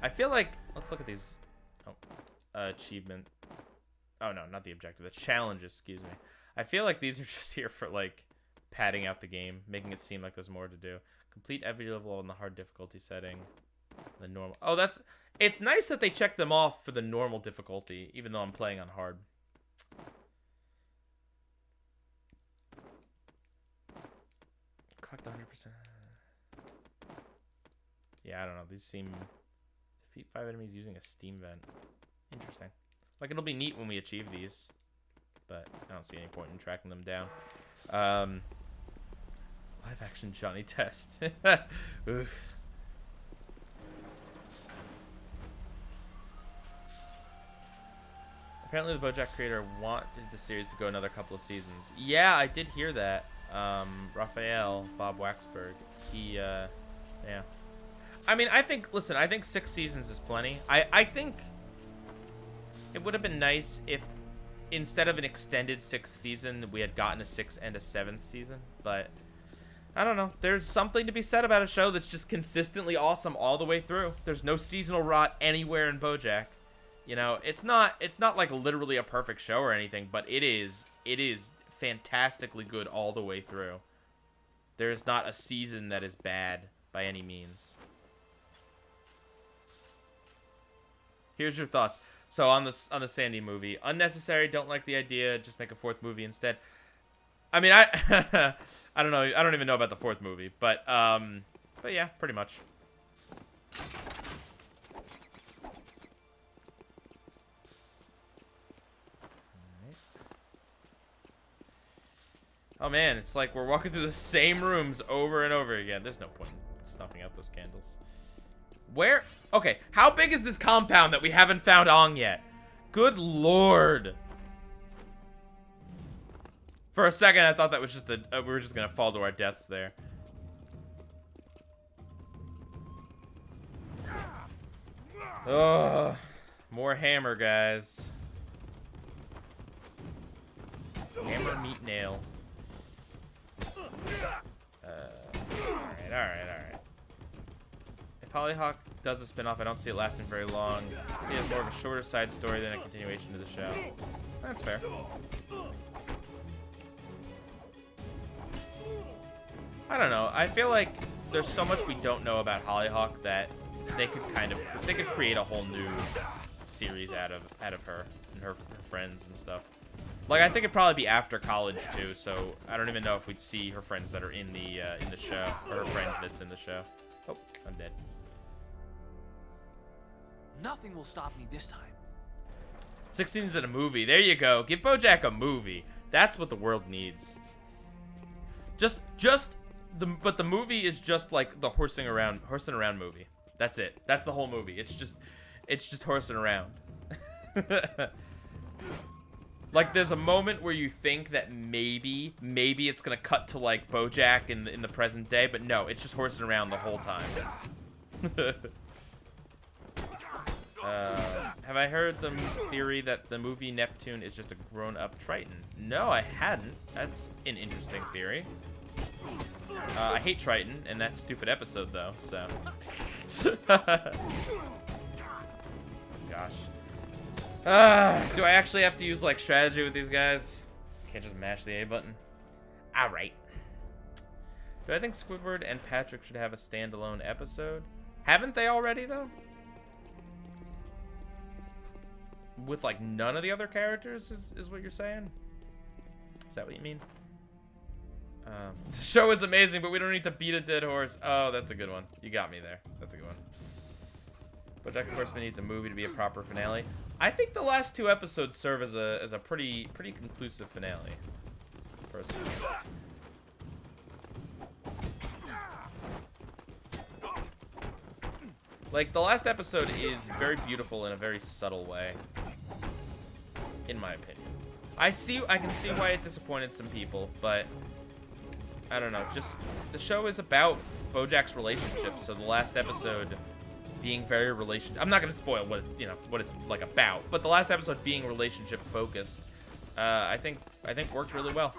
I feel like... Let's look at these... Oh. Achievement. Oh, no, not the objective. The challenges, excuse me. I feel like these are just here for, like, padding out the game. Making it seem like there's more to do. Complete every level in the hard difficulty setting. The normal... Oh, that's... It's nice that they check them off for the normal difficulty, even though I'm playing on hard. Collect 100%. Yeah, I don't know. These seem... Defeat 5 enemies using a steam vent. Interesting. Like, it'll be neat when we achieve these, but I don't see any point in tracking them down. Live action Johnny Test. Oof. Apparently the BoJack creator wanted the series to go another couple of seasons. Yeah, I did hear that. Raphael, Bob Waxberg, he, yeah. I mean, I think 6 seasons is plenty. I think it would have been nice if instead of an extended 6th season, we had gotten a 6th and a 7th season, but I don't know. There's something to be said about a show that's just consistently awesome all the way through. There's no seasonal rot anywhere in BoJack. You know, it's not like literally a perfect show or anything, but it is fantastically good all the way through. There is not a season that is bad by any means. Here's your thoughts. So on the Sandy movie, unnecessary, don't like the idea, just make a 4th movie instead. I mean, I I don't know. I don't even know about the 4th movie, but yeah, pretty much. Oh man, it's like we're walking through the same rooms over and over again. There's no point in snuffing out those candles. Where? Okay, how big is this compound that we haven't found Aang yet? Good lord. For a second, I thought that was just we were just gonna fall to our deaths there. Ugh. More hammer, guys. Hammer, meat, nail. Alright. If Hollyhock does a spin-off, I don't see it lasting very long. I see it as more of a shorter side story than a continuation of the show. That's fair. I don't know. I feel like there's so much we don't know about Hollyhock that they could create a whole new series out of her and her friends and stuff. Like, I think it'd probably be after college too, so I don't even know if we'd see her friends that are in the show, or her friend that's in the show. Oh, I'm dead. Nothing will stop me this time. 6 scenes in a movie. There you go. Give BoJack a movie. That's what the world needs. But the movie is just like the horsing around movie. That's it. That's the whole movie. It's just horsing around. Like, there's a moment where you think that maybe it's gonna cut to like BoJack in the present day, but no, it's just horsing around the whole time. Have I heard the theory that the movie Neptune is just a grown-up Triton? No, I hadn't. That's an interesting theory. I hate Triton, and that stupid episode though. So, gosh. Do I actually have to use, like, strategy with these guys? Can't just mash the A button? Alright. Do I think Squidward and Patrick should have a standalone episode? Haven't they already, though? With, like, none of the other characters, is what you're saying? Is that what you mean? The show is amazing, but we don't need to beat a dead horse. Oh, that's a good one. You got me there. That's a good one. BoJack Horseman needs a movie to be a proper finale. I think the last 2 episodes serve as a pretty conclusive finale, personally. Like, the last episode is very beautiful in a very subtle way, in my opinion. I can see why it disappointed some people, but I don't know. Just the show is about BoJack's relationship, so the last episode being very I'm not gonna spoil what it's like about, but the last episode being relationship focused, I think worked really well.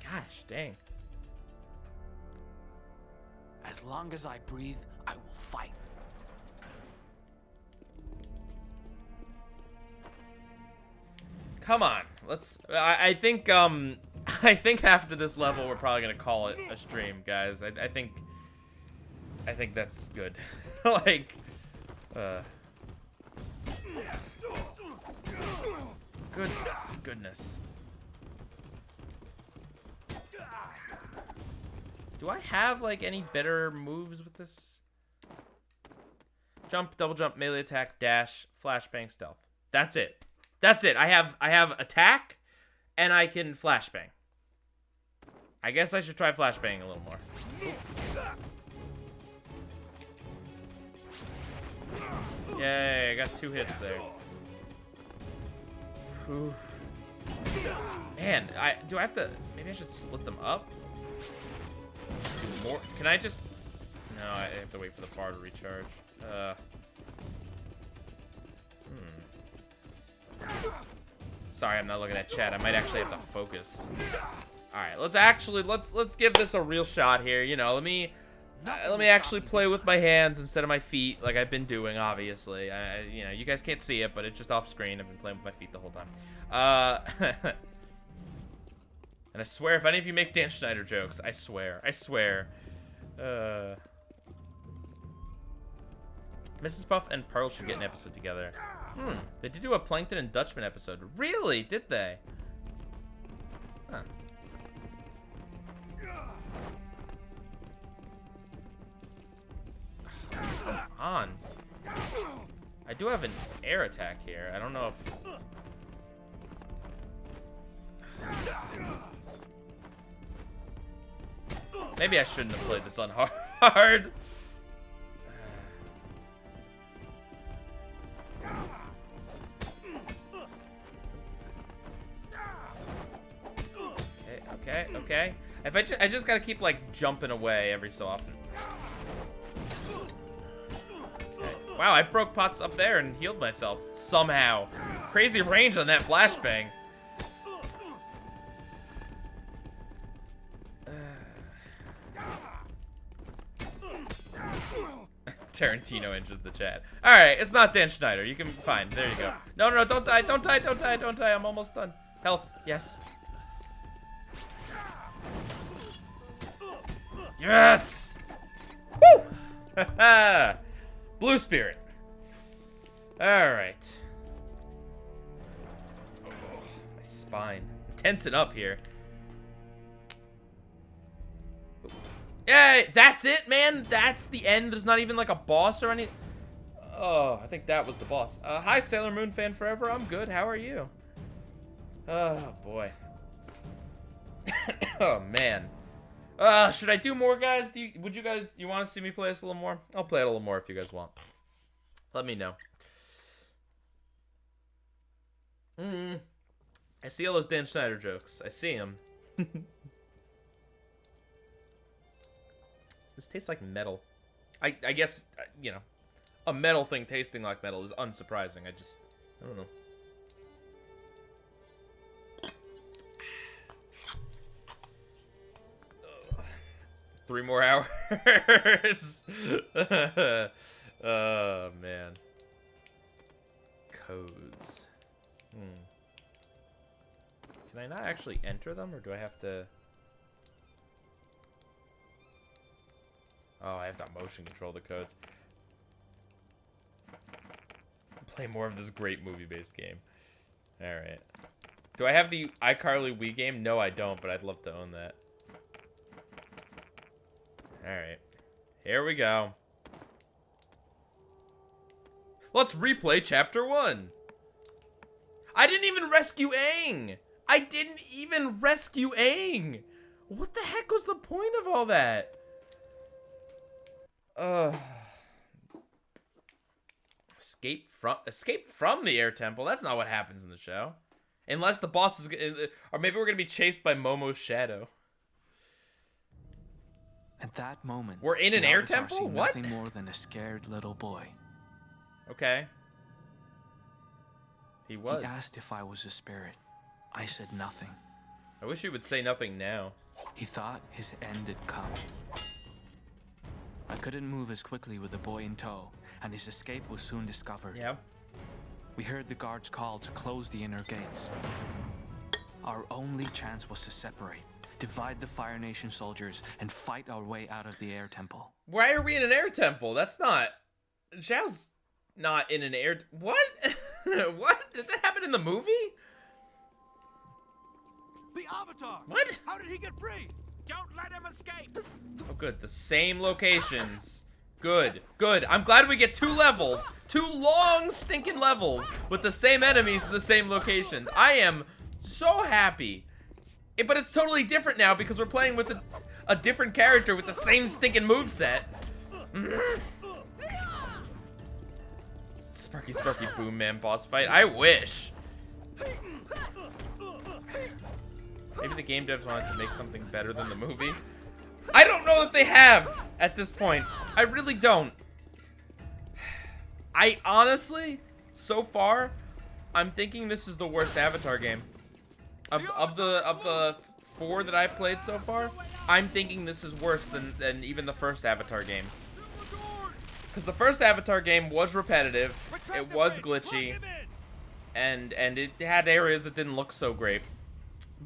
Gosh, dang. As long as I breathe, I will fight. Come on, let's. I think after this level we're probably gonna call it a stream, guys. I think that's good. Like, goodness. Do I have, like, any better moves with this? Jump, double jump, melee attack, dash, flashbang, stealth. That's it. That's it. I have attack, and I can flashbang. I guess I should try flashbang a little more. Yay, I got 2 hits there. Whew. Man, do I have to... Maybe I should split them up? Do more... Can I just... No, I have to wait for the bar to recharge. Sorry, I'm not looking at chat. I might actually have to focus. Alright, let's give this a real shot here. You know, let me actually play with my hands instead of my feet, like I've been doing, obviously. You know, you guys can't see it, but it's just off screen. I've been playing with my feet the whole time. And I swear, if any of you make Dan Schneider jokes, I swear. Mrs. Puff and Pearl should get an episode together. They did do a Plankton and Dutchman episode. Really? Did they? Huh. Come on. I do have an air attack here. I don't know if... Maybe I shouldn't have played this on hard. Okay. If I just gotta keep like jumping away every so often. Okay. Wow, I broke pots up there and healed myself somehow. Crazy range on that flashbang. Tarantino enters the chat. Alright, it's not Dan Schneider. You can fine. There you go. No, don't die. Don't die. I'm almost done. Health. Yes. Yes! Woo! Blue Spirit. Alright. Oh, my spine. Tensing up here. Yay! That's it, man! That's the end. There's not even like a boss or anything. Oh, I think that was the boss. Hi, Sailor Moon fan forever. I'm good. How are you? Oh, boy. Oh, man. Should I do more, guys? You want to see me play this a little more? I'll play it a little more if you guys want. Let me know. I see all those Dan Schneider jokes. I see them. This tastes like metal. I guess, you know, a metal thing tasting like metal is unsurprising. I don't know. 3 more hours. Oh, man. Codes. Can I not actually enter them, or do I have to... Oh, I have to motion control the codes. Play more of this great movie-based game. Alright. Do I have the iCarly Wii game? No, I don't, but I'd love to own that. Alright. Here we go. Let's replay Chapter 1. I didn't even rescue Aang! What the heck was the point of all that? Escape from the air temple. That's not what happens in the show. Unless the boss is... Or maybe we're gonna be chased by Momo's shadow. At that moment, we're in an air temple? What? Nothing more than a scared little boy. Okay. He was. He asked if I was a spirit. I said nothing. I wish he would say nothing now. He thought his end had come. I couldn't move as quickly with the boy in tow, and his escape was soon discovered. Yeah. We heard the guards call to close the inner gates. Our only chance was to separate, divide the Fire Nation soldiers, and fight our way out of the air temple. Why are we in an air temple? That's not... Zhao's not in an air... What? What? Did that happen in the movie? The Avatar! What? How did he get free? Don't let him escape! Oh, good. The same locations. Good. Good. I'm glad we get 2 levels. 2 long stinking levels with the same enemies in the same locations. I am so happy. But it's totally different now because we're playing with a different character with the same stinking moveset. Sparky Sparky Boom Man boss fight. I wish. Maybe the game devs wanted to make something better than the movie. I don't know that they have at this point. I really don't. I honestly, so far, I'm thinking this is the worst Avatar game. Of the 4 that I played so far, I'm thinking this is worse than even the first Avatar game. Because the first Avatar game was repetitive, it was glitchy, and it had areas that didn't look so great.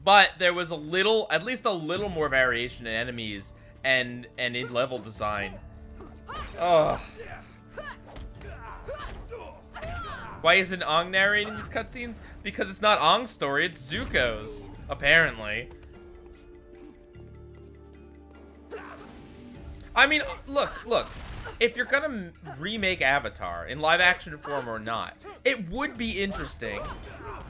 But there was at least a little more variation in enemies and in level design. Ugh. Why isn't Aang narrating these cutscenes? Because it's not Aang's story, it's Zuko's, apparently. I mean, look. If you're gonna remake Avatar in live action form or not, it would be interesting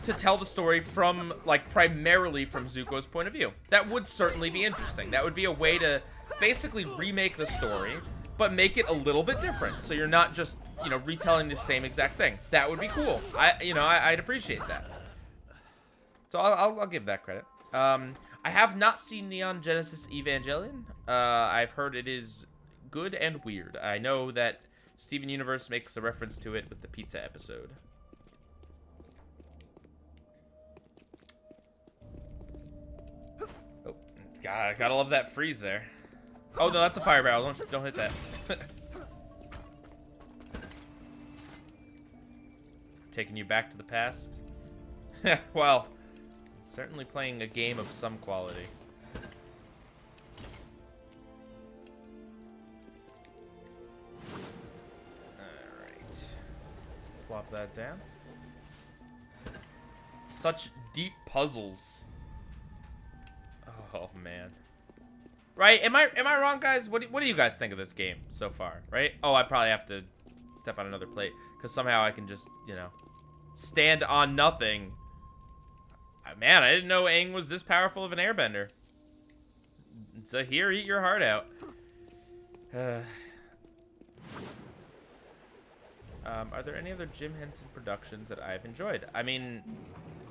to tell the story from, like, primarily from Zuko's point of view. That would certainly be interesting. That would be a way to basically remake the story, but make it a little bit different. So you're not just, you know, retelling the same exact thing. That would be cool. I'd appreciate that. So I'll give that credit. I have not seen Neon Genesis Evangelion. I've heard it is good and weird. I know that Steven Universe makes a reference to it with the pizza episode. Oh, gotta love that freeze there. Oh no, that's a fire barrel. Don't hit that. Taking you back to the past. Well, certainly playing a game of some quality. Alright. Let's plop that down. Such deep puzzles. Oh man. Right? Am I wrong, guys? What do you guys think of this game so far? Right? Oh, I probably have to step on another plate because somehow I can just, you know, stand on nothing. Man, I didn't know Aang was this powerful of an airbender. So here, eat your heart out. Are there any other Jim Henson productions that I've enjoyed? I mean,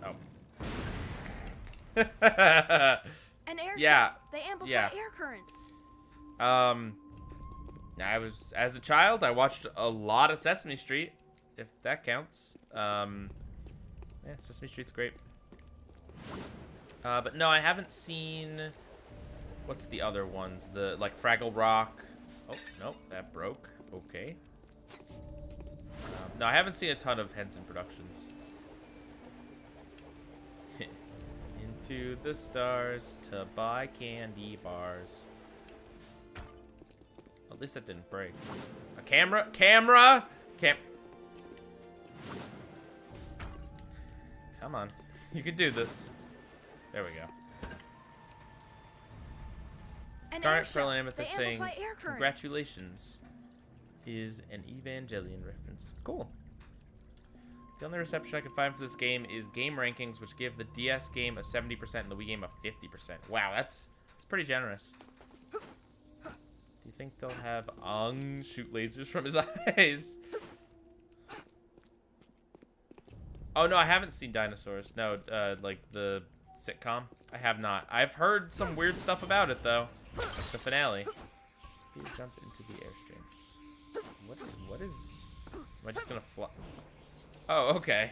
oh. An airship. Yeah. They amplify air currents. As a child, I watched a lot of Sesame Street, if that counts. Yeah, Sesame Street's great. But no, I haven't seen, what's the other ones? Like Fraggle Rock. Oh, nope, that broke. Okay. No, I haven't seen a ton of Henson productions. Into the stars to buy candy bars. At least that didn't break. A camera? Come on. You can do this. There we go. Garnet Pearl and Amethyst saying, congratulations. Is an Evangelion reference. Cool. The only reception I can find for this game is game rankings, which give the DS game a 70% and the Wii game a 50%. Wow, that's pretty generous. Do you think they'll have Aang shoot lasers from his eyes? Oh, no, I haven't seen Dinosaurs. No, like the sitcom. I have not. I've heard some weird stuff about it, though. Like the finale. Speed jump into the airstream. What is... Am I just gonna fly? Oh, okay.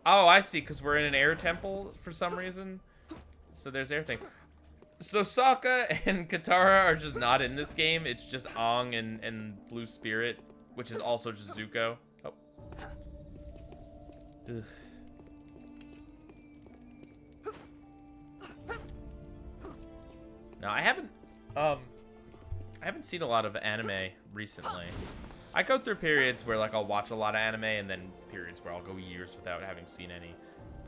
Oh, I see, because we're in an air temple for some reason. So there's air thing. So Sokka and Katara are just not in this game. It's just Aang and Blue Spirit, which is also just Zuko. Oh. Ugh. No, I haven't seen a lot of anime recently. I go through periods where, like, I'll watch a lot of anime and then periods where I'll go years without having seen any.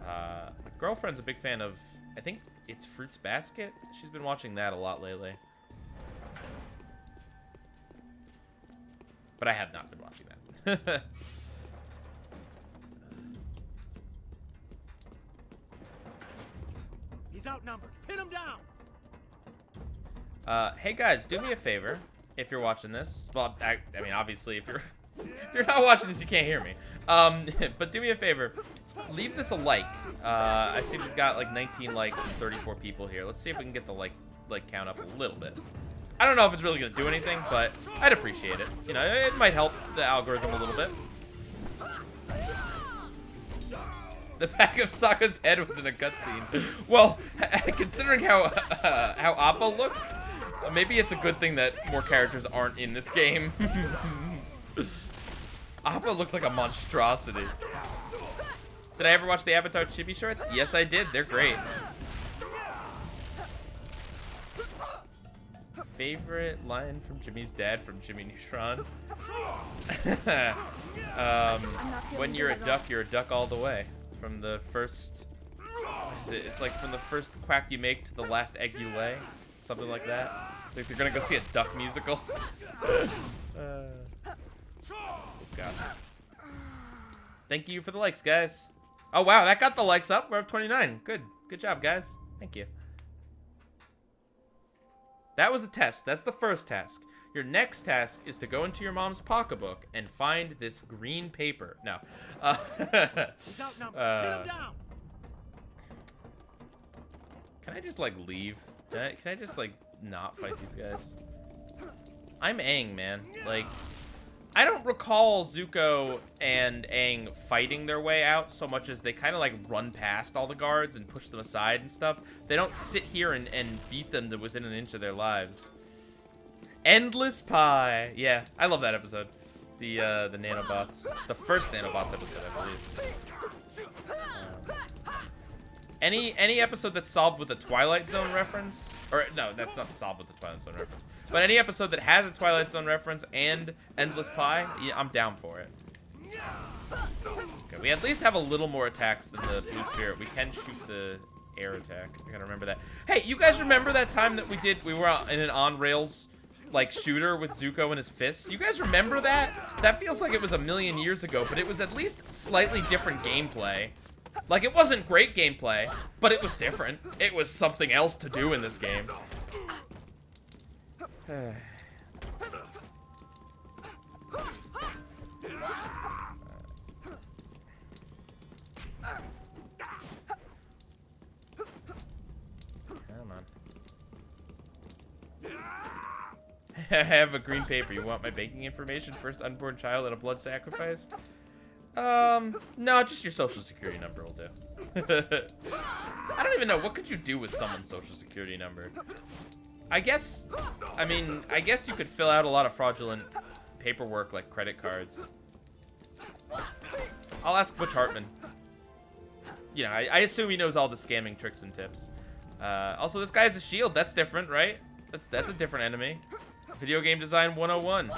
My girlfriend's a big fan of, I think it's Fruits Basket. She's been watching that a lot lately. But I have not been watching that. He's outnumbered. Pin him down. Hey guys, do me a favor if you're watching this. Well, I mean, obviously, if you're not watching this, you can't hear me. But do me a favor, leave this a like. I see we've got like 19 likes and 34 people here. Let's see if we can get the like count up a little bit. I don't know if it's really gonna do anything, but I'd appreciate it. You know, it might help the algorithm a little bit. The back of Sokka's head was in a cutscene. Well, considering how Appa looked, maybe it's a good thing that more characters aren't in this game. Appa looked like a monstrosity. Did I ever watch the Avatar Chibi shorts? Yes, I did. They're great. Favorite line from Jimmy's dad from Jimmy Neutron? When you're a duck all the way. From the first, what is it? It's like from the first quack you make to the last egg you lay. Something like that. Like they're gonna go see a duck musical. God. Thank you for the likes, guys. Oh, wow, that got the likes up. We're up 29. Good job, guys. Thank you. That was a test. That's the first task. Your next task is to go into your mom's pocketbook and find this green paper. No. He's outnumbered. Pin him down. Can I just, like, leave? Can I just, like, not fight these guys? I'm Aang, man. Like, I don't recall Zuko and Aang fighting their way out so much as they kind of, like, run past all the guards and push them aside and stuff. They don't sit here and beat them to within an inch of their lives. Endless Pie. Yeah, I love that episode. The nanobots. The first nanobots episode, I believe. Any episode that's solved with a Twilight Zone reference, or no, that's not solved with the Twilight Zone reference, but any episode that has a Twilight Zone reference and Endless Pie, yeah, I'm down for it. Okay, we at least have a little more attacks than the Blue Spirit. We can shoot the air attack. I gotta remember that. Hey, you guys remember that time that we were in an on-rails like shooter with Zuko and his fists? You guys remember that? That feels like it was a million years ago, but it was at least slightly different gameplay. Like, it wasn't great gameplay, but it was different. It was something else to do in this game. Come on. I have a green paper. You want my banking information? First unborn child and a blood sacrifice? No, just your social security number will do. I don't even know. What could you do with someone's social security number? I guess you could fill out a lot of fraudulent paperwork like credit cards. I'll ask Butch Hartman. You know, I assume he knows all the scamming tricks and tips. Also, this guy has a shield. That's different, right? That's a different enemy. Video game design 101.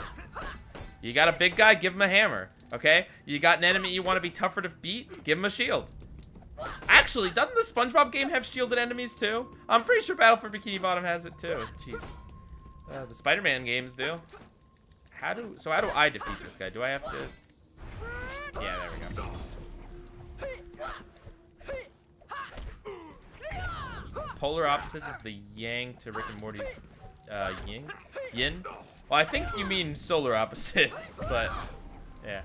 You got a big guy, give him a hammer. Okay? You got an enemy you want to be tougher to beat, give him a shield. Actually, doesn't the SpongeBob game have shielded enemies too? I'm pretty sure Battle for Bikini Bottom has it too. Jeez. The Spider-Man games do. How do I defeat this guy? Do I have to? Yeah, there we go. Polar opposites is the Yang to Rick and Morty's Yin. Well, I think you mean solar opposites, but yeah.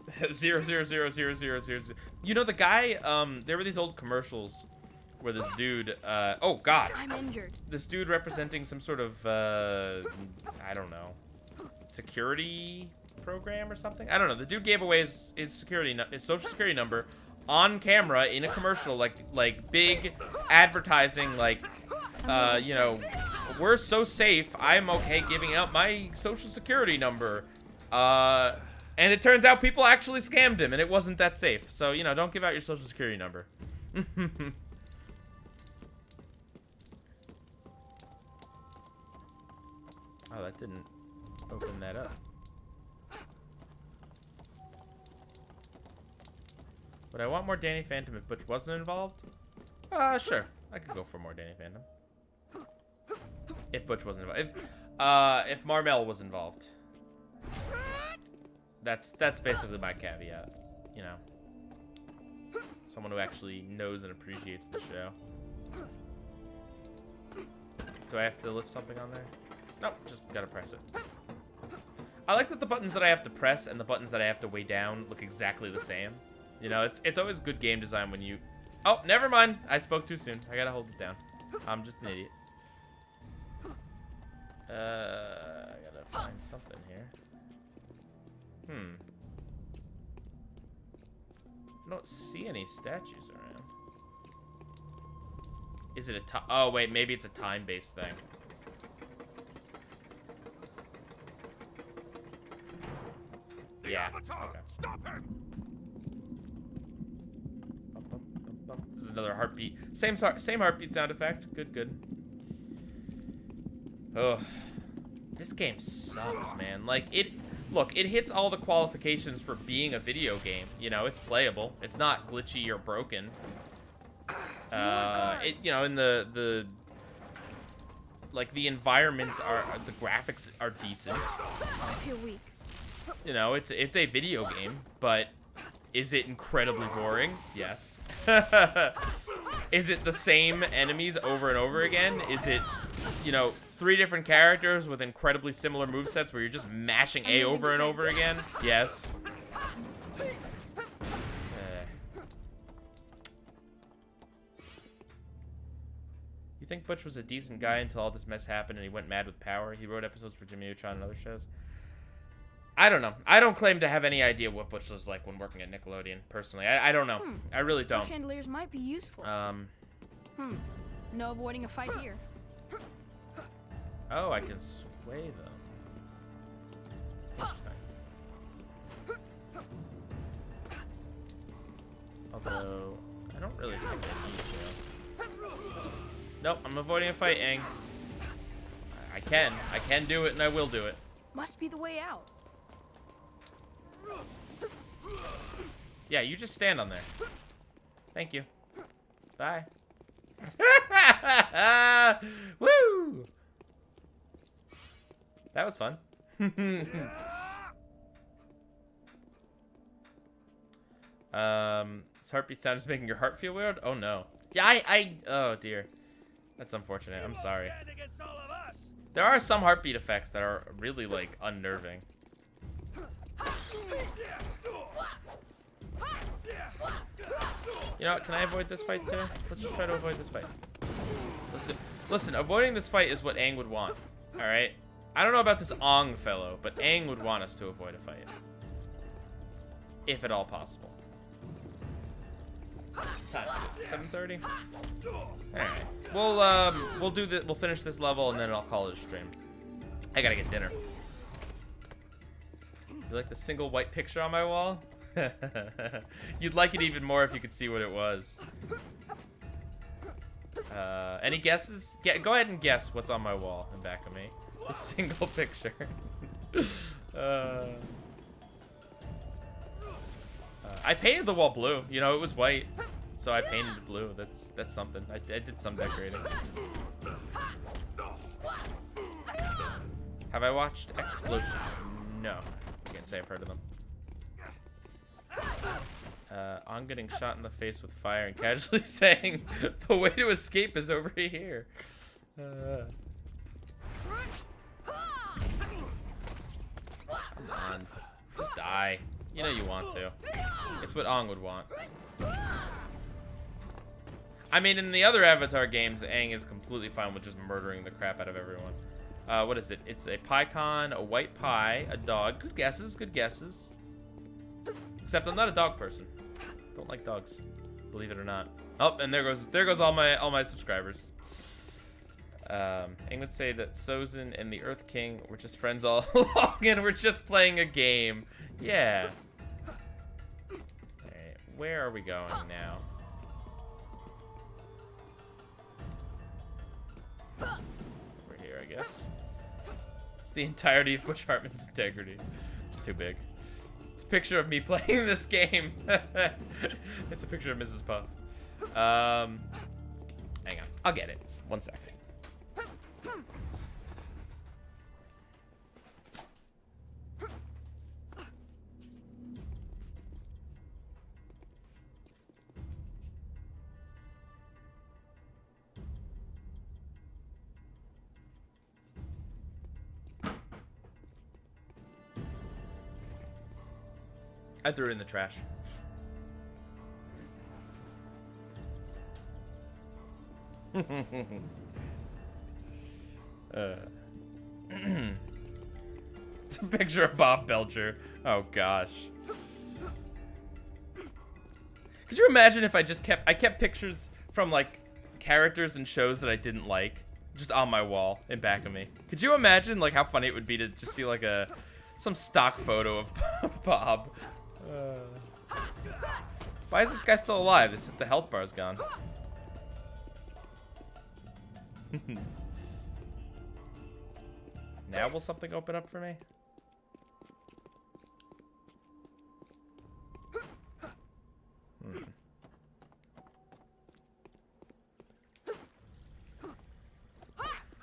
0000000. You know the guy? There were these old commercials where this dude. Oh God. I'm injured. This dude representing some sort of I don't know, security program or something. I don't know. The dude gave away his social security number on camera in a commercial, like big advertising, like you know, we're so safe. I'm okay giving out my social security number. And it turns out people actually scammed him, and it wasn't that safe. So, you know, don't give out your social security number. Oh, that didn't open that up. Would I want more Danny Phantom if Butch wasn't involved? Sure. I could go for more Danny Phantom. If Butch wasn't involved. If Marmel was involved. That's basically my caveat, you know. Someone who actually knows and appreciates the show. Do I have to lift something on there? Nope, just gotta press it. I like that the buttons that I have to press and the buttons that I have to weigh down look exactly the same. You know, it's always good game design when you... Oh, never mind. I spoke too soon. I gotta hold it down. I'm just an idiot. I gotta find something here. I don't see any statues around. Is it a time? Oh, wait, maybe it's a time-based thing. Yeah. Okay. Stop him! This is another heartbeat. Same heartbeat sound effect. Good, good. Oh, this game sucks, man. Like look, it hits all the qualifications for being a video game. You know, it's playable. It's not glitchy or broken. You know, in the environments the graphics are decent. I feel weak. You know, it's a video game, but is it incredibly boring? Yes. Is it the same enemies over and over again? Is it, you know, 3 different characters with incredibly similar movesets where you're just mashing A over and over again? Yes. You think Butch was a decent guy until all this mess happened and he went mad with power? He wrote episodes for Jimmy Neutron and other shows. I don't know. I don't claim to have any idea what Butch was like when working at Nickelodeon, personally. I don't know. I really don't. Chandeliers might be useful. No avoiding a fight here. Oh, I can sway them. Interesting. Although, I don't really think I need to. Nope, I'm avoiding a fight, Aang. I can do it, and I will do it. Must be the way out. Yeah, you just stand on there. Thank you. Bye. Woo! That was fun. This heartbeat sound is making your heart feel weird? Oh no. Yeah, oh dear. That's unfortunate. I'm sorry. There are some heartbeat effects that are really, like, unnerving. You know what? Can I avoid this fight too? Let's just try to avoid this fight. Listen, avoiding this fight is what Aang would want. Alright? I don't know about this Aang fellow, but Aang would want us to avoid a fight. If at all possible. Time. 7:30? Alright. We'll finish this level and then I'll call it a stream. I gotta get dinner. You like the single white picture on my wall? You'd like it even more if you could see what it was. Any guesses? Go ahead and guess what's on my wall in back of me. The single picture. I painted the wall blue. You know, it was white, so I painted it blue. That's something. I did some decorating. Have I watched Explosion? No. I can't say I've heard of them. I'm getting shot in the face with fire and casually saying the way to escape is over here. Come on. Just die. You know you want to. It's what Aang would want. I mean, in the other Avatar games, Aang is completely fine with just murdering the crap out of everyone. What is it? It's a PieCon, a white pie, a dog. Good guesses, good guesses. Except I'm not a dog person. Don't like dogs, believe it or not. Oh, and there goes all my subscribers. Aang would say that Sozin and the Earth King were just friends all along and we're just playing a game. Yeah. Alright, where are we going now? We're here, I guess. It's the entirety of Butch Hartman's integrity. It's too big. It's a picture of me playing this game. It's a picture of Mrs. Puff. Hang on. I'll get it. 1 second. I threw it in the trash. It's a picture of Bob Belcher. Oh gosh. Could you imagine if I kept pictures from like characters and shows that I didn't like just on my wall in back of me? Could you imagine like how funny it would be to just see like some stock photo of Bob? Why is this guy still alive? The health bar's gone. Now will something open up for me?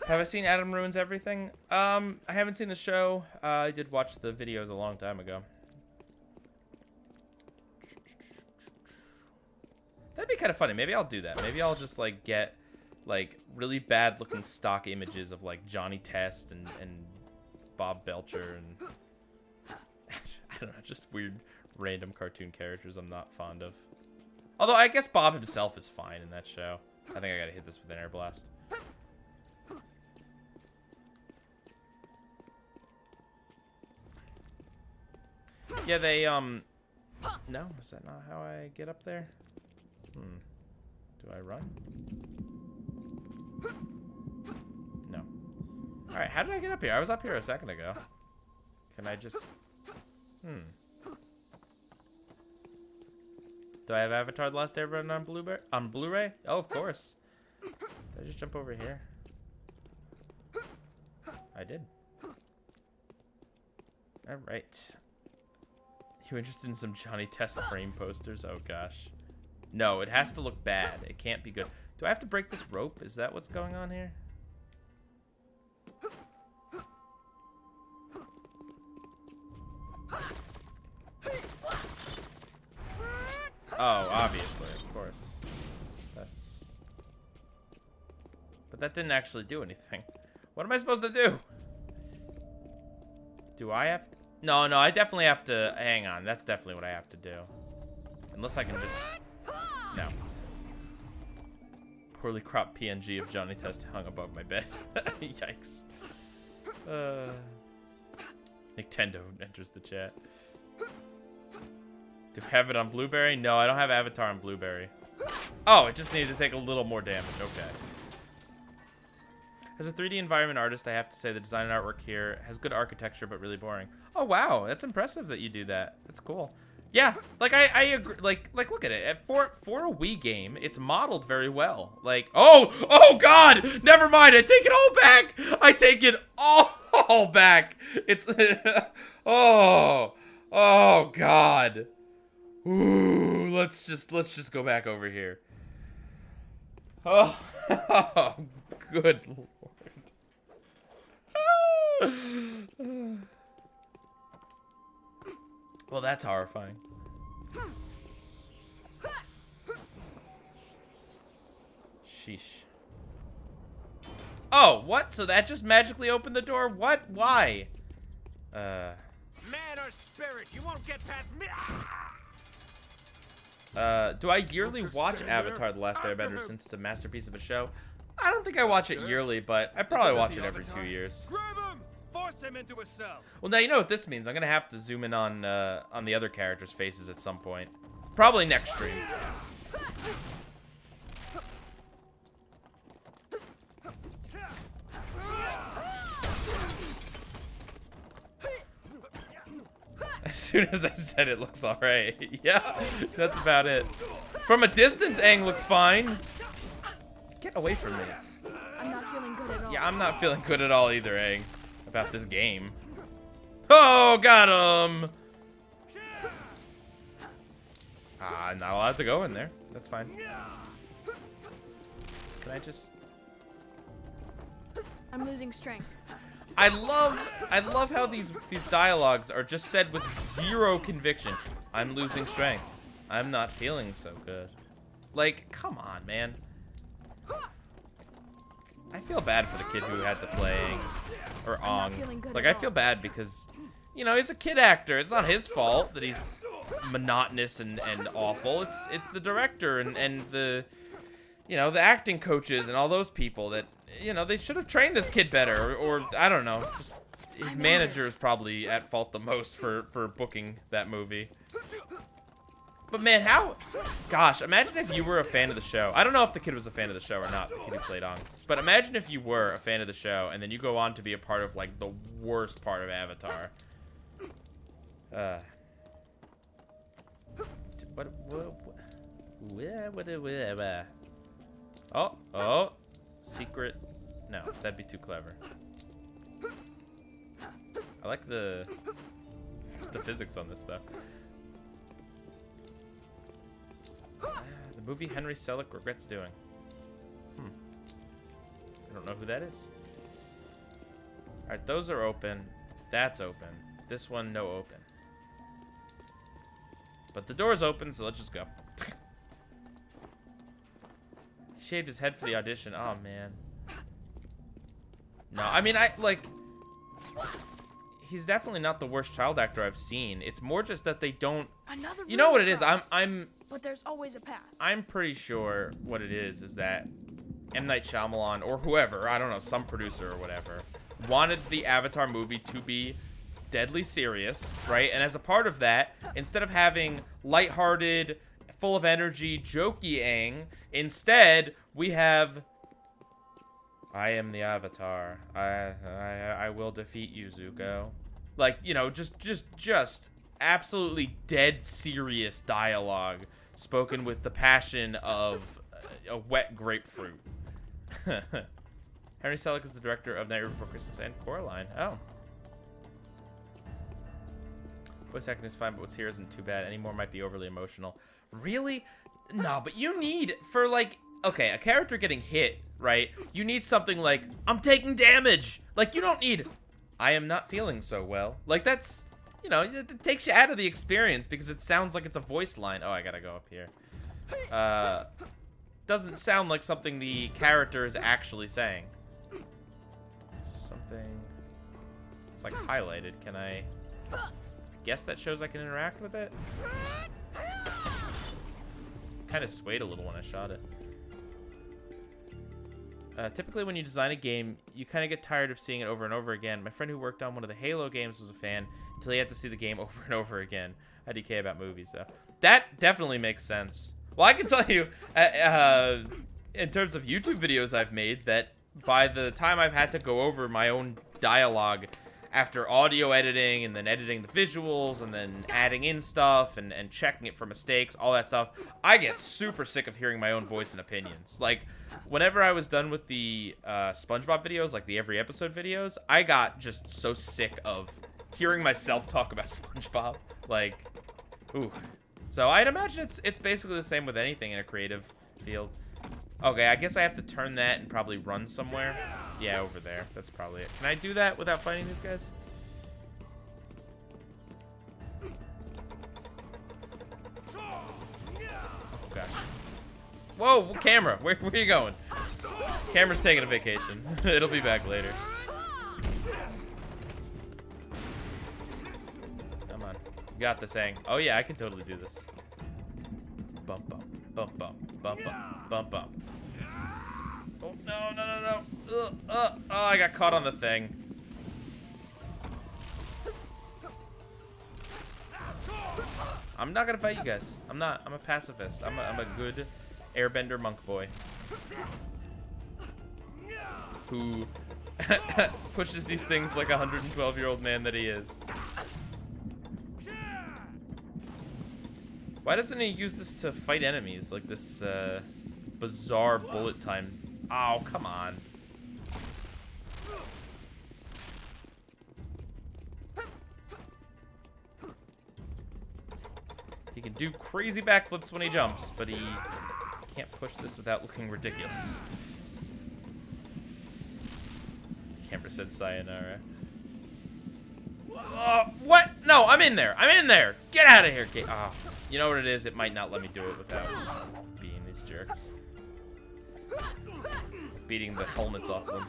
Have I seen Adam Ruins Everything? I haven't seen the show. I did watch the videos a long time ago. That'd be kind of funny. Maybe I'll do that. Maybe I'll just like get like really bad looking stock images of like Johnny Test and Bob Belcher and I don't know, just weird random cartoon characters I'm not fond of. Although I guess Bob himself is fine in that show. I think I gotta hit this with an air blast. Yeah, they no, is that not how I get up there? Do I run? No. Alright, how did I get up here? I was up here a second ago. Can I just... Do I have Avatar: The Last Airbender on Blu-ray? Oh, of course. Did I just jump over here? I did. Alright. You interested in some Johnny Test frame posters? Oh, gosh. No, it has to look bad. It can't be good. Do I have to break this rope? Is that what's going on here? Oh, obviously, of course. That's... But that didn't actually do anything. What am I supposed to do? Do I have... No, I definitely have to... Hang on, that's definitely what I have to do. Unless I can just... No. Poorly cropped PNG of Johnny Test hung above my bed. Yikes. Nintendo enters the chat. Do I have it on Blueberry? No, I don't have Avatar on Blueberry. Oh, it just needed to take a little more damage. Okay. As a 3D environment artist, I have to say the design and artwork here has good architecture, but really boring. Oh, wow. That's impressive that you do that. That's cool. Yeah, like, I agree. Like, look at it. For a Wii game, it's modeled very well. Like, oh, God! Never mind. I take it all back. I take it all back. It's, oh, God. Ooh, let's just go back over here. Oh, good Lord. Well, that's horrifying. Sheesh. Oh, what? So that just magically opened the door? What? Why? Man or spirit, you won't get past me. Do I yearly watch Avatar: The Last Airbender since it's a masterpiece of a show? I don't think I watch it yearly, but I probably watch it every 2 years. Grab him! Force him into a cell. Well, now you know what this means. I'm gonna have to zoom in on the other characters' faces at some point. Probably next stream. As soon as I said it looks alright. Yeah, that's about it. From a distance, Aang looks fine. Get away from me. I'm not feeling good at all. Yeah, I'm not feeling good at all either, Aang, about this game. Oh, got him! I'm not allowed to go in there. That's fine. Can I just... I'm losing strength. I love how these dialogues are just said with zero conviction. I'm losing strength. I'm not feeling so good. Like, come on, man. I feel bad for the kid who had to play Aang, or Aang. Like, I feel bad because, you know, he's a kid actor. It's not his fault that he's monotonous and awful. It's the director and the, you know, the acting coaches and all those people that, you know, they should have trained this kid better, or I don't know, just his manager is probably at fault the most for booking that movie. But man, gosh, imagine if you were a fan of the show. I don't know if the kid was a fan of the show or not, the kid who played Aang. But imagine if you were a fan of the show, and then you go on to be a part of, like, the worst part of Avatar. Oh, secret. No, that'd be too clever. I like the physics on this, though. The movie Henry Selick regrets doing. I don't know who that is. Alright, those are open. That's open. This one, no open. But the door's open, so let's just go. He shaved his head for the audition. Oh, man. No, I mean, he's definitely not the worst child actor I've seen. It's more just that they don't... You know what it is? But there's always a path. I'm pretty sure what it is that M. Night Shyamalan, or whoever, I don't know, some producer or whatever, wanted the Avatar movie to be deadly serious, right? And as a part of that, instead of having lighthearted, full of energy, jokey Aang, instead, we have... I am the Avatar. I will defeat you, Zuko. Like, you know, just absolutely dead serious dialogue spoken with the passion of a wet grapefruit. Henry Selick is the director of Nightmare Before Christmas and Coraline. Oh. Voice acting is fine, but what's here isn't too bad. Any more might be overly emotional. Really? No, but you need, for like, okay, a character getting hit, right? You need something like, I'm taking damage. Like, you don't need, I am not feeling so well. Like, that's, you know, it takes you out of the experience because it sounds like it's a voice line. Oh, I gotta go up here. Doesn't sound like something the character is actually saying. Something, it's like highlighted. Can I guess that shows I can interact with it? Kind of swayed a little when I shot it. Typically when you design a game, you kind of get tired of seeing it over and over again. My friend who worked on one of the Halo games was a fan until he had to see the game over and over again. IDK about movies, though. That definitely makes sense. Well, I can tell you, in terms of YouTube videos I've made, that by the time I've had to go over my own dialogue after audio editing and then editing the visuals and then adding in stuff and checking it for mistakes, all that stuff, I get super sick of hearing my own voice and opinions. Like, whenever I was done with the SpongeBob videos, like the every episode videos, I got just so sick of hearing myself talk about SpongeBob. Like, ooh. So I'd imagine it's basically the same with anything in a creative field. Okay, I guess I have to turn that and probably run somewhere. Yeah, over there. That's probably it. Can I do that without fighting these guys? Oh, gosh. Whoa, camera. Where are you going? Camera's taking a vacation. It'll be back later. Come on. You got this, Aang. Oh, yeah, I can totally do this. Bump, bump, bump, bump, bump, bump, bump, bump. Oh, no, no, no, no. Oh, I got caught on the thing. I'm not gonna fight you guys. I'm not. I'm a pacifist. I'm a good Airbender monk boy. Who pushes these things like a 112-year-old man that he is. Why doesn't he use this to fight enemies? Like this bizarre bullet time. Oh, come on. He can do crazy backflips when he jumps, but he can't push this without looking ridiculous. Camera said sayonara. What? No, I'm in there. I'm in there. Get out of here. Oh, you know what it is? It might not let me do it without being these jerks. Beating the helmets off them.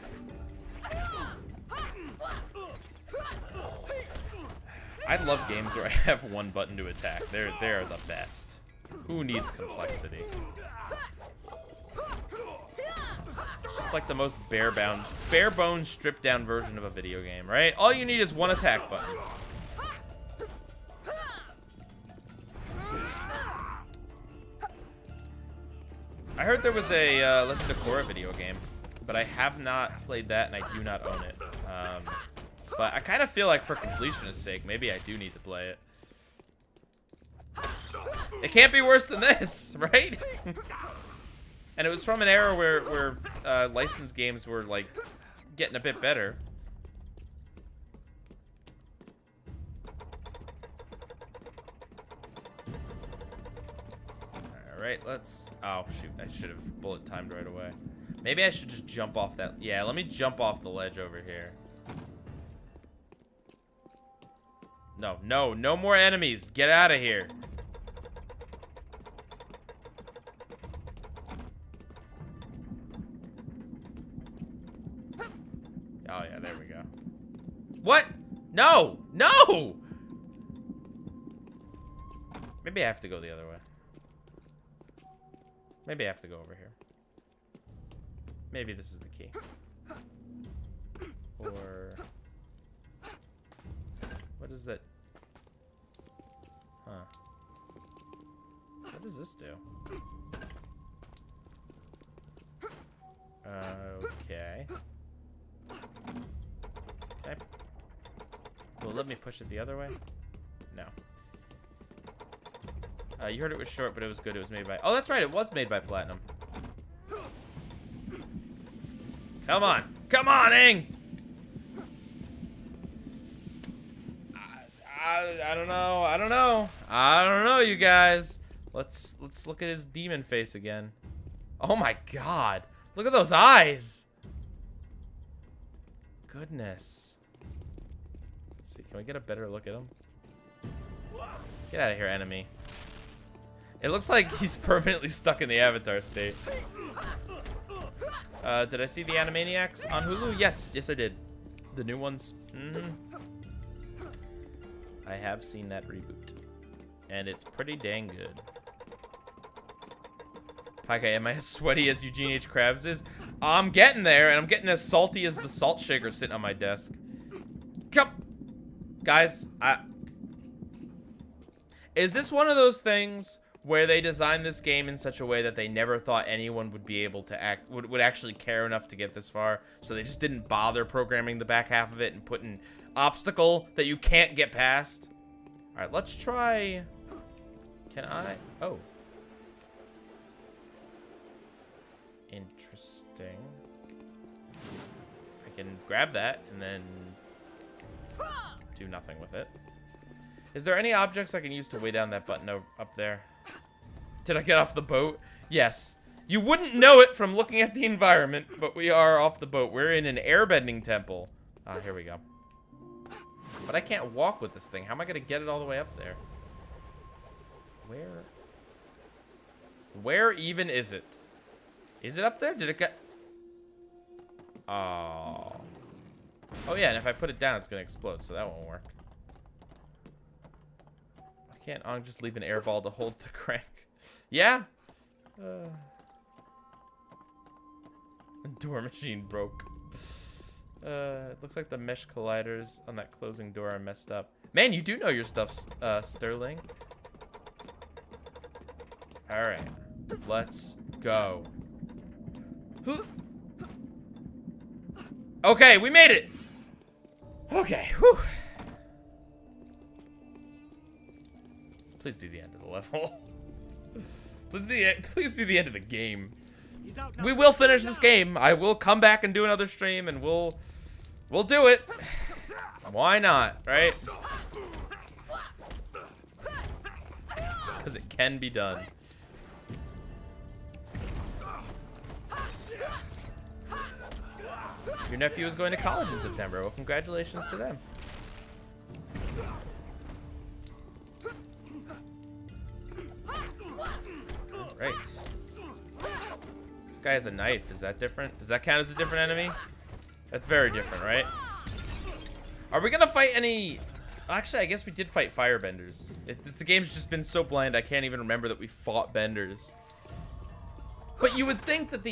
I love games where I have one button to attack. They're the best. Who needs complexity? It's just like the most bare bones stripped down version of a video game, right? All you need is one attack button. I heard there was a Legend of Korra video game, but I have not played that and I do not own it. But I kind of feel like for completionist sake, maybe I do need to play it. It can't be worse than this, right? And it was from an era where licensed games were like getting a bit better. Alright, let's... Oh, shoot. I should have bullet timed right away. Maybe I should just jump off that... Yeah, let me jump off the ledge over here. No, no, no more enemies. Get out of here. Oh, yeah, there we go. What? No! No! Maybe I have to go the other way. Maybe I have to go over here. Maybe this is the key. Or... What is that? Huh. What does this do? Okay. Okay. Will it let me push it the other way? No. You heard it was short, but it was good. It was made by... Oh, that's right. It was made by Platinum. Come on. Come on, Aang! I don't know. I don't know. I don't know, you guys. Let's look at his demon face again. Oh my god. Look at those eyes. Goodness. Let's see. Can we get a better look at him? Get out of here, enemy. It looks like he's permanently stuck in the Avatar state. Did I see the Animaniacs on Hulu? Yes. Yes, I did. The new ones. I have seen that reboot. And it's pretty dang good. Okay, am I as sweaty as Eugene H. Krabs is? I'm getting there, and I'm getting as salty as the salt shaker sitting on my desk. Come! Guys, is this one of those things where they designed this game in such a way that they never thought anyone would be able to would actually care enough to get this far, so they just didn't bother programming the back half of it and put an obstacle that you can't get past? Alright, let's try... Can I... Oh. Interesting. I can grab that and then do nothing with it. Is there any objects I can use to weigh down that button up there? Did I get off the boat? Yes. You wouldn't know it from looking at the environment, but we are off the boat. We're in an airbending temple. Ah, here we go. But I can't walk with this thing. How am I going to get it all the way up there? Where even is it? Is it up there? Did it get... Oh. Oh, yeah, and if I put it down, it's going to explode, so that won't work. Why can't Aang just leave an air ball to hold the crank? Yeah? Door machine broke. It looks like the mesh colliders on that closing door are messed up. Man, you do know your stuff, Sterling. Alright. Let's go. Okay, we made it! Okay, whew. Please be the end of the level. Please be the end of the game. We will finish this game. I will come back and do another stream, and we'll do it. Why not, right? Because it can be done. Your nephew is going to college in September. Well, congratulations to them. Right. This guy has a knife. Is that different? Does that count as a different enemy? That's very different, right? Are we gonna fight any Actually, I guess we did fight Firebenders. The game's just been so bland, I can't even remember that we fought Benders. But you would think that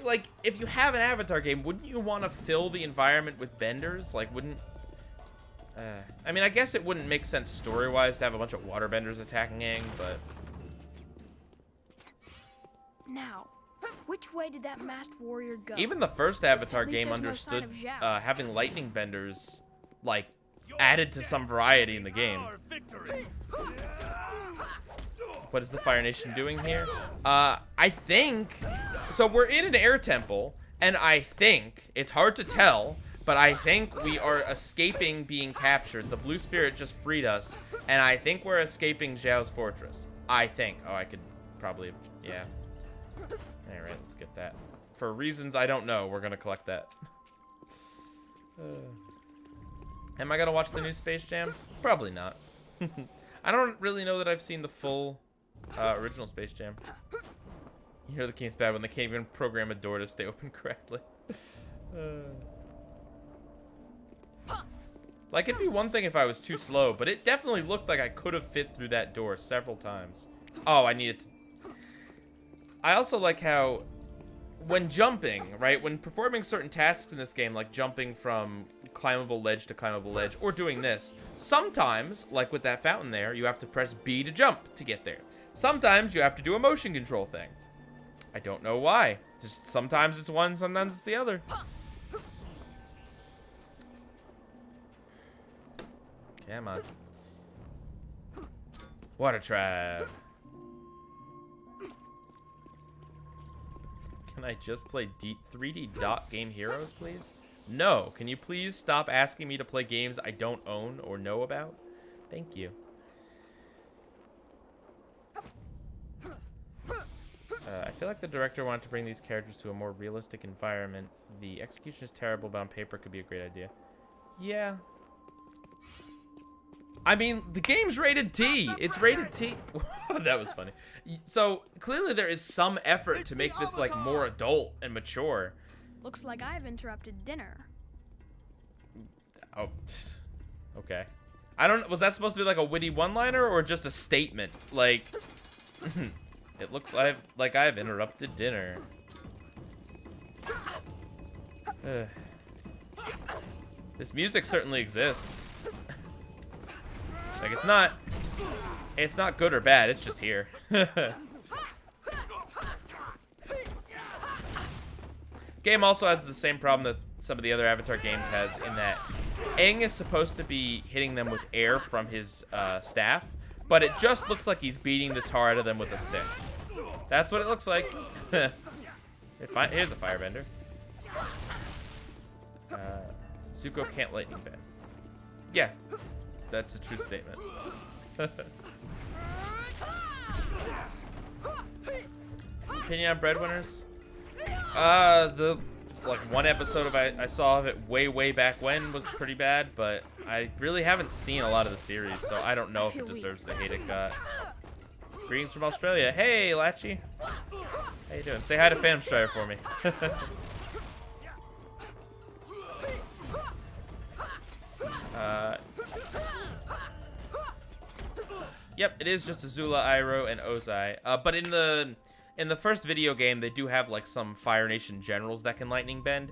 like, if you have an Avatar game, wouldn't you want to fill the environment with Benders? Like, wouldn't... I mean, I guess it wouldn't make sense story-wise to have a bunch of waterbenders attacking Aang, but... Now, which way did that masked warrior go? Even the first Avatar At least game there's no understood sign of Zhao. having lightning benders, like, added to some variety in the game. What is the Fire Nation doing here? I think... So we're in an air temple, and I think, it's hard to tell, but I think we are escaping being captured. The Blue Spirit just freed us, and I think we're escaping Zhao's fortress. I think. Oh, I could probably... Yeah. Alright, let's get that. For reasons I don't know, we're gonna collect that. Am I gonna watch the new Space Jam? Probably not. I don't really know that I've seen the full original Space Jam. You hear the game's bad when they can't even program a door to stay open correctly. Like, it'd be one thing if I was too slow, but it definitely looked like I could have fit through that door several times. Oh, I needed to... I also like how, when jumping, right, when performing certain tasks in this game, like jumping from climbable ledge to climbable ledge, or doing this, sometimes, like with that fountain there, you have to press B to jump to get there. Sometimes you have to do a motion control thing. I don't know why. Just sometimes it's one, sometimes it's the other. Come on. Water Tribe. Can I just play 3D Dot Game Heroes, please? No. Can you please stop asking me to play games I don't own or know about? Thank you. I feel like the director wanted to bring these characters to a more realistic environment. The execution is terrible, but on paper could be a great idea. Yeah. I mean, the game's rated T. It's rated T. That was funny. So, clearly there is some effort to make this, like, more adult and mature. Looks like I've interrupted dinner. Oh, okay. I don't... Was that supposed to be, like, a witty one-liner or just a statement? Like... It looks like I've interrupted dinner. This music certainly exists. Like, it's not good or bad, it's just here. Game also has the same problem that some of the other Avatar games has, in that Aang is supposed to be hitting them with air from his staff, but it just looks like he's beating the tar out of them with a stick. That's what it looks like. Here's a Firebender. Zuko can't lightning bend. Yeah, that's a true statement. Opinion on Breadwinners? The one episode of I saw of it way back when was pretty bad, but I really haven't seen a lot of the series, so I don't know if it deserves the hate it got. Greetings from Australia. Hey, Latchy. How you doing? Say hi to Phantom Strider for me. Yep, it is just Azula, Iroh, and Ozai. But in the first video game, they do have like some Fire Nation generals that can lightning bend.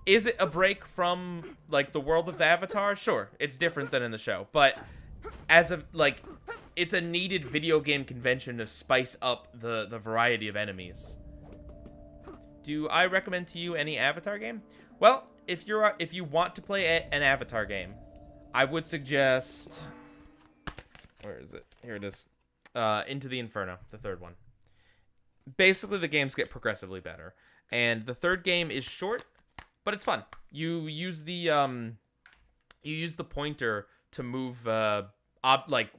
Is it a break from like the world of Avatar? Sure, it's different than in the show, but as of like, it's a needed video game convention to spice up the variety of enemies. Do I recommend to you any Avatar game? Well, if you want to play an Avatar game, I would suggest... Where is it? Here it is. Into the Inferno, the third one. Basically, the games get progressively better, and the third game is short, but it's fun. You use the pointer to move like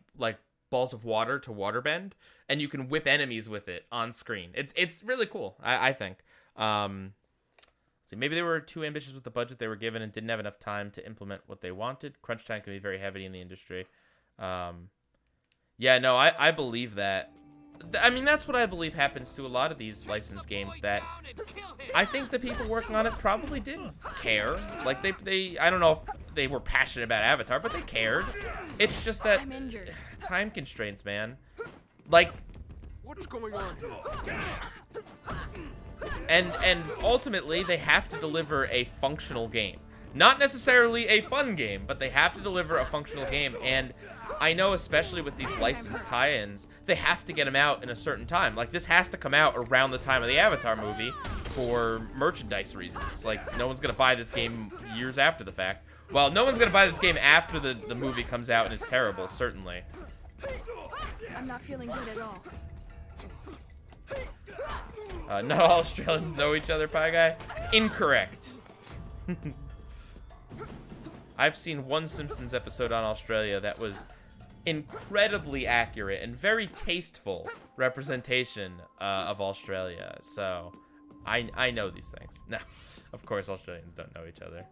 balls of water to waterbend, and you can whip enemies with it on screen. It's really cool, I think. See, maybe they were too ambitious with the budget they were given and didn't have enough time to implement what they wanted. Crunch time can be very heavy in the industry. Yeah, no, I believe that. I mean, that's what I believe happens to a lot of these licensed games, that I think the people working on it probably didn't care. Like, they I don't know if they were passionate about Avatar, but they cared. It's just that I'm injured. time constraints, man. Like, What's going on here? and ultimately, they have to deliver a functional game. Not necessarily a fun game, but they have to deliver a functional game. And I know, especially with these licensed tie-ins, they have to get them out in a certain time. Like, this has to come out around the time of the Avatar movie for merchandise reasons. Like, no one's going to buy this game years after the fact. Well, no one's going to buy this game after the movie comes out and is terrible, certainly. I'm not feeling good at all. Not all Australians know each other, Pie Guy. Incorrect. I've seen one Simpsons episode on Australia that was incredibly accurate and very tasteful representation of Australia. So, I know these things. No, of course Australians don't know each other.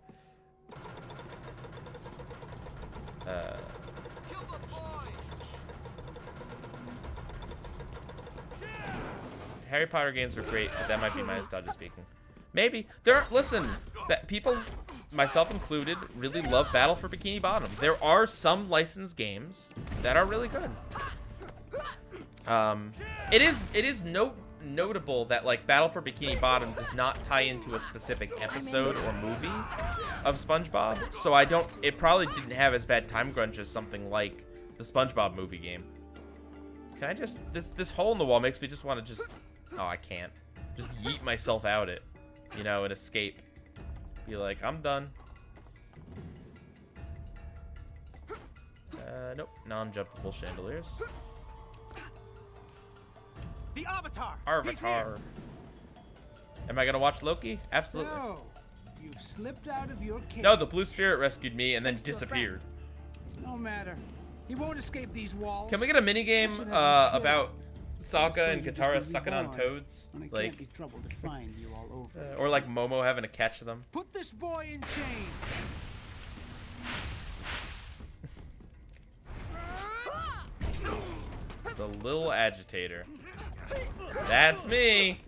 Harry Potter games are great, but that might be my nostalgia speaking. Maybe. Listen, people, myself included, really love Battle for Bikini Bottom. There are some licensed games that are really good. It is notable that, like, Battle for Bikini Bottom does not tie into a specific episode or movie of SpongeBob, so it probably didn't have as bad time crunch as something like the SpongeBob movie game. Can I just, this hole in the wall makes me just want to oh, I can't. Just yeet myself out it, you know, and escape. Be like, I'm done. Nope, non-jumpable chandeliers. The Avatar! Avatar. Am I gonna watch Loki? Absolutely. No, you've slipped out of your cage. No, the Blue Spirit rescued me and then disappeared. No matter. He won't escape these walls. Can we get a minigame about Sokka and Katara sucking on toads? Like, trouble to find you all over. or like Momo having to catch them. Put this boy in chains. The little agitator. That's me.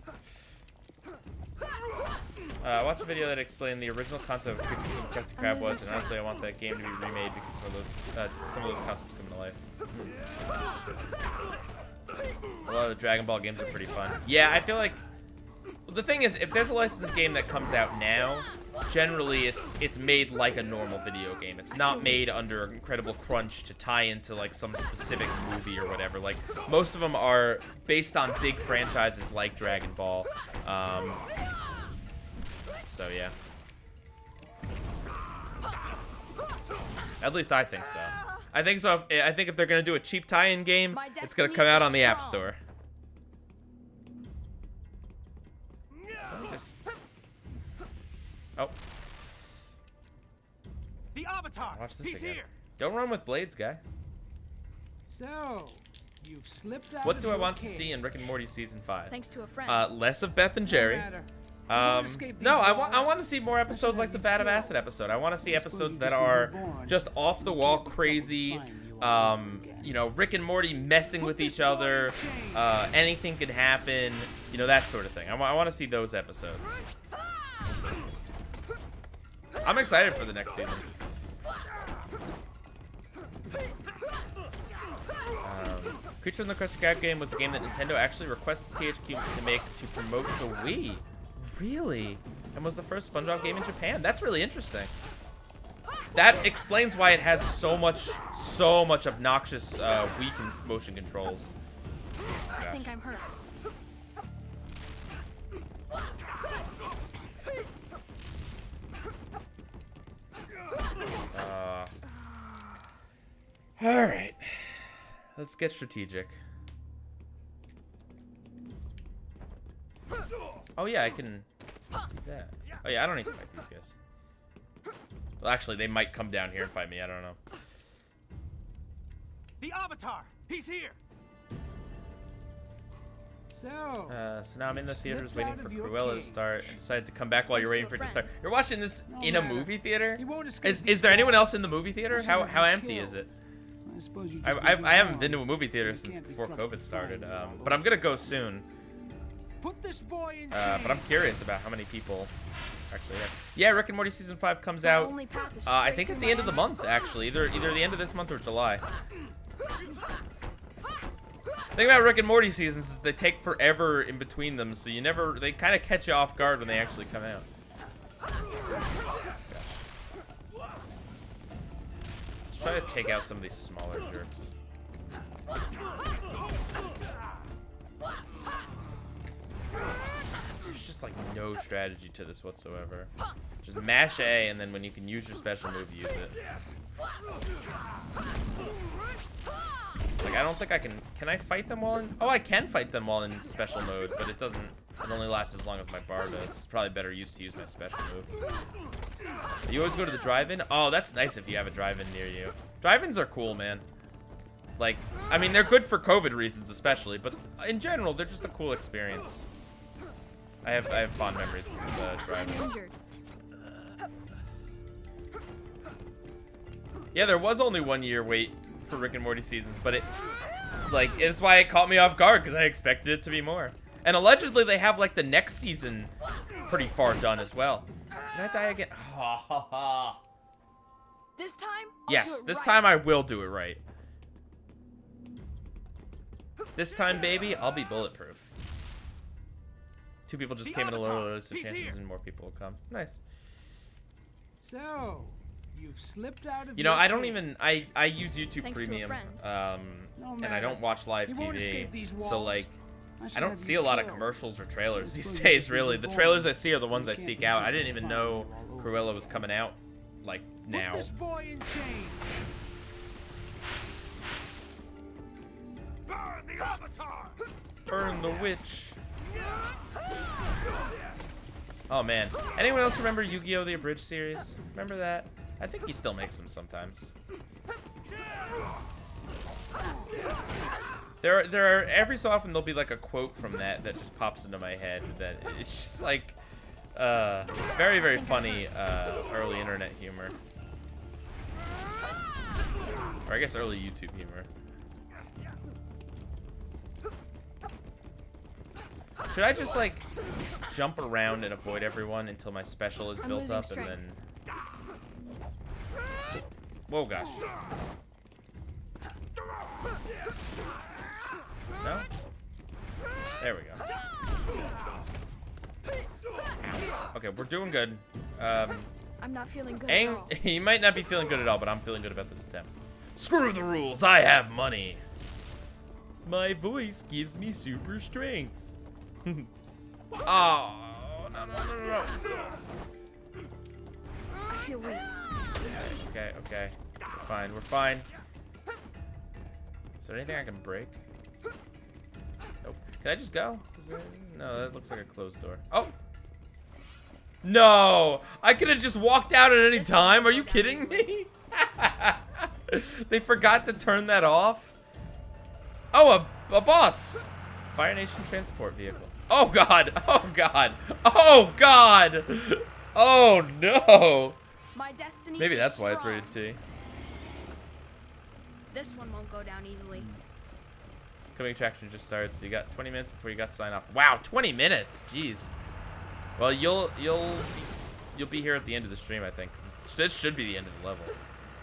I watched a video that explained the original concept of Creature from the Krusty Krab was, and honestly, I want that game to be remade because some of those concepts come to life. A lot of the Dragon Ball games are pretty fun. Yeah, I feel like the thing is, if there's a licensed game that comes out now, generally it's made like a normal video game. It's not made under incredible crunch to tie into like some specific movie or whatever. Like, most of them are based on big franchises like Dragon Ball. So yeah. At least I think so. I think so. I think if they're gonna do a cheap tie-in game, it's gonna come out on the App Store. Oh. The Avatar. Watch this again. Don't run with blades, guy. So, you've slipped out. What do I want to see in Rick and Morty season 5? Thanks to a friend. Less of Beth and Jerry. No, I want to see more episodes like the Vat of Acid episode. I want to see episodes that are just off the wall crazy. You know, Rick and Morty messing with each other. Anything could happen. You know, that sort of thing. I want to see those episodes. I'm excited for the next season. Creature from the Krusty Krab game was a game that Nintendo actually requested THQ to make to promote the Wii. Really? And was the first SpongeBob game in Japan. That's really interesting. That explains why it has so much obnoxious Wii motion controls. I think I'm hurt. All right. Let's get strategic. Oh yeah, I can do that. Oh yeah, I don't need to fight these guys. Well, actually, they might come down here and fight me. I don't know. The Avatar. He's here. So now I'm in the theaters waiting for Cruella to start and decided to come back while you're waiting for it to start. You're watching this in a movie theater? Is there anyone else in the movie theater? How empty is it? I suppose you. I haven't been to a movie theater since before COVID started, but I'm gonna go soon. Put this boy in But I'm curious about how many people actually have. Yeah, Rick and Morty season 5 comes out. I think at the end of the month, actually, either the end of this month or July. The thing about Rick and Morty seasons is they take forever in between them, so they kind of catch you off guard when they actually come out. Let's try to take out some of these smaller jerks. There's just like no strategy to this whatsoever. Just mash A, and then when you can use your special move, use it. Like, I don't think I can I fight them while in, oh, I can fight them while in special mode, but it only lasts as long as my bar does. It's probably better used to use my special move. You always go to the drive-in? Oh, that's nice if you have a drive-in near you. Drive-ins are cool, man. Like, I mean, they're good for COVID reasons especially, but in general, they're just a cool experience. I have fond memories of the drive-ins. Yeah, there was only 1 year wait for Rick and Morty seasons, but it's why it caught me off guard, because I expected it to be more. And allegedly they have like the next season pretty far done as well. Did I die again? This time, yes, this time I will do it right. This time, baby, I'll be bulletproof. 2 people just came in a little early, so chances and more people will come. Nice. So, you've slipped out of. You know, I don't even. I use YouTube Premium, No and I don't watch live TV, so like, I don't see a you lot of killed. commercials or trailers these days. Really, the trailers I see are the ones I seek out. I didn't even know Cruella was coming out, like now. Put this boy in chains. Burn the Avatar! Burn the witch. Oh man, anyone else remember Yu-Gi-Oh! The Abridged series? Remember that? I think he still makes them sometimes. There are every so often there'll be like a quote from that just pops into my head that it's just like very, very funny early internet humor. Or I guess early YouTube humor. Should I just like jump around and avoid everyone until my special is built up and then... Whoa, gosh. No? There we go. Okay, we're doing good. I'm not feeling good at Aang, all. he might not be feeling good at all, but I'm feeling good about this attempt. Screw the rules, I have money. My voice gives me super strength. Oh, no. I feel weak. Okay. We're fine. Is there anything I can break? Nope. Can I just go? No, that looks like a closed door. Oh! No! I could have just walked out at any time. Are you kidding me? They forgot to turn that off? Oh, a boss! Fire Nation transport vehicle. Oh god! Oh god! Oh god! Oh no! My destiny Maybe is that's why it's strong. rated T. This one won't go down easily. Coming attraction just started, so you got 20 minutes before you got to sign off. Wow, 20 minutes! Jeez. Well, you'll be here at the end of the stream, I think. 'Cause this should be the end of the level.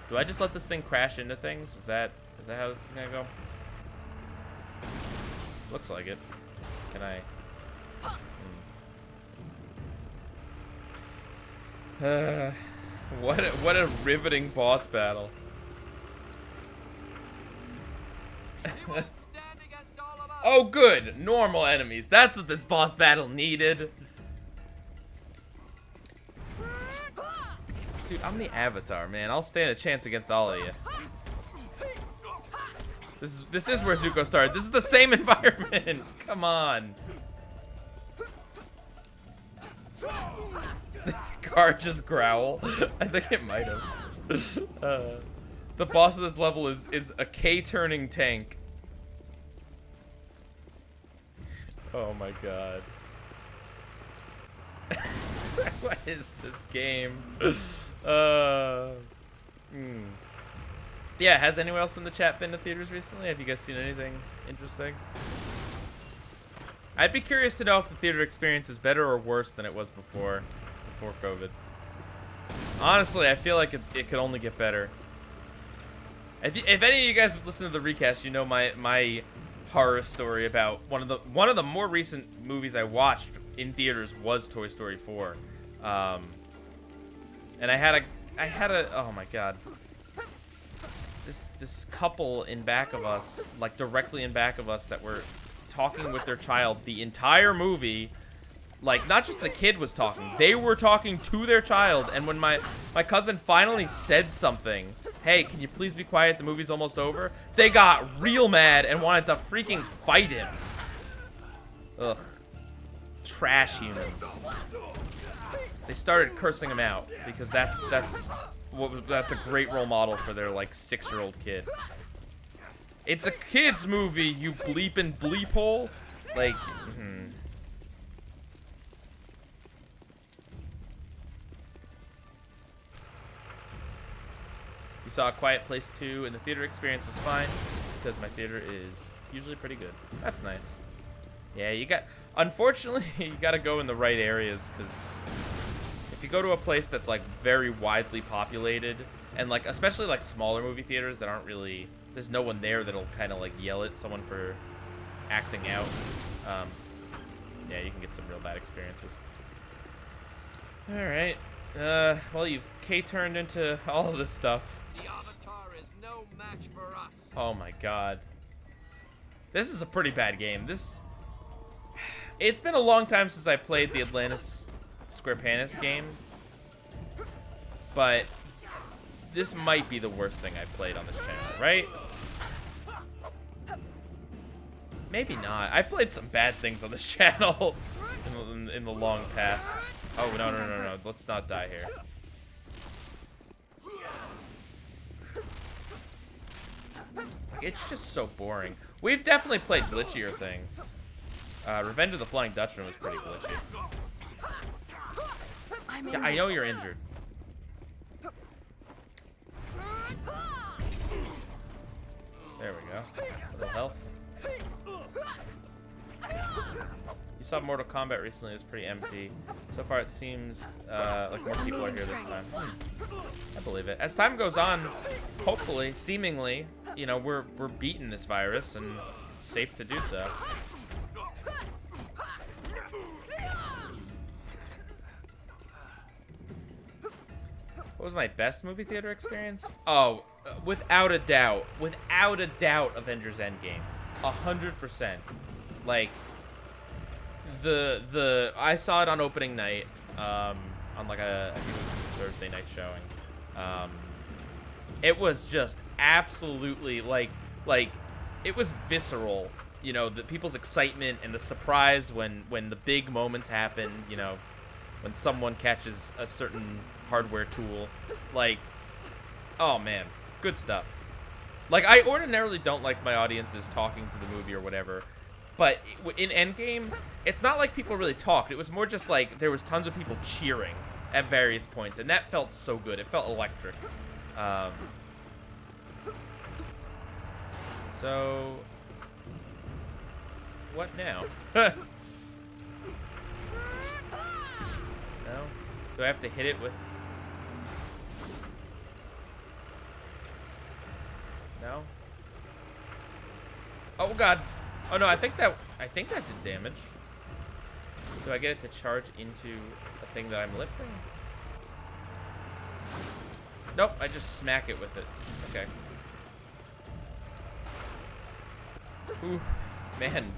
Do I just let this thing crash into things? Is that how this is gonna go? Looks like it. Can I? What a riveting boss battle. Oh good, normal enemies. That's what this boss battle needed. Dude, I'm the Avatar, man. I'll stand a chance against all of you. This is where Zuko started. This is the same environment. Come on. Did the car just growl? I think it might have. The boss of this level is a K-turning tank. Oh my god. What is this game? Yeah, has anyone else in the chat been to theaters recently? Have you guys seen anything interesting? I'd be curious to know if the theater experience is better or worse than it was before COVID. Honestly, I feel like it could only get better. If any of you guys listen to the recast, you know my horror story about one of the more recent movies I watched in theaters was Toy Story 4, and I had a oh my god, this couple in back of us, like directly in back of us, that were talking with their child the entire movie. Like, not just the kid was talking, they were talking to their child. And when my cousin finally said something, hey, can you please be quiet, the movie's almost over, they got real mad and wanted to freaking fight him. Ugh. Trash humans. They started cursing him out because that's a great role model for their, like, 6-year-old kid. It's a kid's movie, you bleepin' bleep hole. Like, You saw A Quiet Place 2 and the theater experience was fine. It's because my theater is usually pretty good. That's nice. Yeah, unfortunately, you gotta go in the right areas, because if you go to a place that's, like, very widely populated, and, like, especially, like, smaller movie theaters that aren't really, there's no one there that'll kind of, like, yell at someone for acting out, yeah, you can get some real bad experiences. Alright, well, you've K-turned into all of this stuff. The Avatar is no match for us. Oh my god. This is a pretty bad game. It's been a long time since I played the Atlantis Square Panis game, but this might be the worst thing I've played on this channel, right? Maybe not. I played some bad things on this channel in the long past. Oh, no. Let's not die here. It's just so boring. We've definitely played glitchier things. Revenge of the Flying Dutchman was pretty glitchy. Yeah, I know you're injured. There we go. A little health. You saw Mortal Kombat recently. It was pretty empty. So far, it seems like more people are here this time. I believe it. As time goes on, hopefully, seemingly, you know, we're beating this virus, and it's safe to do so. What was my best movie theater experience? Oh, without a doubt, Avengers Endgame, 100%. Like, I saw it on opening night, on like I think it was Thursday night showing. It was just absolutely like it was visceral, you know, the people's excitement and the surprise when the big moments happen, you know, when someone catches a certain hardware tool. Like, oh man, good stuff. Like, I ordinarily don't like my audiences talking to the movie or whatever, but in Endgame, it's not like people really talked. It was more just like there was tons of people cheering at various points, and that felt so good. It felt electric. So, what now? No? Do I have to hit it with... No? Oh god. Oh no, I think that did damage. Do I get it to charge into a thing that I'm lifting? Nope, I just smack it with it. Okay. Ooh, man.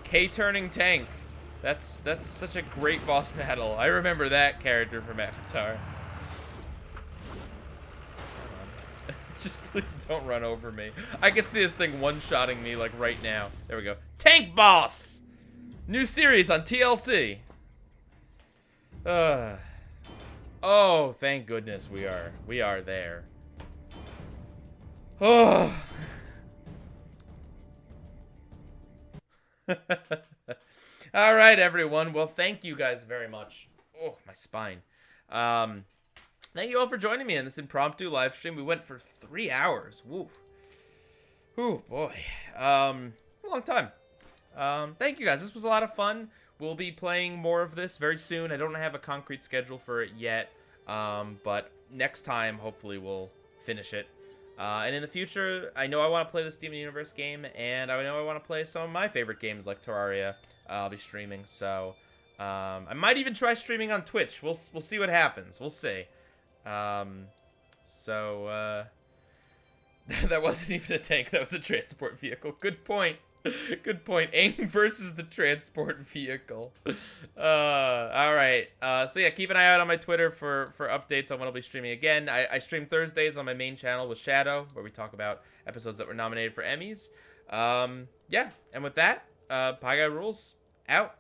K-turning tank. That's such a great boss battle. I remember that character from Avatar. Just please don't run over me. I can see this thing one-shotting me, like, right now. There we go. Tank Boss! New series on TLC. Oh, thank goodness we are there. Oh. All right, everyone. Well, thank you guys very much. Oh, my spine. thank you all for joining me in this impromptu live stream. We went for 3 hours. Woo. Whew, boy. It's a long time. Thank you guys. This was a lot of fun. We'll be playing more of this very soon. I don't have a concrete schedule for it yet, but next time, hopefully, we'll finish it. And in the future, I know I want to play the Steven Universe game, and I know I want to play some of my favorite games like Terraria. I'll be streaming, so I might even try streaming on Twitch. We'll see what happens. We'll see. That wasn't even a tank. That was a transport vehicle. Good point. Good point. Aang versus the transport vehicle. All right. So yeah, keep an eye out on my Twitter for updates on when I'll be streaming again. I stream Thursdays on my main channel with Shadow, where we talk about episodes that were nominated for Emmys. Yeah. And with that, Pie Guy Rules out.